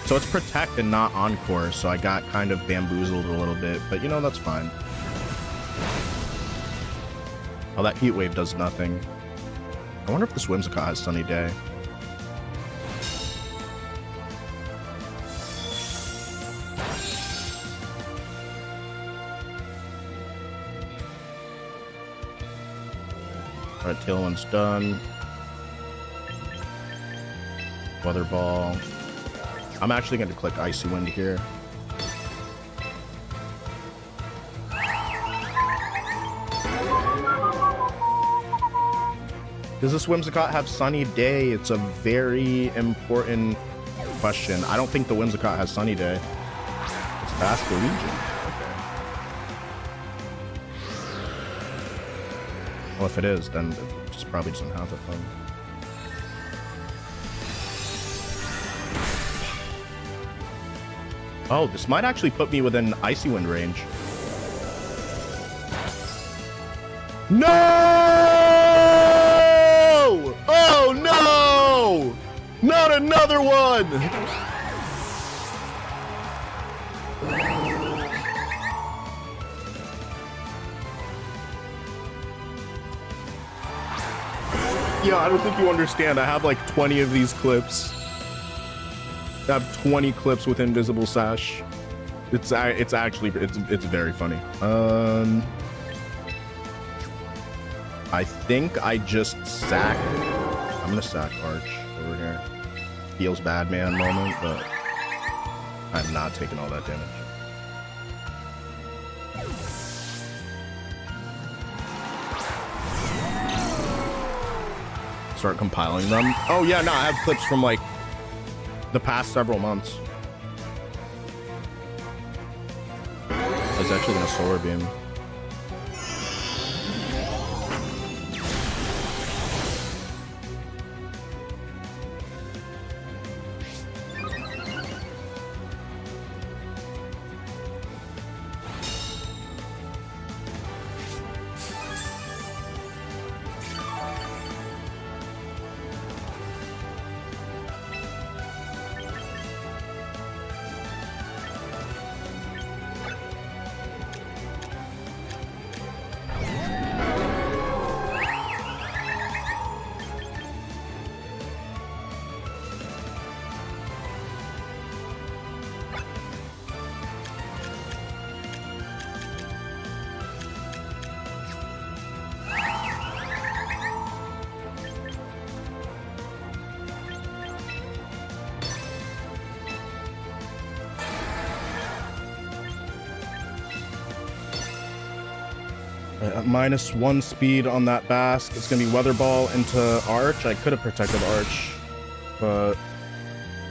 So it's Protect and not Encore, so I got kind of bamboozled a little bit, but you know, that's fine. Oh, that Heat Wave does nothing. I wonder if this Whimsicott has Sunny Day. Alright, Tailwind's done. Weather Ball. I'm actually going to click Icy Wind here. Does this Whimsicott have Sunny Day? It's a very important question. I don't think the Whimsicott has Sunny Day. It's Vascular Legion. Well, if it is, then it just probably doesn't have it then. Oh, this might actually put me within Icy Wind range. No! Oh no! Not another one! Yeah, I don't think you understand. I have like 20 of these clips. I have 20 clips with Invisible Sash. It's actually very funny. I think I just sacked. I'm gonna sack Arch over here. Feels bad, man, moment, but I'm not taking all that damage. Start compiling them. Oh yeah, no, I have clips from like the past several months. I was actually gonna Solar Beam. -1 speed on that Bask. It's gonna be Weather Ball into Arch. I could have protected Arch, but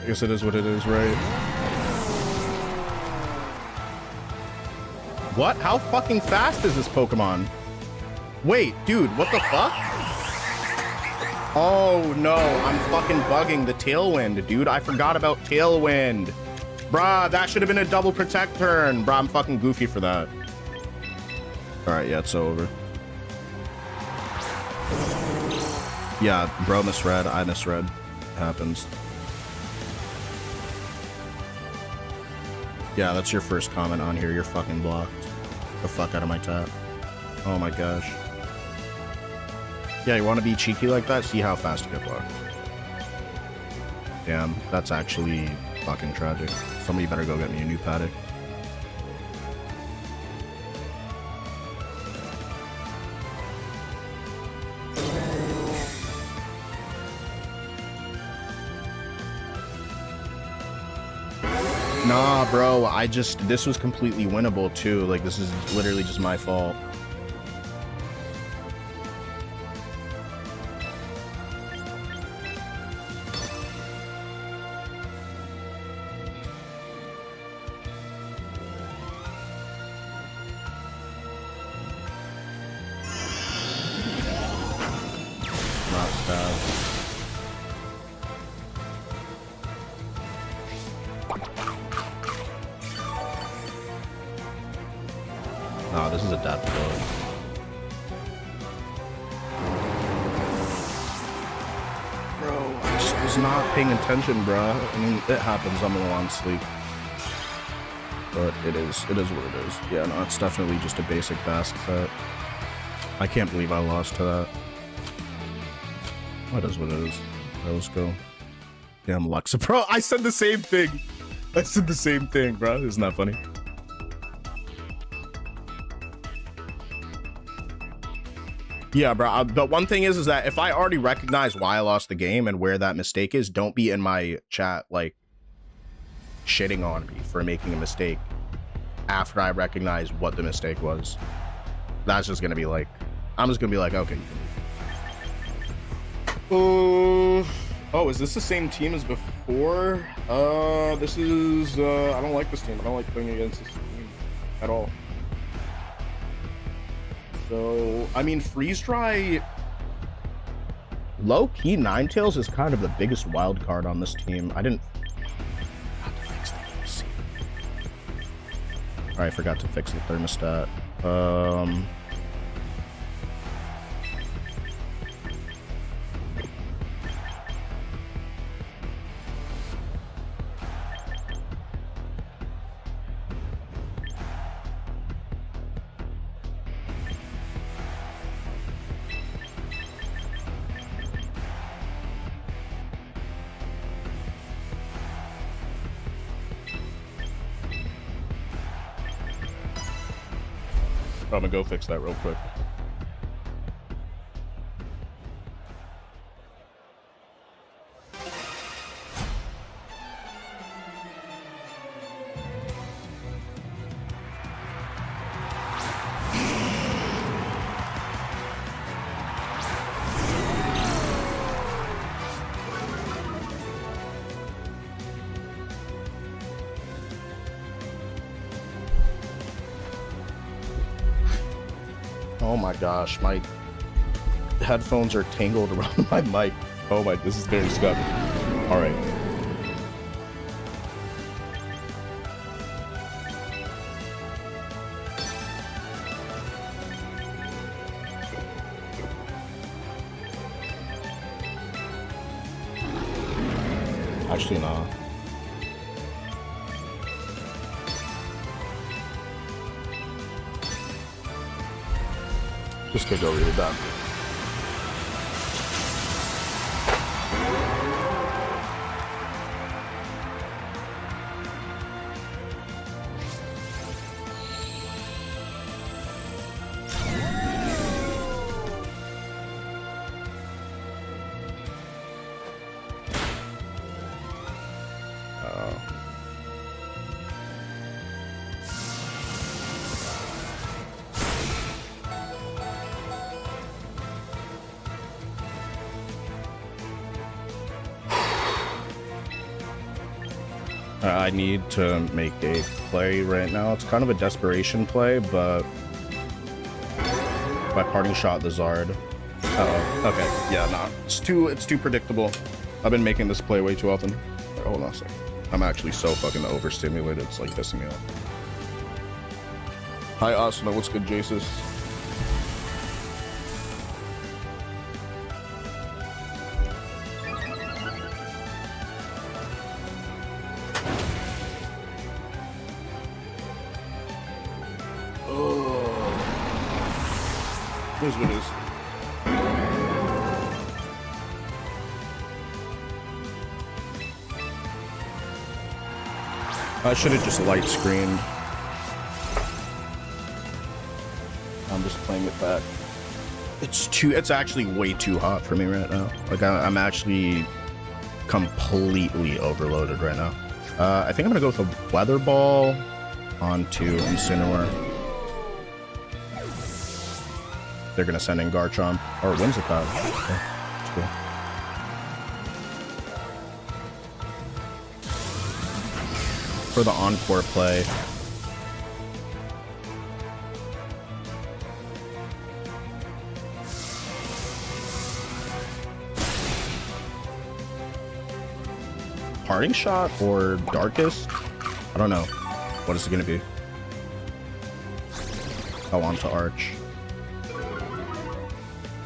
I guess it is what it is, right? What? How fucking fast is this Pokemon? Wait, dude, what the fuck? Oh no, I'm fucking bugging the Tailwind, dude. I forgot about Tailwind. Bruh, that should have been a double protect turn. Bruh, I'm fucking goofy for that. All right, yeah, it's over. Yeah, bro misread, I misread. Happens. Yeah, that's your first comment on here. You're fucking blocked. The fuck out of my chat. Oh my gosh. Yeah, you want to be cheeky like that? See how fast you get blocked. Damn, that's actually fucking tragic. Somebody better go get me a new paddock. Nah, bro, this was completely winnable too. Like, this is literally just my fault. Not bad. No, this is a death blow. Bro, I just was not paying attention, bro. I mean, it happens. I'm in a long sleep. But it is what it is. Yeah, no, it's definitely just a basic basket. I can't believe I lost to that. What is what it is. Right, let's go. Damn, Luxa. Bro, I said the same thing. I said the same thing, bro. Isn't that funny? Yeah, bro. But one thing is that if I already recognize why I lost the game and where that mistake is, don't be in my chat, like, shitting on me for making a mistake after I recognize what the mistake was. That's just gonna be like, I'm just gonna be like, okay. Oh, is this the same team as before? This is, I don't like this team. I don't like playing against this team at all. So, I mean, Freeze Dry, low-key Ninetales is kind of the biggest wild card on this team. I forgot to fix the thermostat. I'm gonna go fix that real quick. Oh my gosh, my headphones are tangled around my mic. Oh my, this is very scummy. All right. Actually, nah. This could go really bad. I need to make a play right now. It's kind of a desperation play, but my parting shot the Zard Oh, okay. Yeah, nah. It's too predictable. I've been making this play way too often. Wait, hold on a second. I'm actually so fucking overstimulated. It's like pissing me off. Hi, Asuna. What's good, Jesus? Here's what it is. I should have just light screened. I'm just playing it back. It's actually way too hot for me right now. Like I'm actually completely overloaded right now. I think I'm gonna go with a weather ball onto Incineroar. They're gonna send in Garchomp or Whimsicott. Okay, that's cool. For the Encore play, Parting Shot or Darkest? I don't know. What is it gonna be? Oh, onto Arch.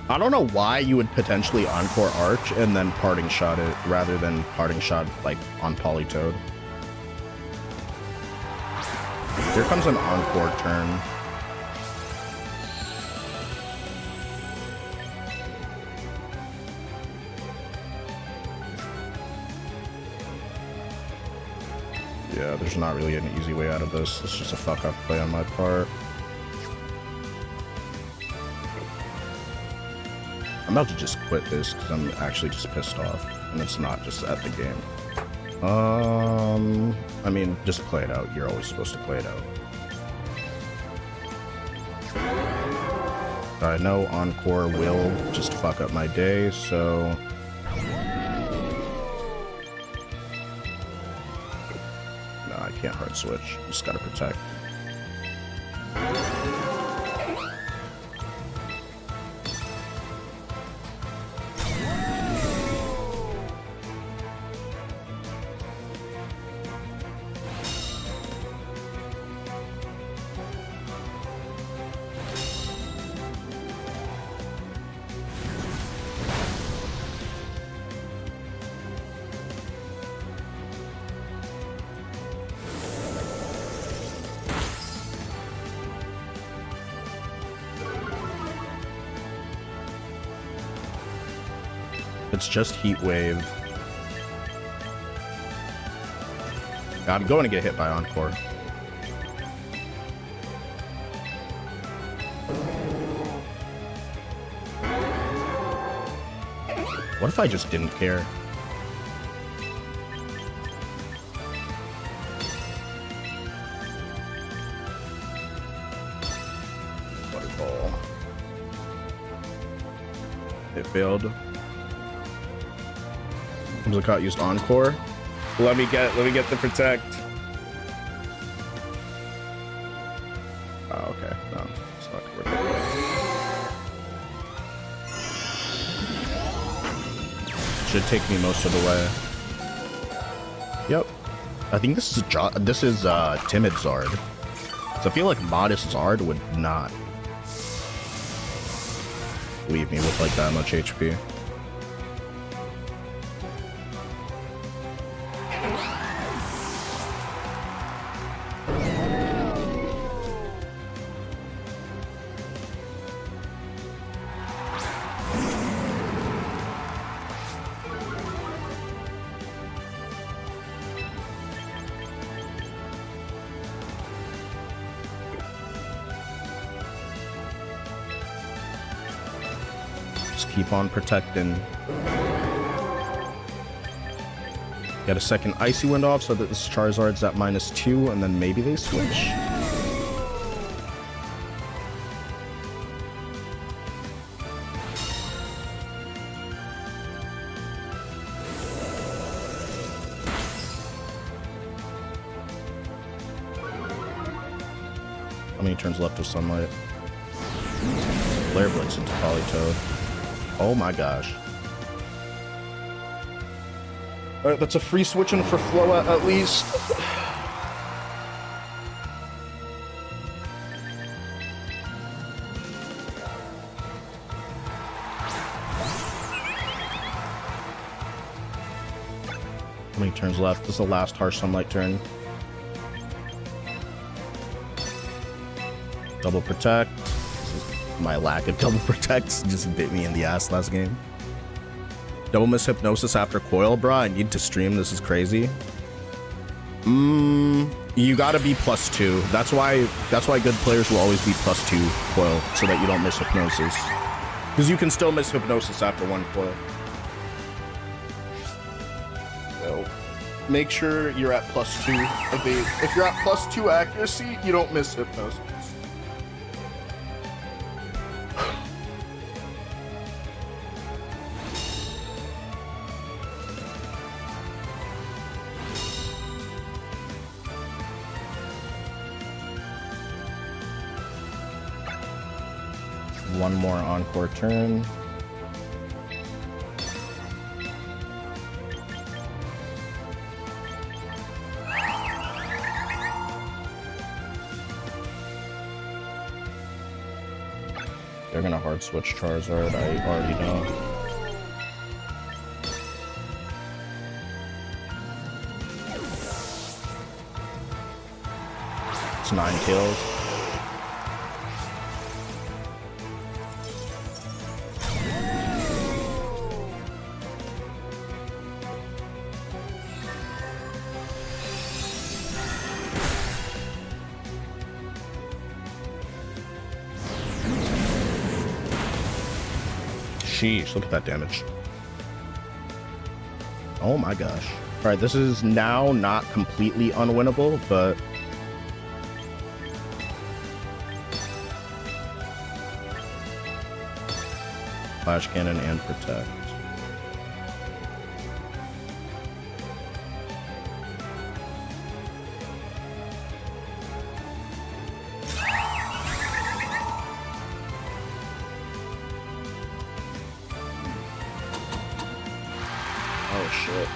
I don't know why you would potentially Encore Arch and then Parting Shot it rather than Parting Shot like on Politoed. Here comes an Encore turn. Yeah, there's not really an easy way out of this. It's just a fuck up play on my part. I'm about to just quit this because I'm actually just pissed off, and it's not just at the game. I mean, just play it out. You're always supposed to play it out. I know Encore will just fuck up my day, so... No, I can't hard switch. Just gotta protect. It's just Heat Wave. I'm going to get hit by Encore. What if I just didn't care? Butterball. It failed. Whimsicott used Encore. Let me get the protect. Oh, okay. No, it's not gonna work. Should take me most of the way. Yep. I think this is Timid Zard. So I feel like Modest Zard would not leave me with like that much HP. Keep on protecting. Get a second Icy Wind off so that this Charizard's at -2, and then maybe they switch. How many turns left of Sunlight? Flare Blitz into Politoed. Oh my gosh. All right, that's a free switching for Floa at least. How many turns left? This is the last harsh sunlight turn. Double protect. My lack of double protects just bit me in the ass last game. Double miss hypnosis after coil, bro. I need to stream. This is crazy. You gotta be +2. That's why good players will always be +2 coil, so that you don't miss hypnosis. Because you can still miss hypnosis after 1 coil. So make sure you're at +2 evade. If you're at +2 accuracy, you don't miss hypnosis. One more encore turn. They're gonna hard switch Charizard, I already know. It's 9 kills. Sheesh, look at that damage. Oh my gosh. All right, this is now not completely unwinnable, but flash cannon and protect. Oh shit.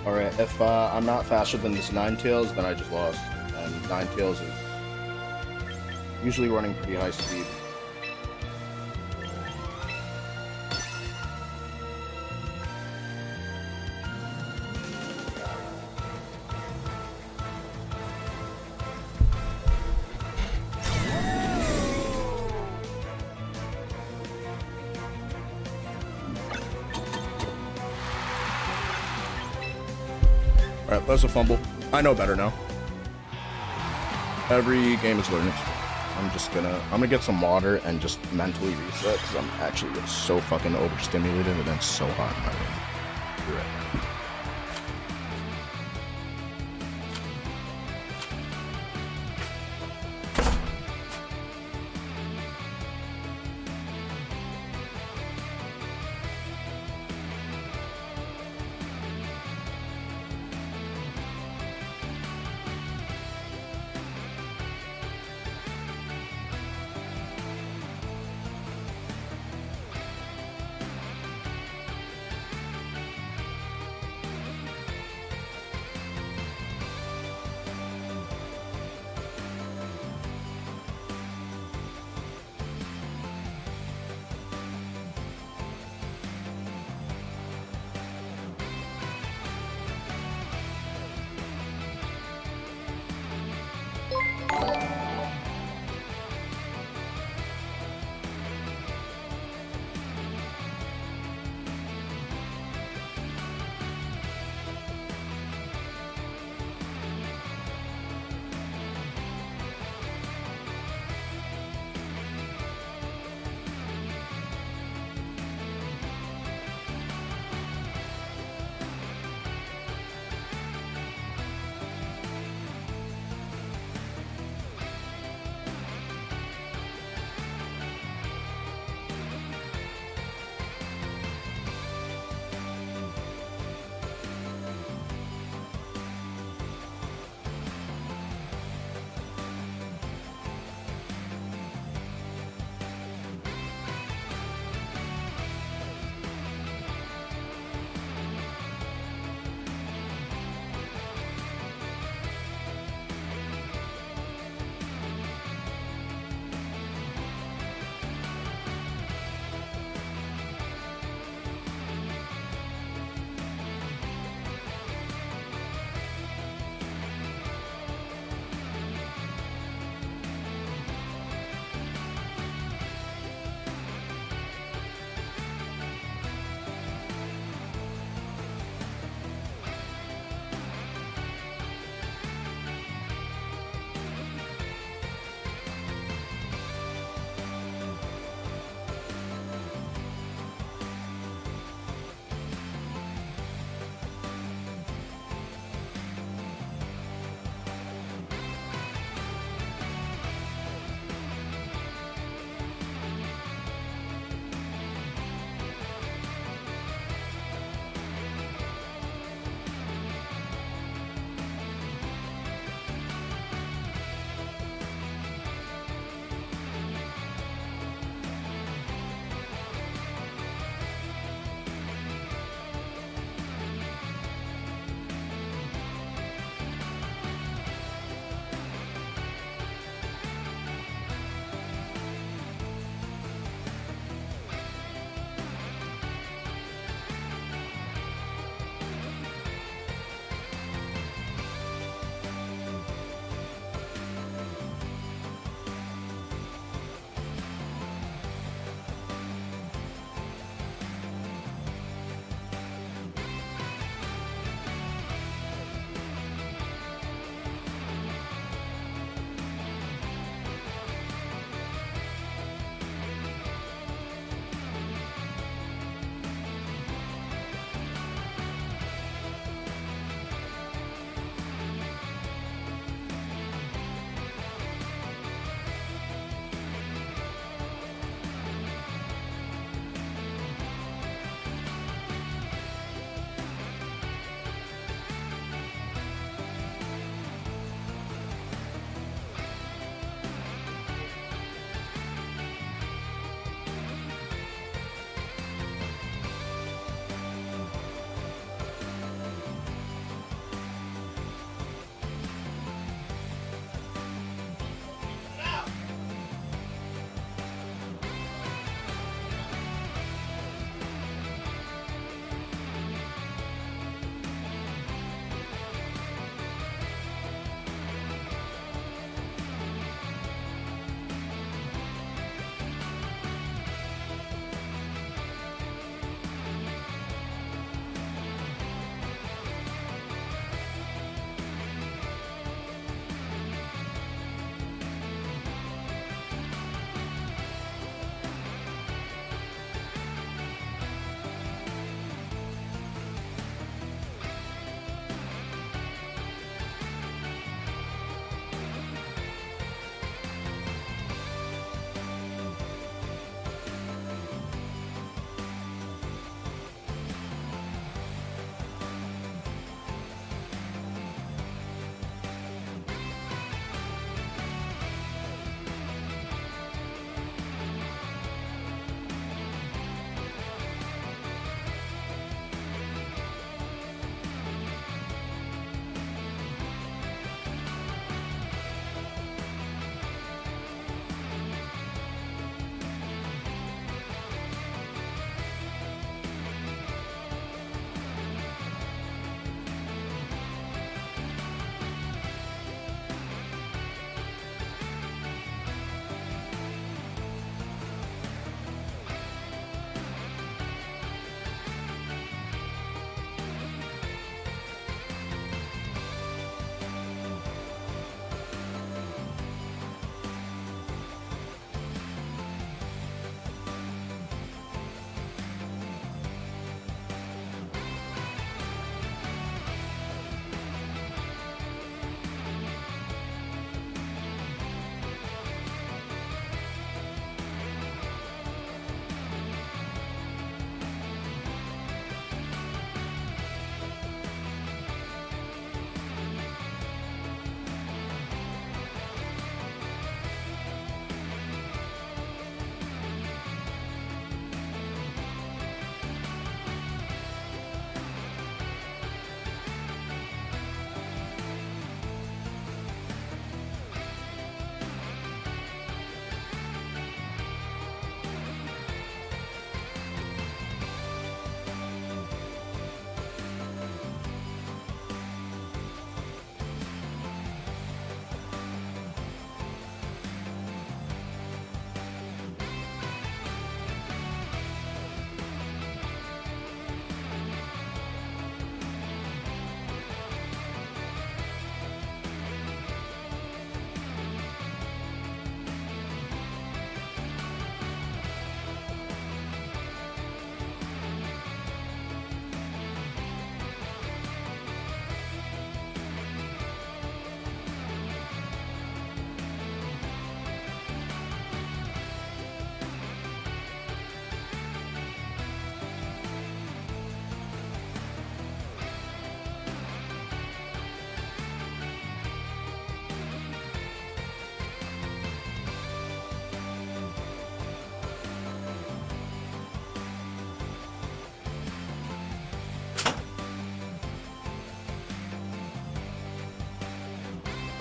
Alright, if I'm not faster than this Ninetales, then I just lost. And Ninetales is usually running pretty high speed. Alright, that's a fumble. I know better now. Every game is learning. I'm gonna get some water and just mentally reset because I'm actually so fucking overstimulated and it's so hot in my room. Be right back.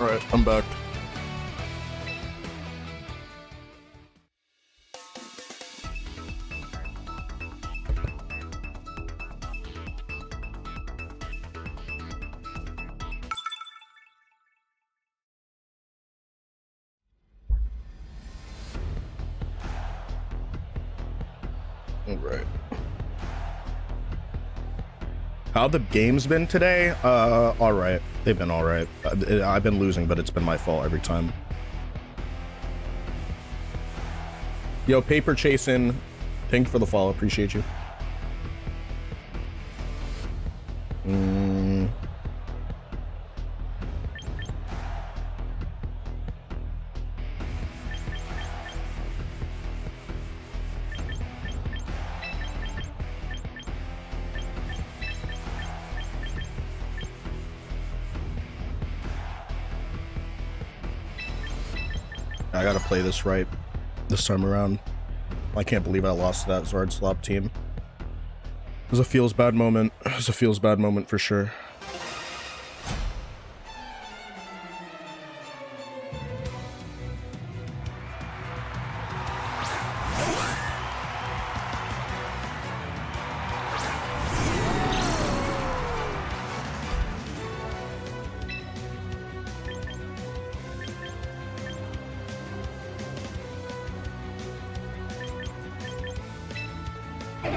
All right, I'm back. All right. How the games been today? All right. They've been all right. I've been losing, but it's been my fault every time. Yo, paper chasing. Thank you for the follow. Appreciate you. I gotta play this right this time around. I can't believe I lost to that Zard Slop team. It was a feels bad moment. It was a feels bad moment for sure.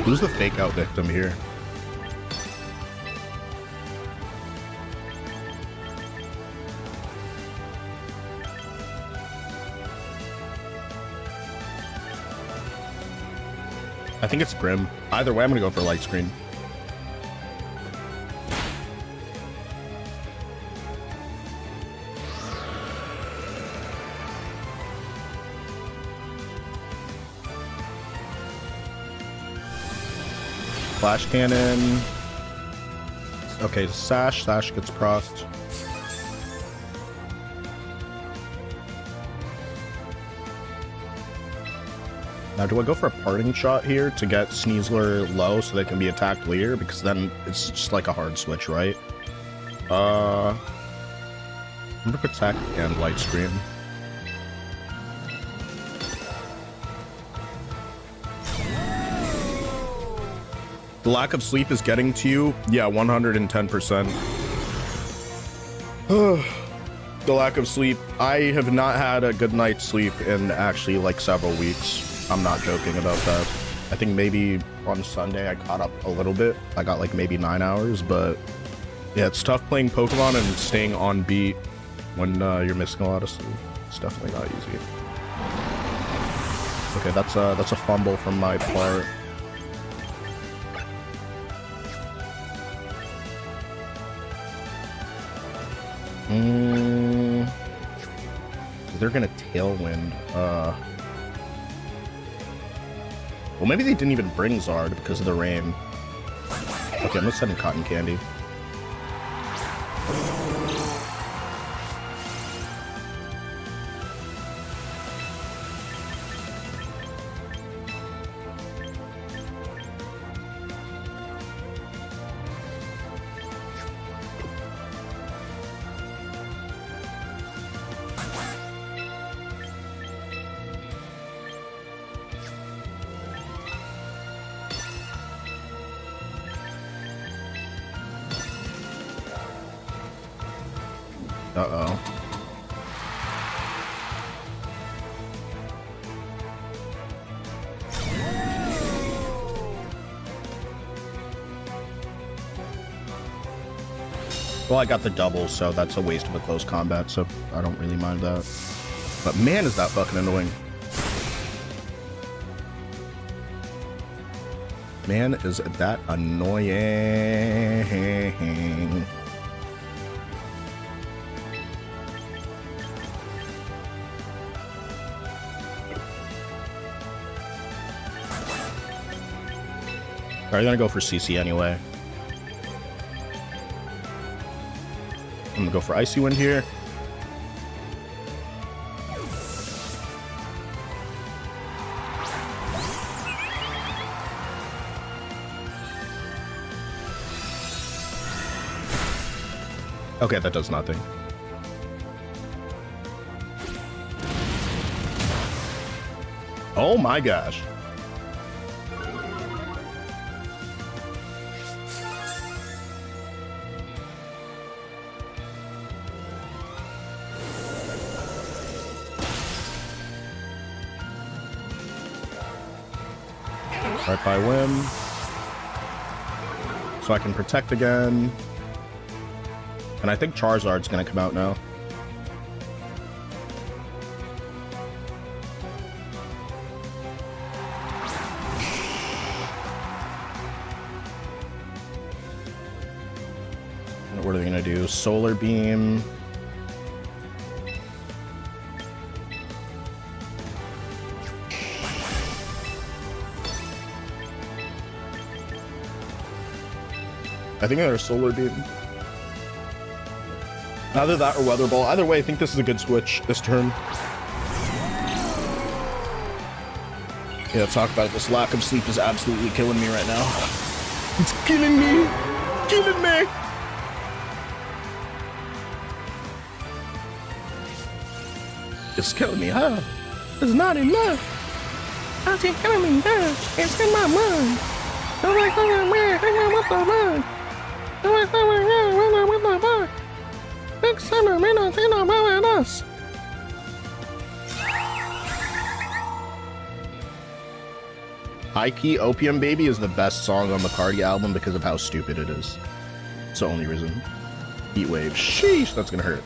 Who's the fake out victim here? I think it's Grim. Either way, I'm gonna go for light screen. Flash cannon. Okay, Sash. Sash gets crossed. Now, do I go for a parting shot here to get Sneasler low so they can be attacked later? Because then it's just like a hard switch, right? I'm gonna protect and light screen. The lack of sleep is getting to you. Yeah, 110%. The lack of sleep. I have not had a good night's sleep in actually like several weeks. I'm not joking about that. I think maybe on Sunday I caught up a little bit. I got like maybe 9 hours, but yeah, it's tough playing Pokemon and staying on beat when you're missing a lot of sleep. It's definitely not easy. Okay, that's a fumble from my part. They're gonna tailwind. Well, maybe they didn't even bring Zard because of the rain. Okay, I'm gonna send him Cotton Candy. Uh-oh. Well, I got the double, so that's a waste of a close combat, so I don't really mind that. But man, is that fucking annoying. Man, is that annoying. Are you gonna go for CC anyway? I'm gonna go for Icy Wind here. Okay, that does nothing. Oh my gosh. Right by whim. So I can protect again. And I think Charizard's gonna come out now. What are they gonna do? Solar Beam. I think they're Solar Beam. Either that or Weather Ball. Either way, I think this is a good switch this turn. Yeah, talk about it. This lack of sleep is absolutely killing me right now. It's killing me! Killing me! It's killing me, huh? It's not enough. How's it killing me, huh? It's in my mind. I'm like, oh, man, I'm with the mind. I'm like, oh, man, I'm with the mind. Big summer, man, I'm thinking about us. High Key Opium Baby is the best song on the Cardi album because of how stupid it is. It's the only reason. Heat Wave. Sheesh, that's gonna hurt.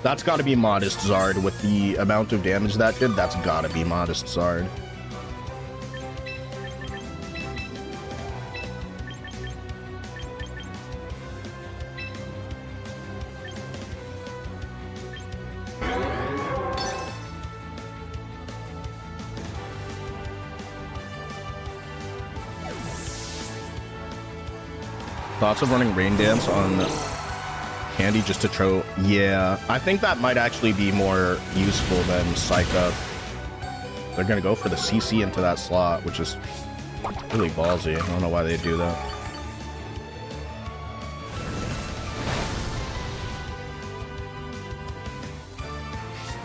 That's gotta be Modest Zard. With the amount of damage that did, that's gotta be Modest Zard. Thoughts of running Rain Dance on Candy just to throw? Yeah, I think that might actually be more useful than Psych Up. They're gonna go for the CC into that slot, which is really ballsy. I don't know why they do that.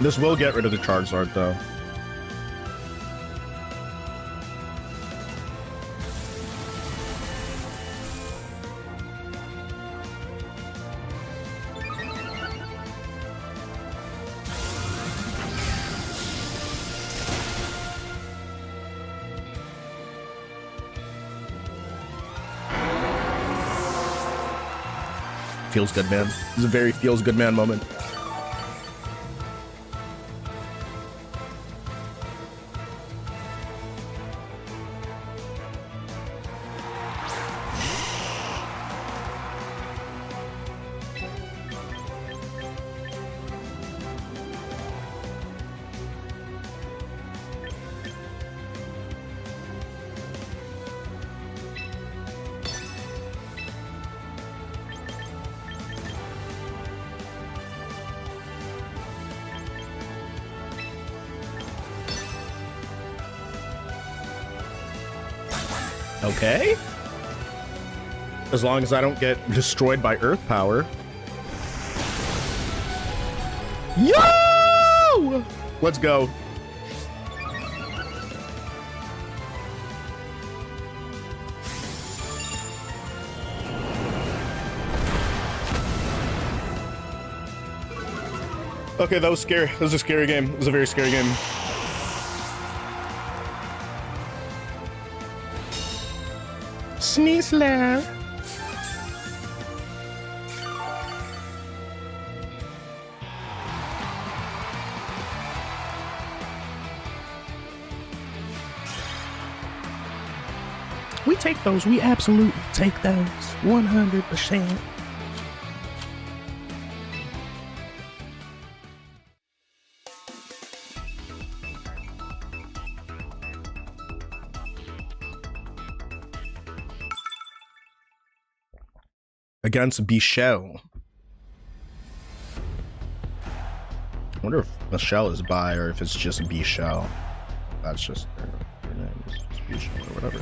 This will get rid of the Charizard though. Feels good, man. This is a very feels good, man moment. Okay. As long as I don't get destroyed by Earth Power. Yo! Let's go. Okay, that was scary. That was a scary game. It was a very scary game. Sneasler. We take those. We absolutely take those. 100%. Against Bichelle. I wonder if Michelle is bi or if it's just Bichelle. That's just her name. It's Bichelle or whatever.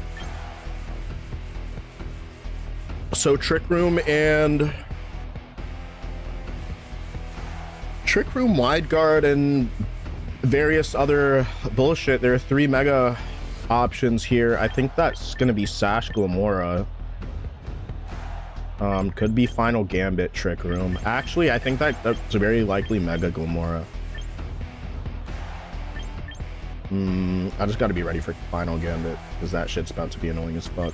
So Trick Room and Trick Room, Wide Guard, and various other bullshit. There are 3 mega options here. I think that's gonna be Sash Glamora. Could be Final Gambit, Trick Room. Actually, I think that's very likely Mega Glamora. I just gotta be ready for Final Gambit, because that shit's about to be annoying as fuck.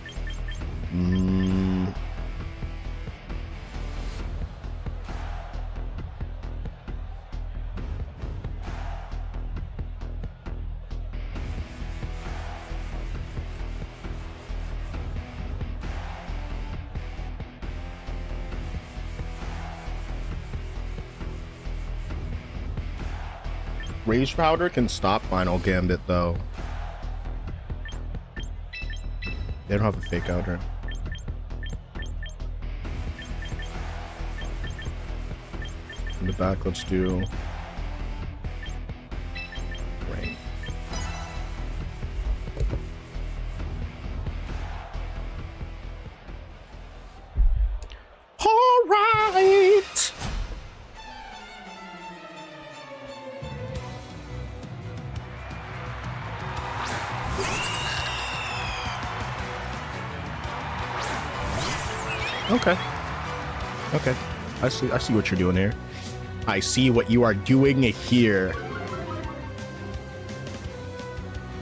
Rage Powder can stop Final Gambit, though. They don't have a fake outer. In the back, let's do rain. All right. Okay. Okay. I see what you're doing here. I see what you are doing here.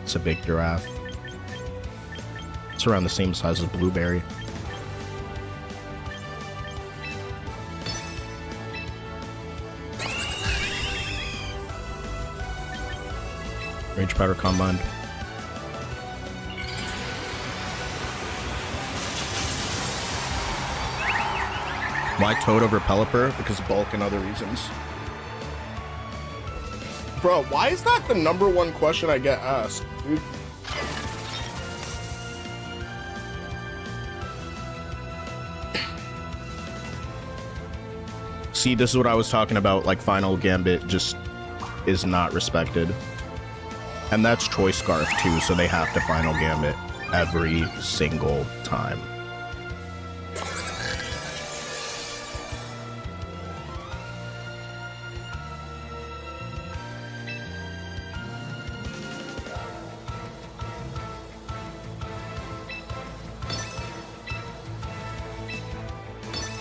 It's a big giraffe. It's around the same size as Blueberry. Rage Powder combined. Why Toad over Pelipper? Because bulk and other reasons. Bro, why is that the #1 question I get asked, dude? See, this is what I was talking about, like Final Gambit just is not respected. And that's Choice Scarf too, so they have to Final Gambit every single time.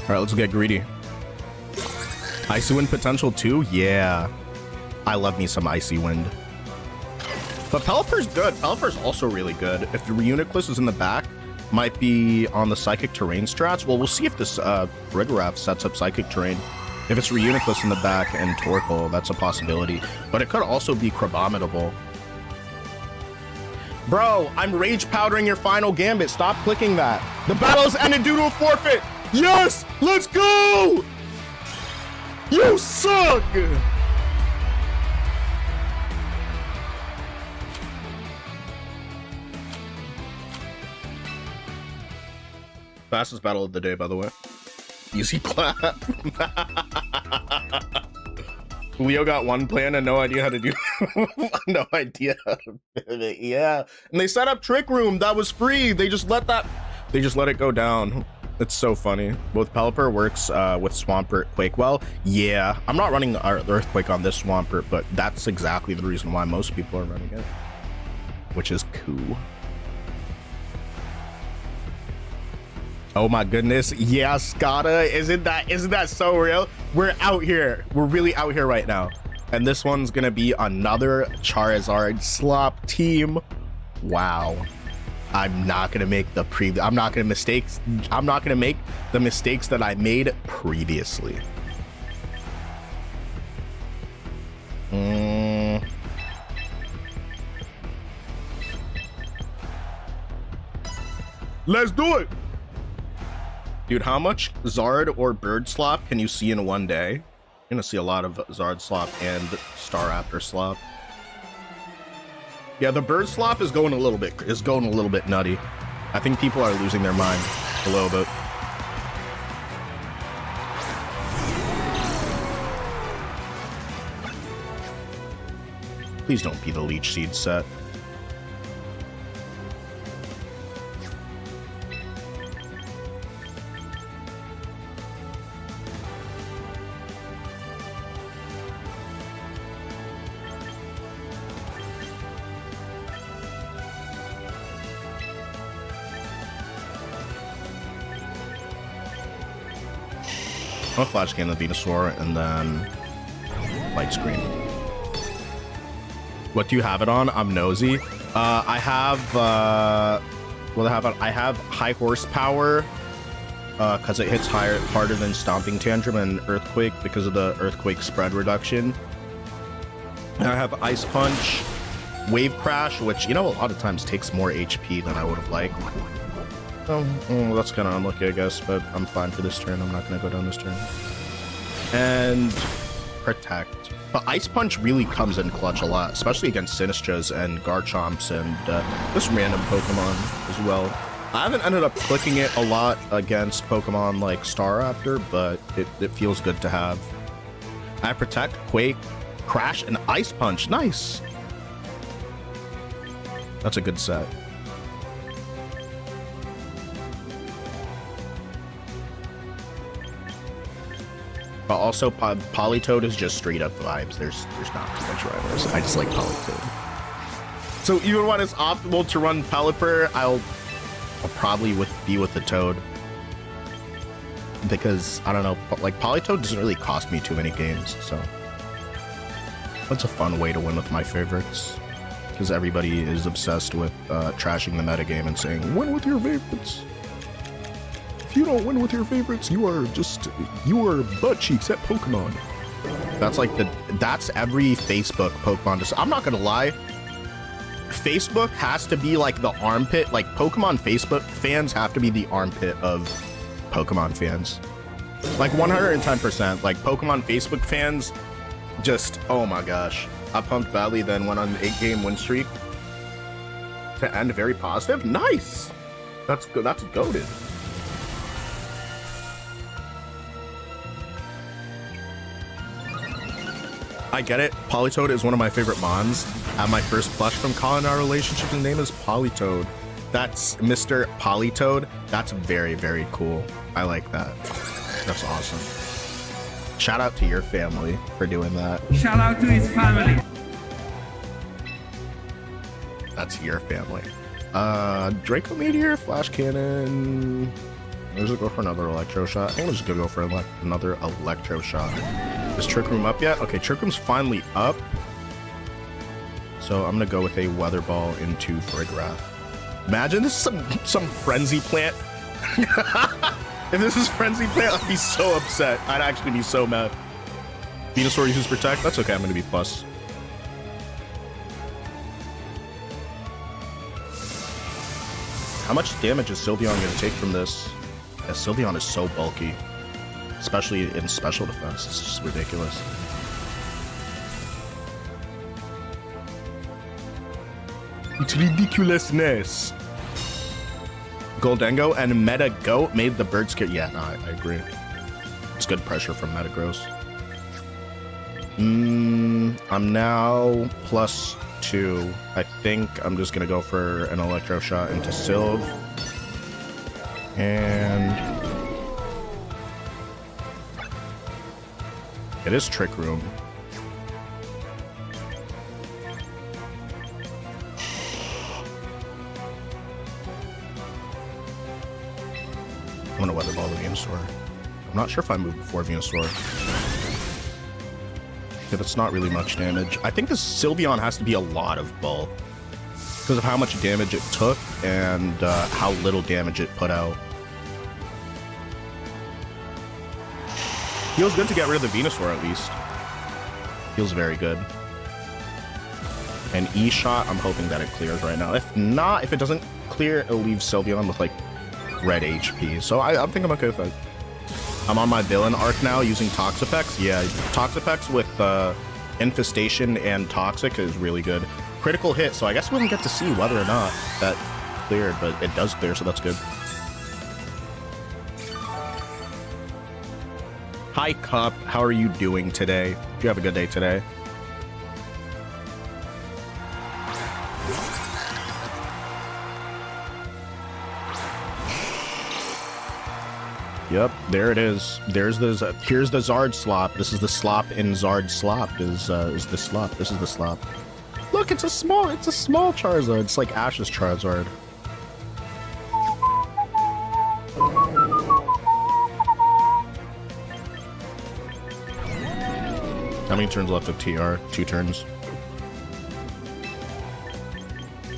All right, let's get greedy. Icy Wind potential too? Yeah. I love me some Icy Wind. But Pelipper's good. Pelipper's also really good. If the Reuniclus is in the back, might be on the Psychic Terrain strats. Well, we'll see if this Rigoraph sets up Psychic Terrain. If it's Reuniclus in the back and Torkoal, that's a possibility. But it could also be Crabominable. Bro, I'm Rage Powdering your Final Gambit. Stop clicking that. The battle's ended due to a forfeit. Yes! Let's go! You suck! Fastest battle of the day, by the way. Easy clap. Leo got one plan and no idea how to do no idea how to pivot. Yeah. And they set up Trick Room. That was free. They just let it go down. It's so funny. Both Pelipper works with Swampert Quakewell. Yeah, I'm not running Earthquake on this Swampert, but that's exactly the reason why most people are running it, which is cool. Oh my goodness, yeah, Skada, isn't that so real? We're out here. We're really out here right now. And this one's gonna be another Charizard slop team. Wow. I'm not gonna make the mistakes that I made previously. Let's do it. Dude, how much Zard or Bird Slop can you see in one day? You're gonna see a lot of Zard Slop and Staraptor Slop. Yeah, the Bird Slop is going a little bit nutty. I think people are losing their mind a little bit. Please don't be the Leech Seed set. I'll Flash Cannon the Venusaur and then Light Screen. What do you have it on? I'm nosy. I have what do I have on? I have high horsepower because it hits harder than Stomping Tantrum and Earthquake because of the Earthquake spread reduction. And I have Ice Punch, Wave Crash, which, you know, a lot of times takes more HP than I would have liked. Oh, that's kind of unlucky, I guess, but I'm fine for this turn. I'm not going to go down this turn. And Protect. But Ice Punch really comes in clutch a lot, especially against Sinistras and Garchomps and just random Pokemon as well. I haven't ended up clicking it a lot against Pokemon like Staraptor, but it feels good to have. I have Protect, Quake, Crash, and Ice Punch. Nice. That's a good set. But also, Politoed is just straight up vibes. There's not too much rivals. I just like Politoed. So even when it's optimal to run Pelipper, I'll probably be with the Toad. Because, I don't know, like Politoed doesn't really cost me too many games, so. That's a fun way to win with my favorites. Because everybody is obsessed with trashing the metagame and saying, win with your favorites. If you don't win with your favorites, you are butt cheeks at Pokemon. That's every Facebook Pokemon. I'm not gonna lie. Facebook has to be like the armpit. Like Pokemon Facebook fans have to be the armpit of Pokemon fans. Like 110%. Like Pokemon Facebook fans just, oh my gosh. I pumped badly, then went on an 8-game win streak to end very positive. Nice. That's good. That's goated. I get it. Politoed is one of my favorite mons. I have my first plush from Colin in our relationship. His name is Politoed. That's Mr. Politoed. That's very, very cool. I like that. That's awesome. Shout out to your family for doing that. Shout out to his family. That's your family. Draco Meteor, Flash Cannon. I'm just gonna go for another Electro Shot. I think I'm just gonna go for another Electro Shot. Is Trick Room up yet? Okay, Trick Room's finally up. So I'm gonna go with a Weather Ball into Frigwrath. Imagine this is some Frenzy Plant. If this is Frenzy Plant, I'd be so upset. I'd actually be so mad. Venusaur uses Protect. That's okay. I'm gonna be plus. How much damage is Sylveon gonna take from this? Yeah, Sylveon is so bulky, especially in special defense. It's just ridiculous. It's ridiculousness. Goldengo and Meta Goat made the bird scare. Yeah, no, I agree. It's good pressure from Metagross. I'm now +2. I think I'm just gonna go for an Electro Shot into Sylve. And it is Trick Room. I'm gonna Weather Ball the Venusaur. I'm not sure if I moved before Venusaur. Yeah, that's not really much damage. I think this Sylveon has to be a lot of bulk because of how much damage it took and how little damage it put out. Feels good to get rid of the Venusaur at least. Feels very good. And E-Shot, I'm hoping that it clears right now. If not, if it doesn't clear, it'll leave Sylveon with like red HP. So I think I'm okay with that. I'm on my villain arc now using Toxapex. Yeah, Toxapex with Infestation and Toxic is really good. Critical hit, so I guess we didn't get to see whether or not that cleared, but it does clear, so that's good. Hi, Cup. How are you doing today? Do you have a good day today? Yep, there it is. Here's the Zard Slop. This is the slop in Zard Slop. Is the slop? This is the slop. Look, it's a small Charizard. It's like Ash's Charizard. How many turns left of TR? 2 turns.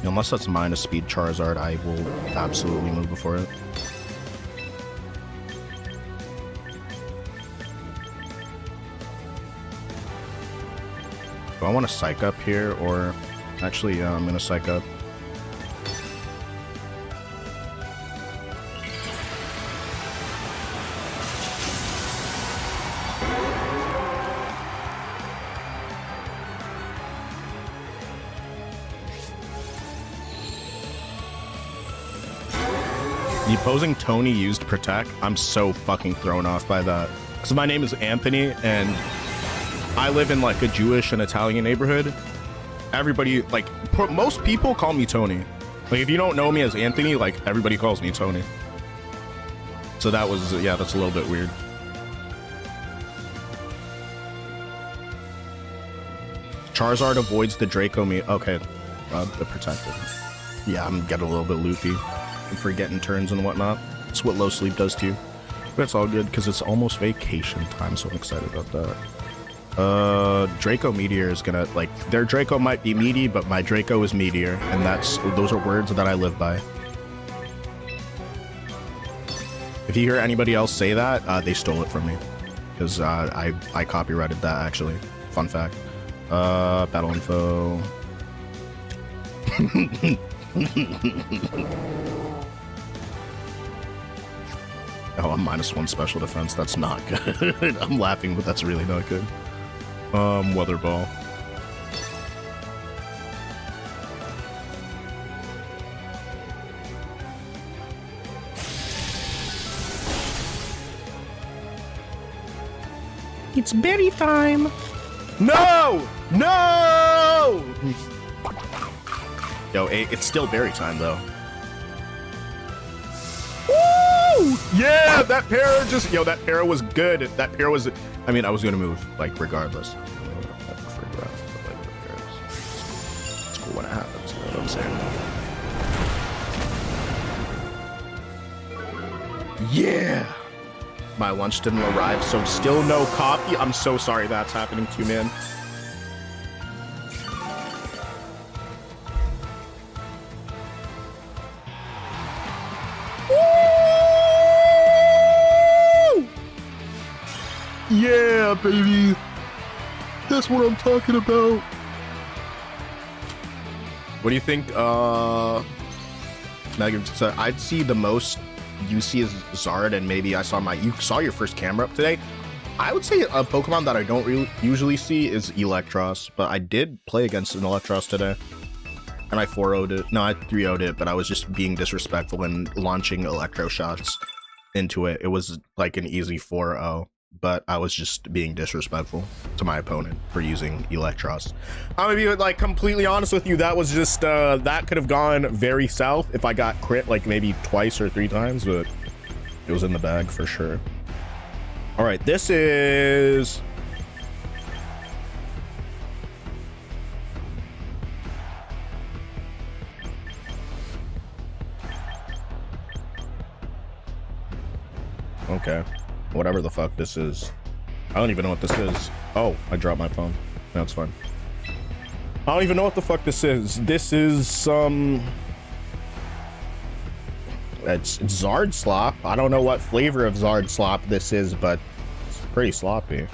Unless that's minus speed Charizard, I will absolutely move before it. Do I want to psych up here, or... Actually, yeah, I'm going to psych up. The opposing Tony used Protect. I'm so fucking thrown off by that. Because my name is Anthony, and I live in like a Jewish and Italian neighborhood. Everybody, like, most people call me Tony. Like, if you don't know me as Anthony, like, everybody calls me Tony. So that was, yeah, that's a little bit weird. Charizard avoids the Draco me. Okay, the Protected. Yeah, I'm getting a little bit loopy. I'm forgetting turns and whatnot. It's what low sleep does to you. But it's all good because it's almost vacation time, so I'm excited about that. Draco Meteor is gonna, like, their Draco might be meaty, but my Draco is Meteor, and those are words that I live by. If you hear anybody else say that, they stole it from me. Because I copyrighted that, actually. Fun fact. Battle info. Oh, I'm -1 special defense. That's not good. I'm laughing, but that's really not good. Weather ball. It's berry time. No! No! Yo, it's still berry time, though. Woo! Yeah, that pair just... Yo, that pair was good. That pair was... I mean, I was going to move, like, regardless. It's cool when it happens, you know what I'm saying? Yeah! My lunch didn't arrive, so still no coffee. I'm so sorry that's happening to you, man. Woo! Yeah, baby. That's what I'm talking about. What do you think, Megan? So I'd see the most you see is Zard, and maybe you saw your first camera up today. I would say a Pokemon that I don't really usually see is Electros, but I did play against an Electros today, and I 4-0'd it. No, I 3-0'd it, but I was just being disrespectful and launching Electro shots into it. It was like an easy 4-0, but I was just being disrespectful to my opponent for using Electros. I'm gonna be like completely honest with you. That was just that could have gone very south if I got crit like maybe twice or 3 times, but it was in the bag for sure. All right, this is okay. Whatever the fuck this is. I don't even know what this is. Oh, I dropped my phone. That's fine. I don't even know what the fuck this is. This is some... It's Zard Slop. I don't know what flavor of Zard Slop this is, but it's pretty sloppy.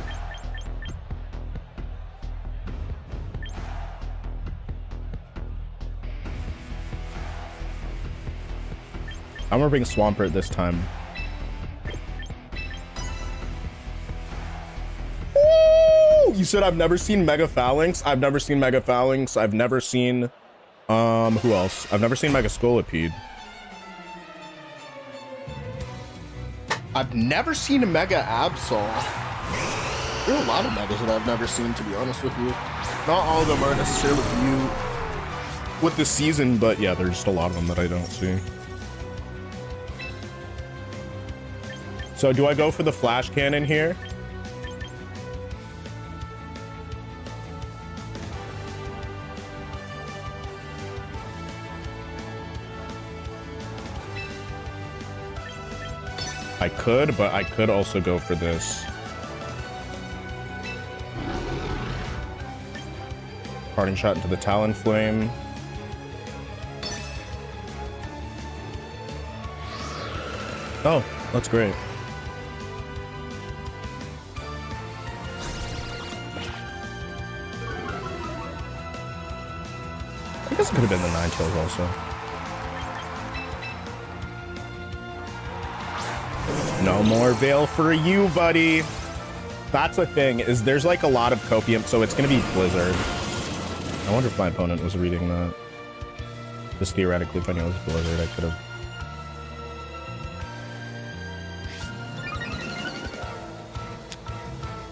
I'm gonna bring Swampert this time. You said I've never seen Mega Phalanx. I've never seen Mega Phalanx. I've never seen who else? I've never seen Mega Scolipede. I've never seen a Mega Absol. There are a lot of Megas that I've never seen, to be honest with you. Not all of them are necessarily new with this season, but yeah, there's just a lot of them that I don't see. So do I go for the Flash Cannon here? I could, but I could also go for this. Parting shot into the Talon Flame. Oh, that's great. I guess it could have been the 9 kills also. No more Veil for you, buddy. That's the thing, is there's like a lot of copium, so it's gonna be Blizzard. I wonder if my opponent was reading that. Just theoretically, if I knew it was Blizzard, I could have.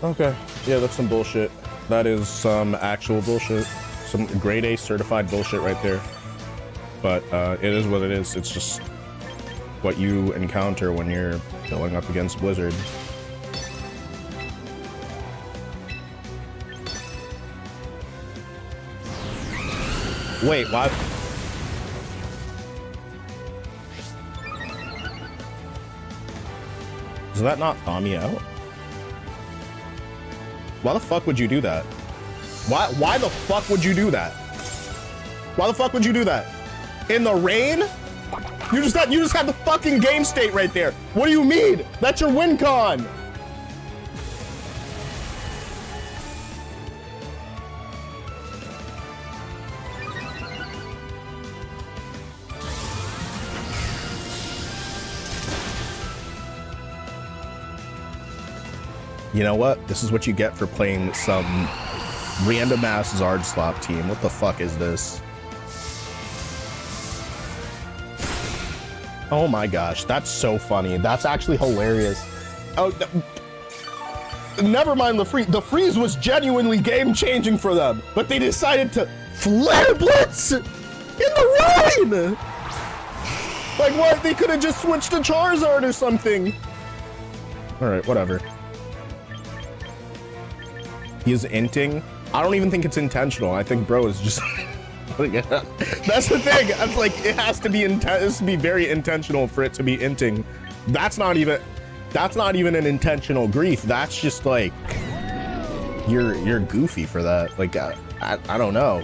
Okay, yeah, that's some bullshit. That is some actual bullshit. Some grade A certified bullshit right there. But it is what it is. It's just what you encounter when you're going up against Blizzard. Wait, what? Does that not thaw me out? Why the fuck would you do that? Why the fuck would you do that? Why the fuck would you do that? In the rain? You just had the fucking game state right there. What do you mean? That's your win con. You know what? This is what you get for playing some random ass Zard slop team. What the fuck is this? Oh my gosh, that's so funny. That's actually hilarious. Oh, never mind the freeze. The freeze was genuinely game changing for them, but they decided to flare blitz in the rain. Like what? They could have just switched to Charizard or something. All right, whatever. He is inting. I don't even think it's intentional. I think bro is just. That's the thing. It's like it has to be very intentional for it to be inting. That's not even an intentional grief. That's just like you're goofy for that. Like I don't know.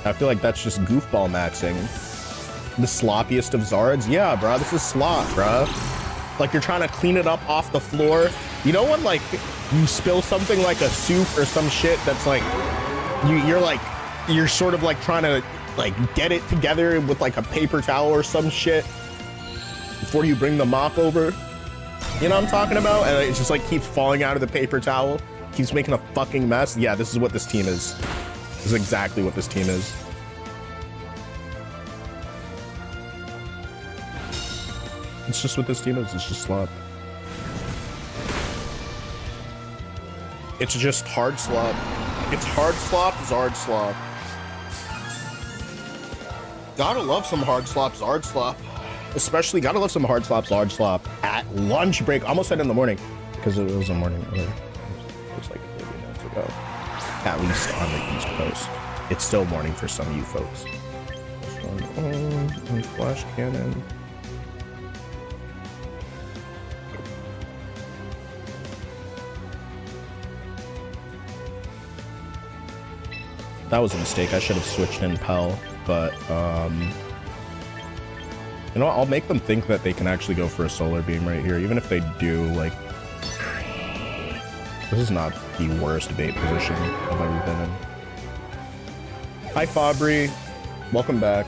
I feel like that's just goofball maxing. The sloppiest of Zards? Yeah, bro, this is slop, bro. Like you're trying to clean it up off the floor. You know when like you spill something like a soup or some shit that's like you're sort of like trying to like get it together with like a paper towel or some shit before you bring the mop over. You know what I'm talking about? And it just like keeps falling out of the paper towel, keeps making a fucking mess. Yeah, this is what this team is. This is exactly what this team is. It's just what this team is. It's just slop. It's just hard slop. It's hard slop, Zard slop. Gotta love some hard slop, Zard slop. Especially gotta love some hard slop, Zard slop at lunch break. Almost said in the morning because it was a morning earlier. It was like 30 minutes ago. At least on the East Coast. It's still morning for some of you folks. On flash cannon. That was a mistake. I should have switched in Pell, but you know what? I'll make them think that they can actually go for a solar beam right here, even if they do. Like, this is not the worst bait position I've ever been in. Hi, Fabry. Welcome back.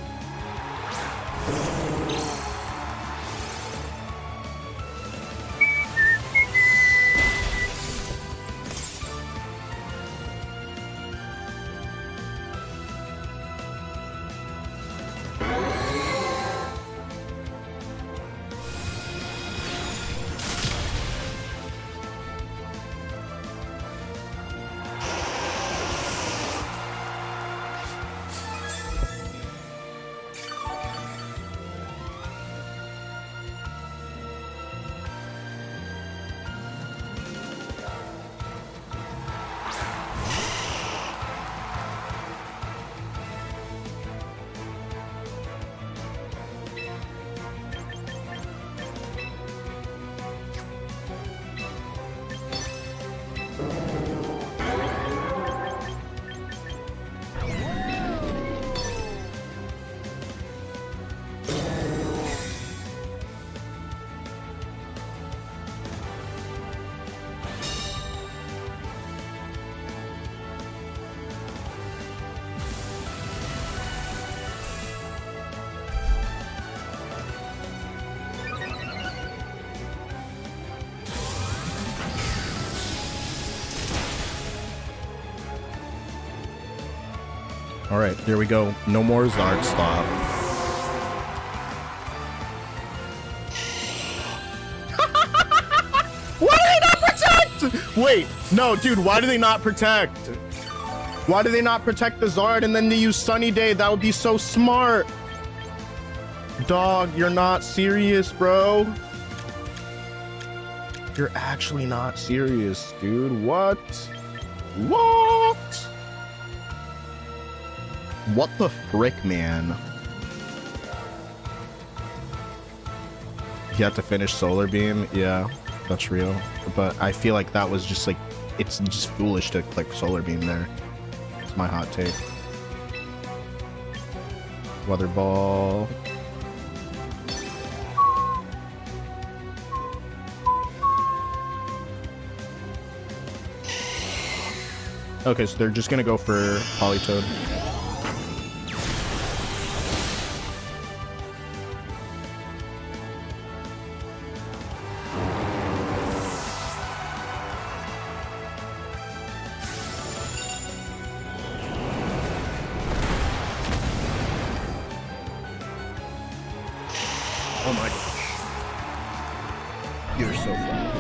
All right, here we go. No more Zard stop. Why do they not protect? Wait, no, dude, why do they not protect? Why do they not protect the Zard and then they use Sunny Day? That would be so smart. Dog, you're not serious, bro. You're actually not serious, dude. What? What? What the frick, man? You have to finish Solar Beam? Yeah, that's real. But I feel like that was just like, it's just foolish to click Solar Beam there. It's my hot take. Weather Ball. Okay, so they're just gonna go for Polytoad. Oh my gosh. You're so fun.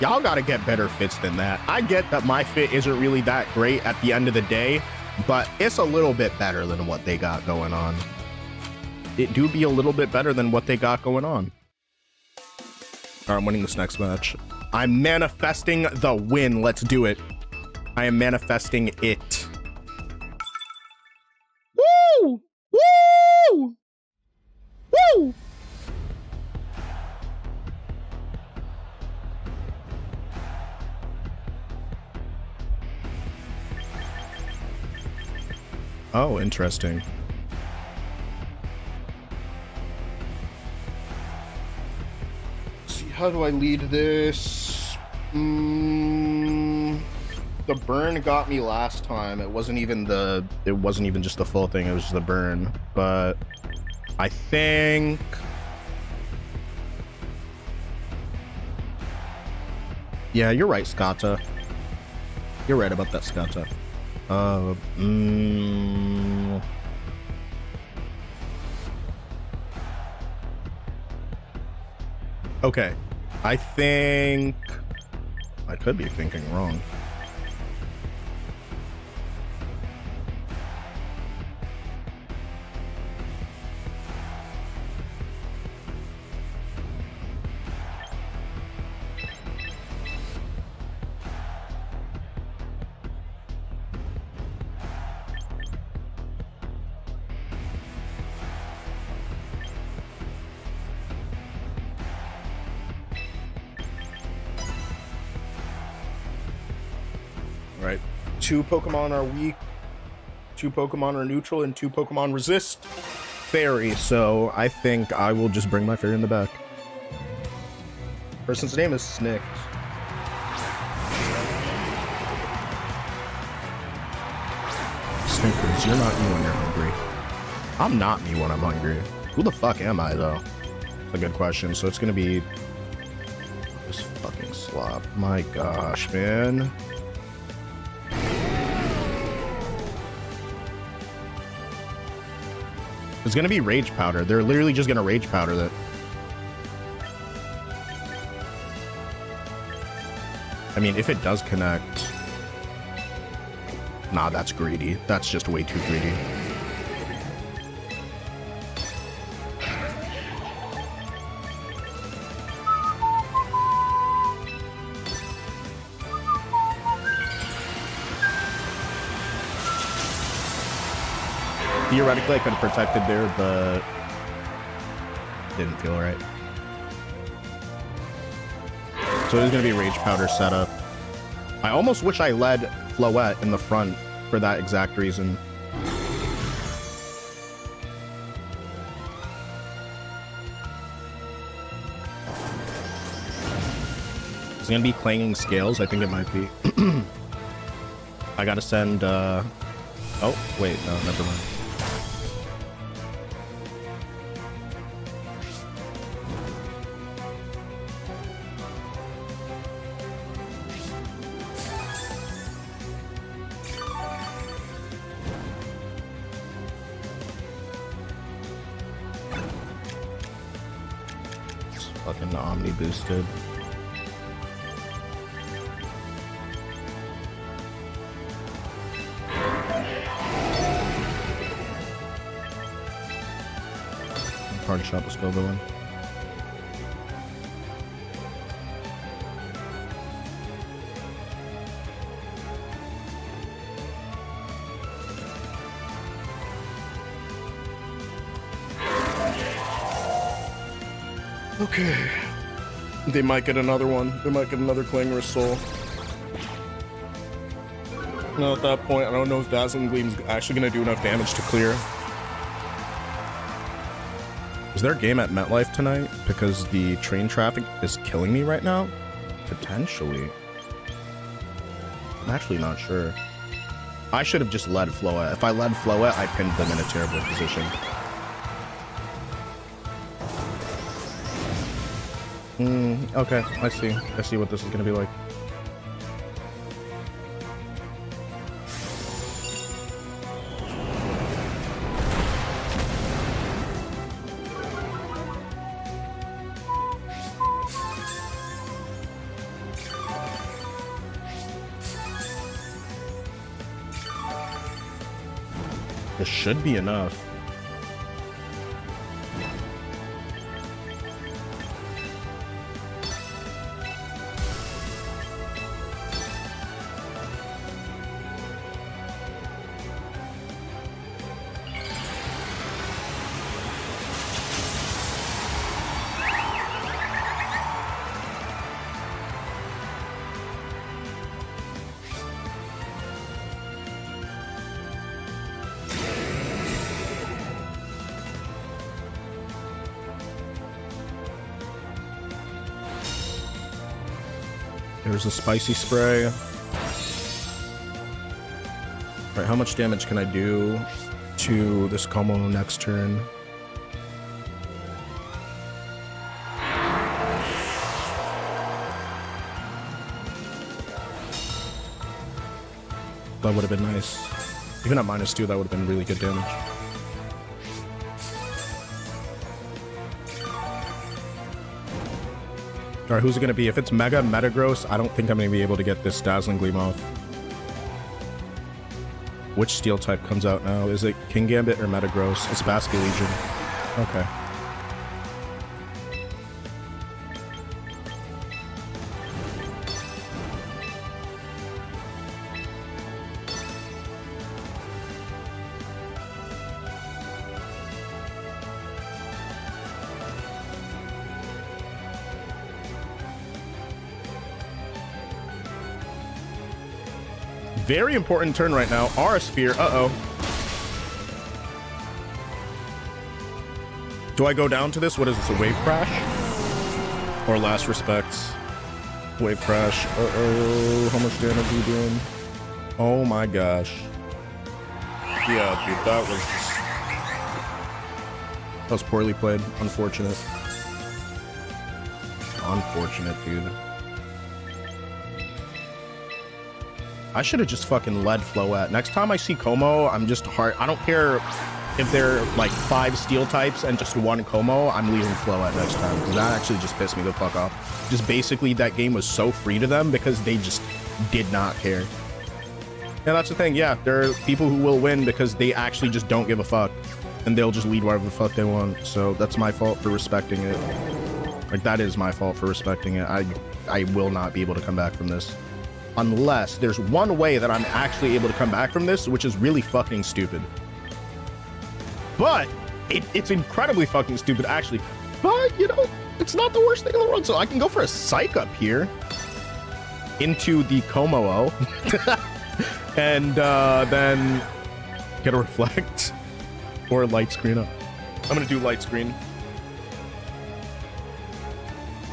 Y'all gotta get better fits than that. I get that my fit isn't really that great at the end of the day, but it's a little bit better than what they got going on. It do be a little bit better than what they got going on. All right, I'm winning this next match. I'm manifesting the win. Let's do it. I am manifesting it. Woo! Woo! Woo! Oh, interesting. Let's see, how do I lead this? The burn got me last time. It wasn't even just the full thing, it was just the burn. But I think yeah, you're right, Skata. You're right about that, Skata. Okay, I think I could be thinking wrong. Right, 2 Pokemon are weak, 2 Pokemon are neutral, and 2 Pokemon resist Fairy, so I think I will just bring my Fairy in the back. Person's name is Snicked. Snickers, you're not me when you're hungry. I'm not me when I'm hungry. Who the fuck am I, though? That's a good question. So it's gonna be this fucking slop. My gosh, man. It's gonna be Rage Powder. They're literally just gonna Rage Powder that. I mean, if it does connect. Nah, that's greedy. That's just way too greedy. Theoretically, I could have protected there, but didn't feel right. So it was going to be Rage Powder setup. I almost wish I led Floette in the front for that exact reason. It's going to be Clanging Scales. I think it might be. I got to send... Oh, wait. No, never mind. fucking Omni boosted. Hard shot the skill villain. Okay. They might get another one. They might get another Clangorous Soul. No, at that point, I don't know if Dazzling Gleam's actually going to do enough damage to clear. Is there a game at MetLife tonight? Because the train traffic is killing me right now? Potentially. I'm actually not sure. I should have just led Floette. If I led Floette, I pinned them in a terrible position. Okay, I see. I see what this is gonna be like. This should be enough. There's a spicy spray. Alright, how much damage can I do to this combo next turn? That would have been nice. Even at -2, that would have been really good damage. Alright, who's it going to be? If it's Mega Metagross, I don't think I'm going to be able to get this Dazzling Gleam off. Which Steel type comes out now? Is it King Gambit or Metagross? It's Basket Legion. Okay. Very important turn right now. Aura Sphere. Uh-oh. Do I go down to this? What is this, a Wave Crash? Or Last Respects? Wave Crash. Uh-oh. How much damage are you doing? Oh my gosh. Yeah, dude, that was poorly played. Unfortunate. Unfortunate, dude. I should have just fucking led Floette. Next time I see Como, I'm just hard. I don't care if they're like 5 Steel types and just 1 Como. I'm leaving Floette next time because that actually just pissed me the fuck off. Just basically that game was so free to them because they just did not care. Yeah, that's the thing. Yeah, there are people who will win because they actually just don't give a fuck and they'll just lead wherever the fuck they want. So that's my fault for respecting it. Like, that is my fault for respecting it. I will not be able to come back from this. Unless there's one way that I'm actually able to come back from this, which is really fucking stupid. But it's incredibly fucking stupid, actually. But, you know, it's not the worst thing in the world. So I can go for a Psych Up here into the Como and then get a Reflect or Light Screen up. I'm going to do Light Screen.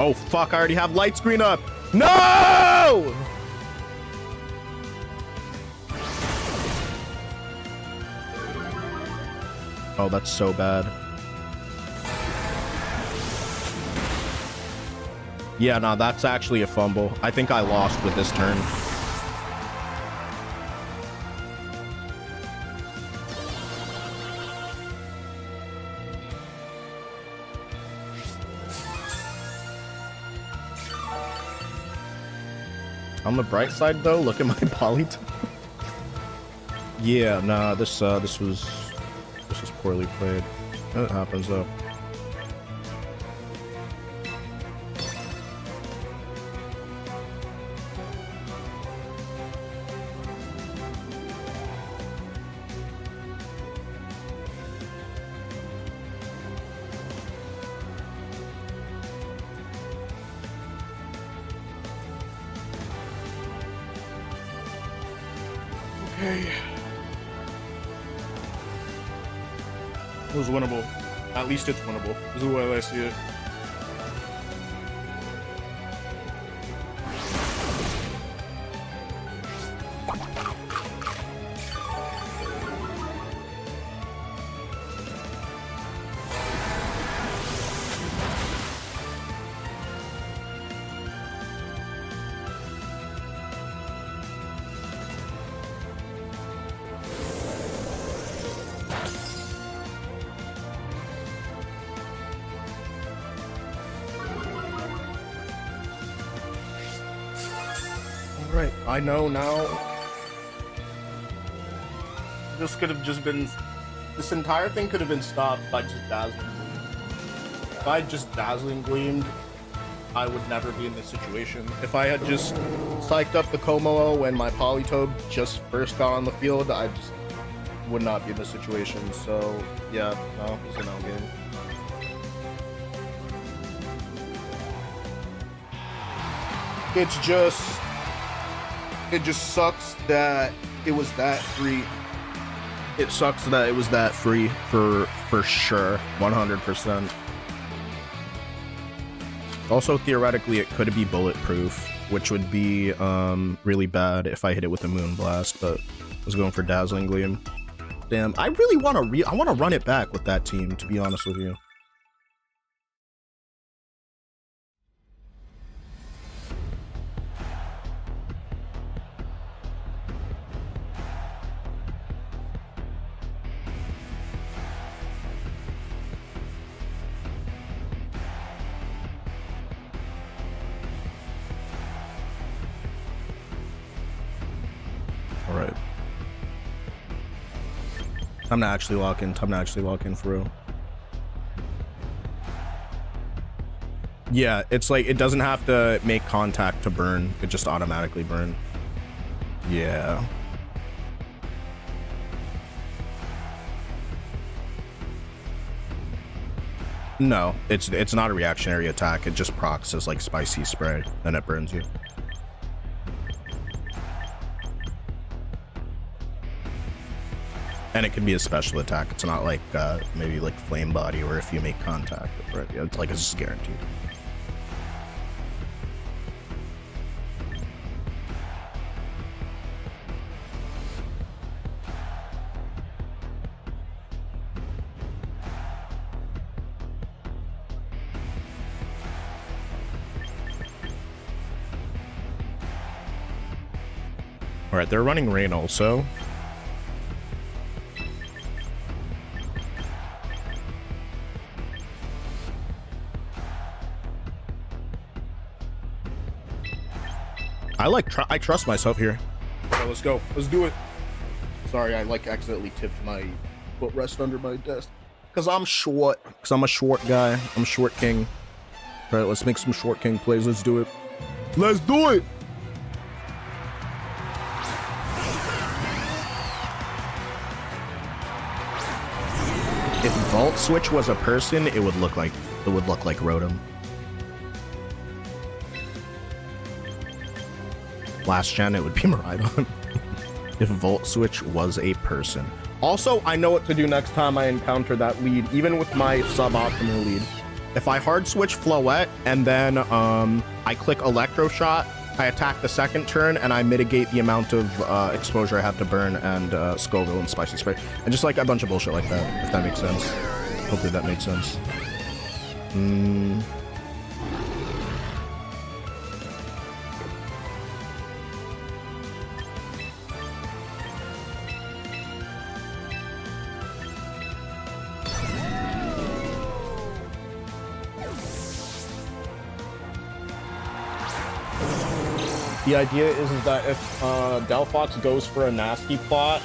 Oh, fuck. I already have Light Screen up. No! Oh, that's so bad. Yeah, no, that's actually a fumble. I think I lost with this turn. On the bright side, though, look at my polytone. Yeah, nah, this was poorly played. That happens, though. Okay. It was winnable. At least it's winnable. This is the way I see it. Right, I know now. This could have just been. This entire thing could have been stopped by just dazzling gleam. If I just dazzling gleamed, I would never be in this situation. If I had just psyched up the Komodo when my Polytoad just first got on the field, I just would not be in this situation. So, yeah, no, it's a no game. It just sucks that it was that free. It sucks that it was that free for sure, 100%. Also, theoretically, it could be bulletproof, which would be really bad if I hit it with a Moonblast, but I was going for Dazzling Gleam. Damn, I really want to run it back with that team, to be honest with you. All right. I'm not actually locking through. Yeah, it's like it doesn't have to make contact to burn. It just automatically burn. Yeah. No, it's not a reactionary attack. It just procs as like spicy spray, then it burns you. And it can be a special attack. It's not like maybe like Flame Body, or if you make contact with it. It's like it's guaranteed. All right, they're running Rain also. I trust myself here. Okay, let's go. Let's do it. Sorry, I like accidentally tipped my footrest under my desk. Cause I'm short. Cause I'm a short guy. I'm a short king. All right, let's make some short king plays. Let's do it. Let's do it. If Vault Switch was a person, it would look like Rotom. Last gen, it would be Miraidon. If Volt Switch was a person. Also, I know what to do next time I encounter that lead, even with my suboptimal lead. If I hard switch Floette and then I click Electro Shot, I attack the second turn and I mitigate the amount of exposure I have to burn and Scoville and Spicy Spray. And just like a bunch of bullshit like that, if that makes sense. Hopefully that made sense. The idea is that if Delphox goes for a nasty plot,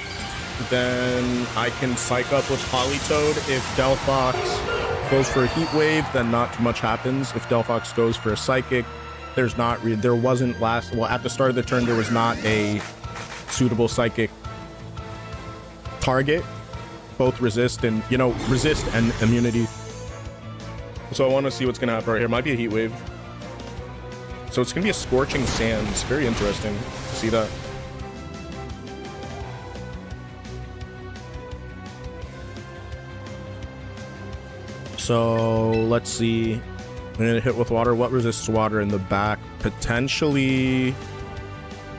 then I can psych up with Politoed. If Delphox goes for a heat wave, then not too much happens. If Delphox goes for a psychic, there wasn't at the start of the turn there was not a suitable psychic target, both resist and immunity. So I want to see what's gonna happen right here. Might be a heat wave. So it's gonna be a scorching sands. Very interesting to see that. So let's see. I'm gonna hit with water. What resists water in the back? Potentially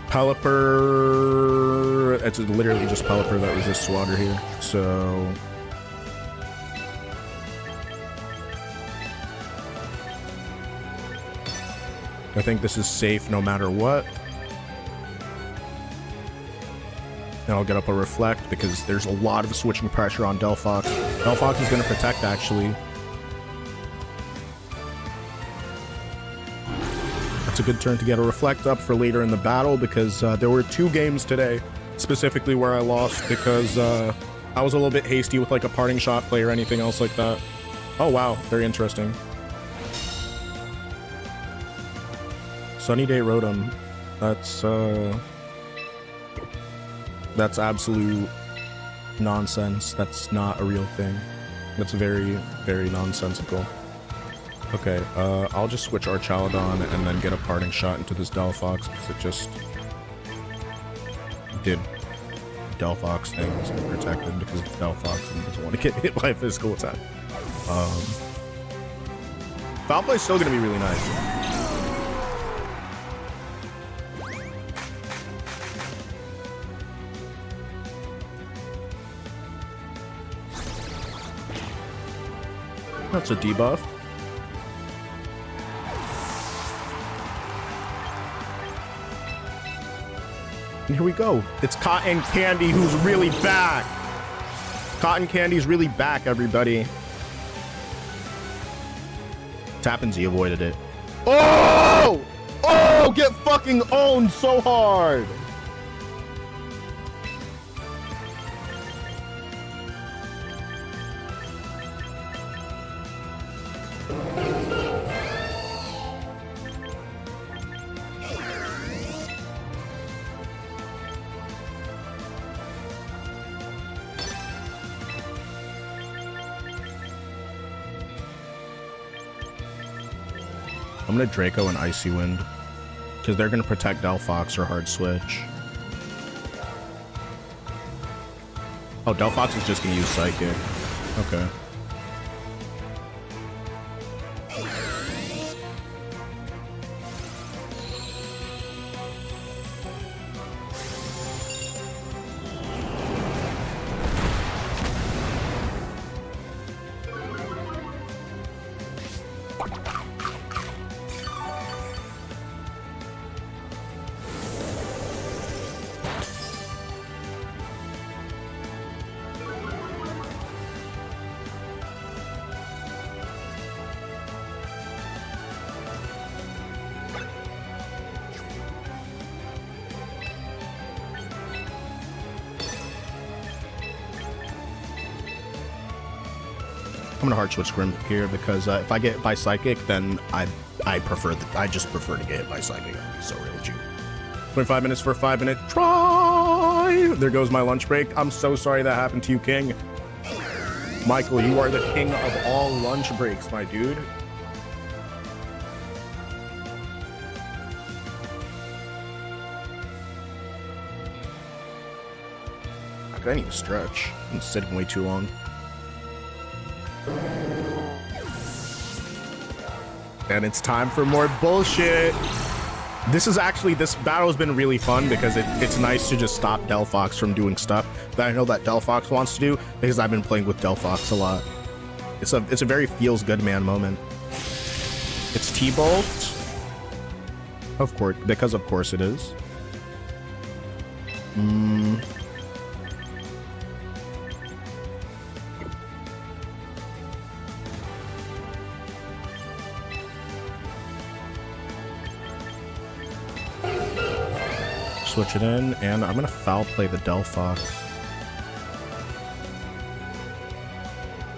Pelipper. It's literally just Pelipper that resists water here. So I think this is safe no matter what. And I'll get up a Reflect because there's a lot of switching pressure on Delphox. Delphox is going to protect, actually. That's a good turn to get a Reflect up for later in the battle because there were 2 games today, specifically where I lost because I was a little bit hasty with like a parting shot play or anything else like that. Oh, wow. Very interesting. Sunny Day Rotom. That's absolute nonsense. That's not a real thing. That's very, very nonsensical. Okay, I'll just switch Archaludon and then get a parting shot into this Delphox because it just did Delphox things and protected because it's Delphox and doesn't want to get hit by a physical attack. Foul Play is still going to be really nice. That's a debuff. And here we go. It's Cotton Candy who's really back. Cotton Candy's really back, everybody. Tappin Z avoided it. Oh! Oh! Get fucking owned so hard! I'm gonna Draco and Icy Wind because they're gonna protect Delphox or hard switch. Oh, Delphox is just gonna use Psychic. Okay. I'm gonna hard switch Grim here because if I get hit by Psychic, then I just prefer to get hit by Psychic. I'll be so real with you. 25 minutes for a 5-minute try. There goes my lunch break. I'm so sorry that happened to you, King. Michael, you are the king of all lunch breaks, my dude. I need to stretch. I'm sitting way too long. And it's time for more bullshit. This battle has been really fun because it's nice to just stop Delphox from doing stuff that I know that Delphox wants to do because I've been playing with Delphox a lot. It's a very feels good man moment. It's T-Bolt. Of course, because of course it is. switch it in, and I'm gonna foul play the Delphox.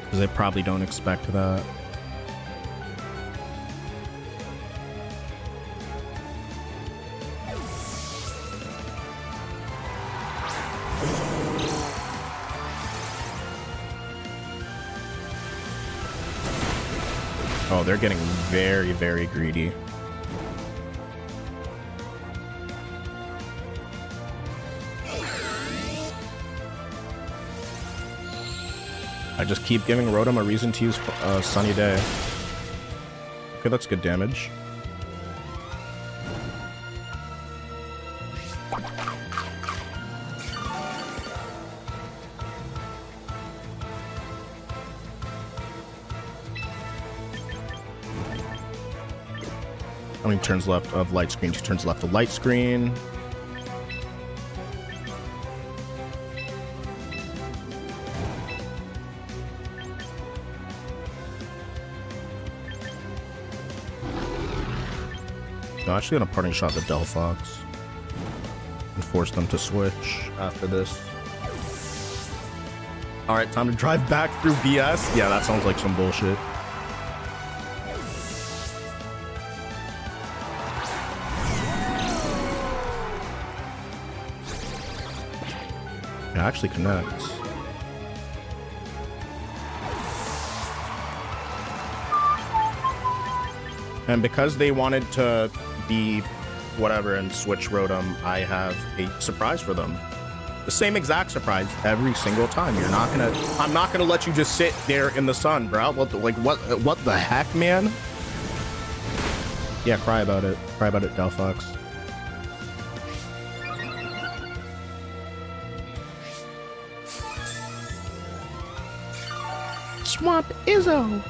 Because they probably don't expect that. Oh, they're getting very, very greedy. I just keep giving Rotom a reason to use Sunny Day. Okay, that's good damage. How many turns left of light screen? 2 turns left of light screen. I'm actually gonna parting shot the Delphox and force them to switch after this. All right, time to drive back through BS. Yeah, that sounds like some bullshit. It actually connects. And because they wanted to be whatever and switch Rotom, I have a surprise for them. The same exact surprise every single time. I'm not gonna let you just sit there in the sun, bro. What the heck, man? Yeah, cry about it. Cry about it, Delphox. Swamp Izzo.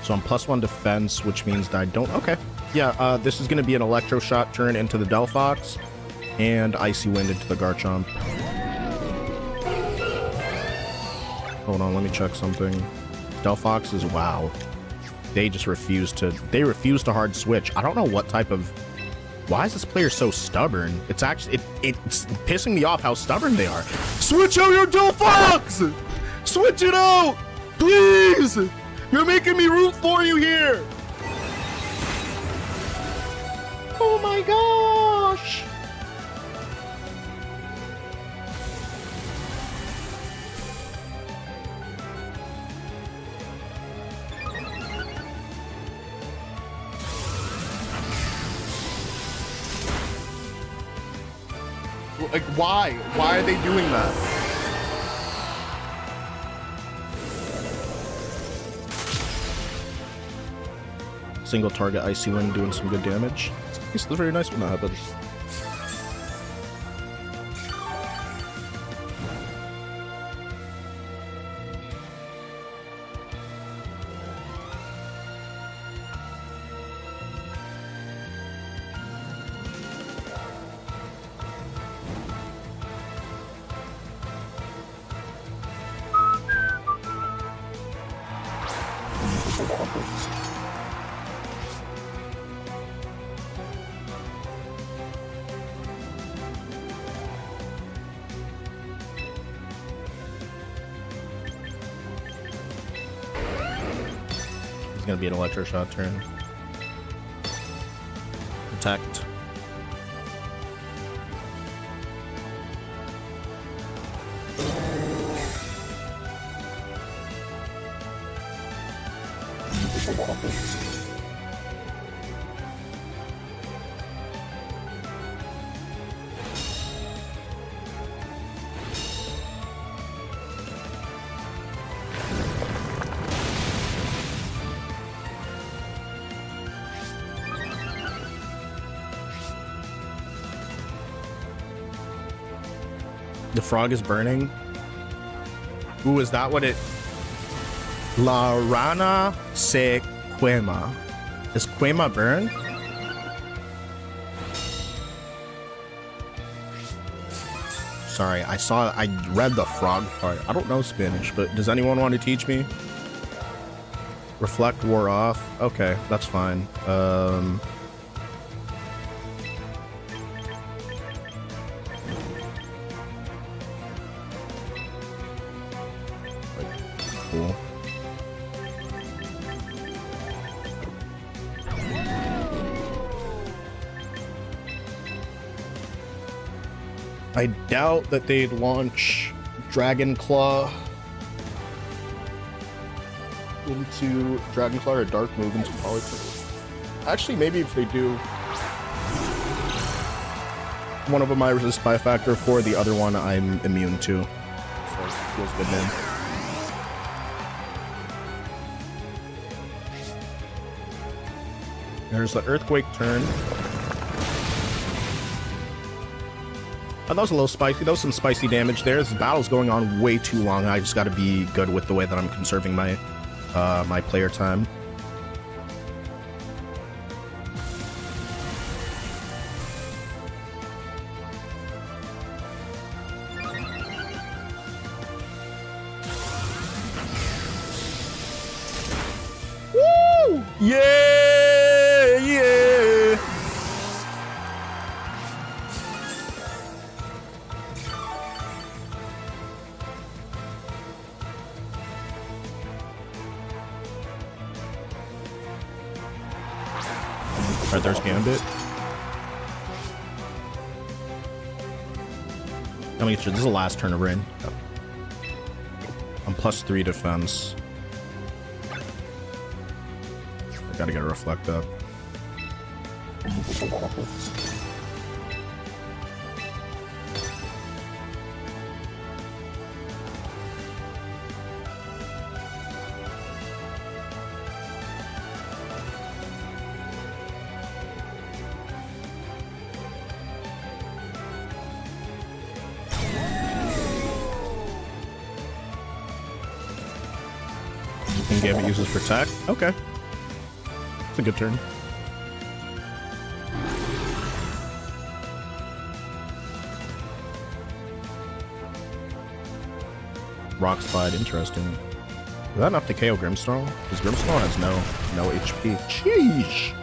So I'm +1 defense, which means that I don't... Okay. Yeah, this is going to be an Electro Shot turn into the Delphox and Icy Wind into the Garchomp. Hold on, let me check something. Delphox is... Wow. They just refuse to... They refuse to hard switch. I don't know what type of... Why is this player so stubborn? It's actually... It's pissing me off how stubborn they are. Switch out your Delphox! Switch it out! Please! You're making me root for you here! Oh my gosh! Like, why? Why are they doing that? Single target Icy Wind doing some good damage. It's very nice when that happens. Gonna be an Electro Shot turn. Protect. The frog is burning. Ooh, is that what it... La rana se quema. Is quema burn? Sorry, I read the frog part. I don't know Spanish, but does anyone want to teach me? Reflect wore off. Okay, that's fine. Cool. I doubt that they'd launch Dragon Claw into Dragon Claw or Dark Move into Polytone. Actually, maybe if they do, one of them I resist by a factor of 4, the other one I'm immune to. So it feels good then. There's the Earthquake turn. Oh, that was a little spicy. That was some spicy damage there. This battle's going on way too long. I just got to be good with the way that I'm conserving my my player time. Woo! Yeah! Yeah! Alright, there's Gambit. Let me get you. This is the last turn of rain. I'm +3 defense. I gotta get a reflect up. And Gambit uses Protect. Okay. It's a good turn. Rock Slide, interesting. Is that enough to KO Grimmsnarl? Because Grimmsnarl has no HP. Sheesh!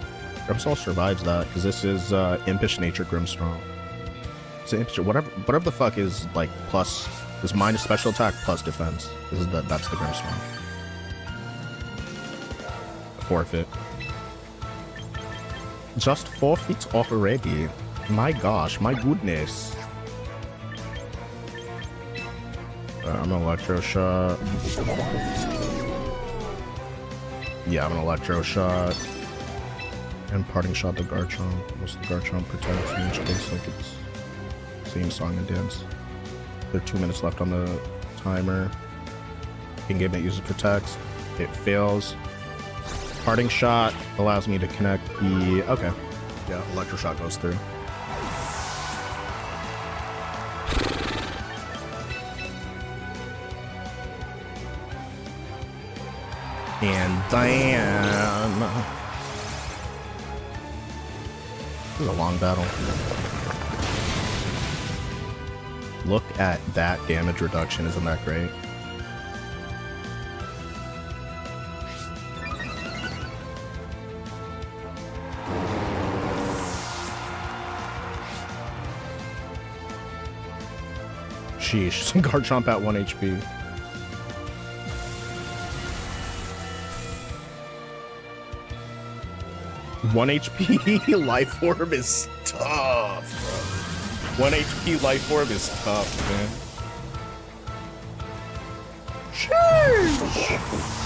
Grimmsnarl survives that, because this is Impish Nature Grimmsnarl. So Impish, whatever the fuck is like plus this minus special attack plus defense. That's the Grimmsnarl. Forfeit. Just forfeit already. My gosh, my goodness. I'm an Electro Shot. Yeah, I'm an Electro Shot. And Parting Shot the Garchomp. What's the Garchomp protect in each case? Like it's same song and dance. There are 2 minutes left on the timer. King Game that uses protects. It fails. Parting Shot allows me to connect the... Okay. Yeah, Electro Shot goes through. And damn. This is a long battle. Look at that damage reduction. Isn't that great? Sheesh. Garchomp at 1 HP. One HP Life Orb is tough, bro. 1 HP Life Orb is tough, man. Sheesh.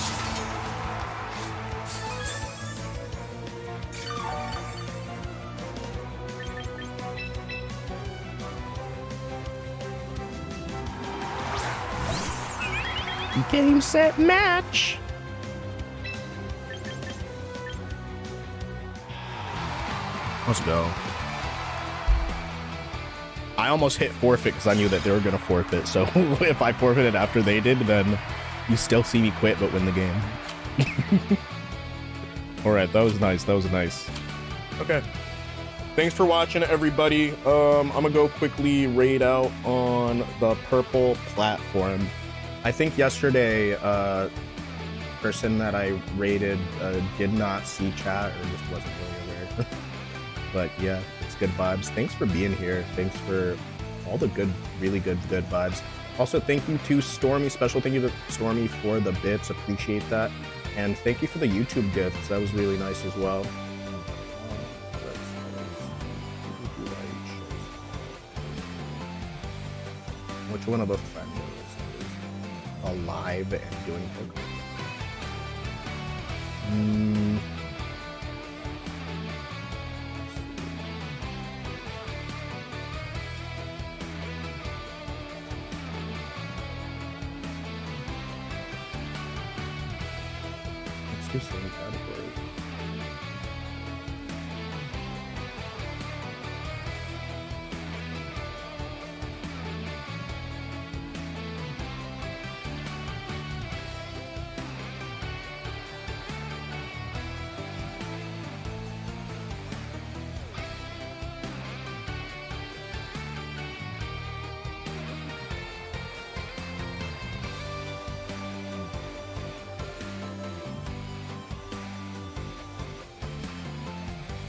Game, set, match. Let's go. I almost hit forfeit because I knew that they were going to forfeit. So if I forfeited after they did, then you still see me quit but win the game. All right, that was nice. That was nice. Okay. Thanks for watching, everybody. I'm going to go quickly raid out on the purple platform. I think yesterday, or person that I rated did not see chat or just wasn't really aware. But yeah, it's good vibes. Thanks for being here. Thanks for all the good, really good vibes. Also, thank you to Stormy. Special thank you to Stormy for the bits. Appreciate that. And thank you for the YouTube gifts. That was really nice as well. Which one of the friends is alive and doing Pokemon? Let's do some categories.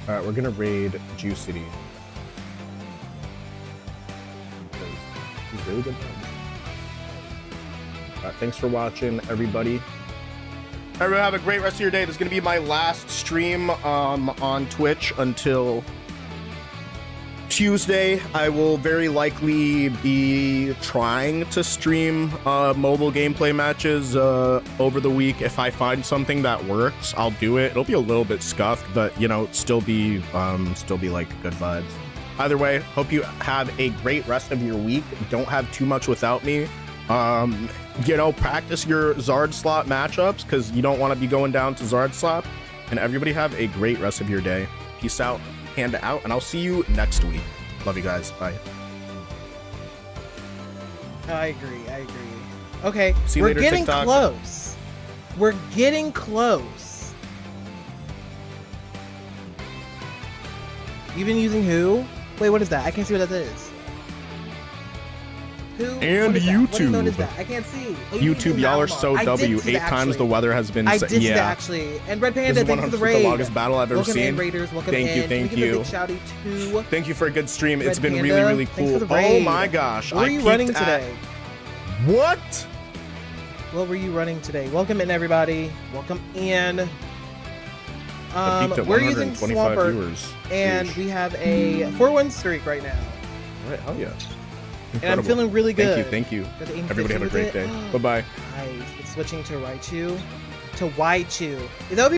All right, we're gonna raid Juicity. Because he's really good friends. All right, thanks for watching, everybody. Everyone have a great rest of your day. This is gonna be my last stream on Twitch until Tuesday. I will very likely be trying to stream mobile gameplay matches over the week. If I find something that works, I'll do it. It'll be a little bit scuffed, but you know, still be like good vibes. Either way, hope you have a great rest of your week. Don't have too much without me. You know, practice your Zard slot matchups because you don't want to be going down to Zard slot. And everybody have a great rest of your day. Peace out. Panda out, and I'll see you next week. Love you guys. Bye. I agree. Okay, See you we're later, getting TikTok. close. We're getting close. You've been using who? Wait, what is that? I can't see what that is. Who? And what is that? YouTube. What is that? I can't see. Oh, YouTube, y'all are so I did W. see 8 that, times actually. the weather has been. I did see that, yeah. actually. And Red This Panda, is thank you for the 100% raid. the longest battle I've ever Welcome seen. in, Raiders. Welcome Thank in. you, thank Can we give you. a big shouty to Thank you for a good stream. It's Red been Panda. really Thanks for cool. the Oh raid. my gosh. Where are you running peeked at- today? What? What were you running today? Welcome in, everybody. Welcome in. I peaked at We're using 125 Swampert, viewers. and Sheesh. we have a 4-1 streak right now. All right, hell yeah. And I'm Incredible. feeling really good. Thank you. Got the aim Everybody have a 15 great with day. it. Bye-bye. Nice. It's switching to Raichu. To Waichu. That would be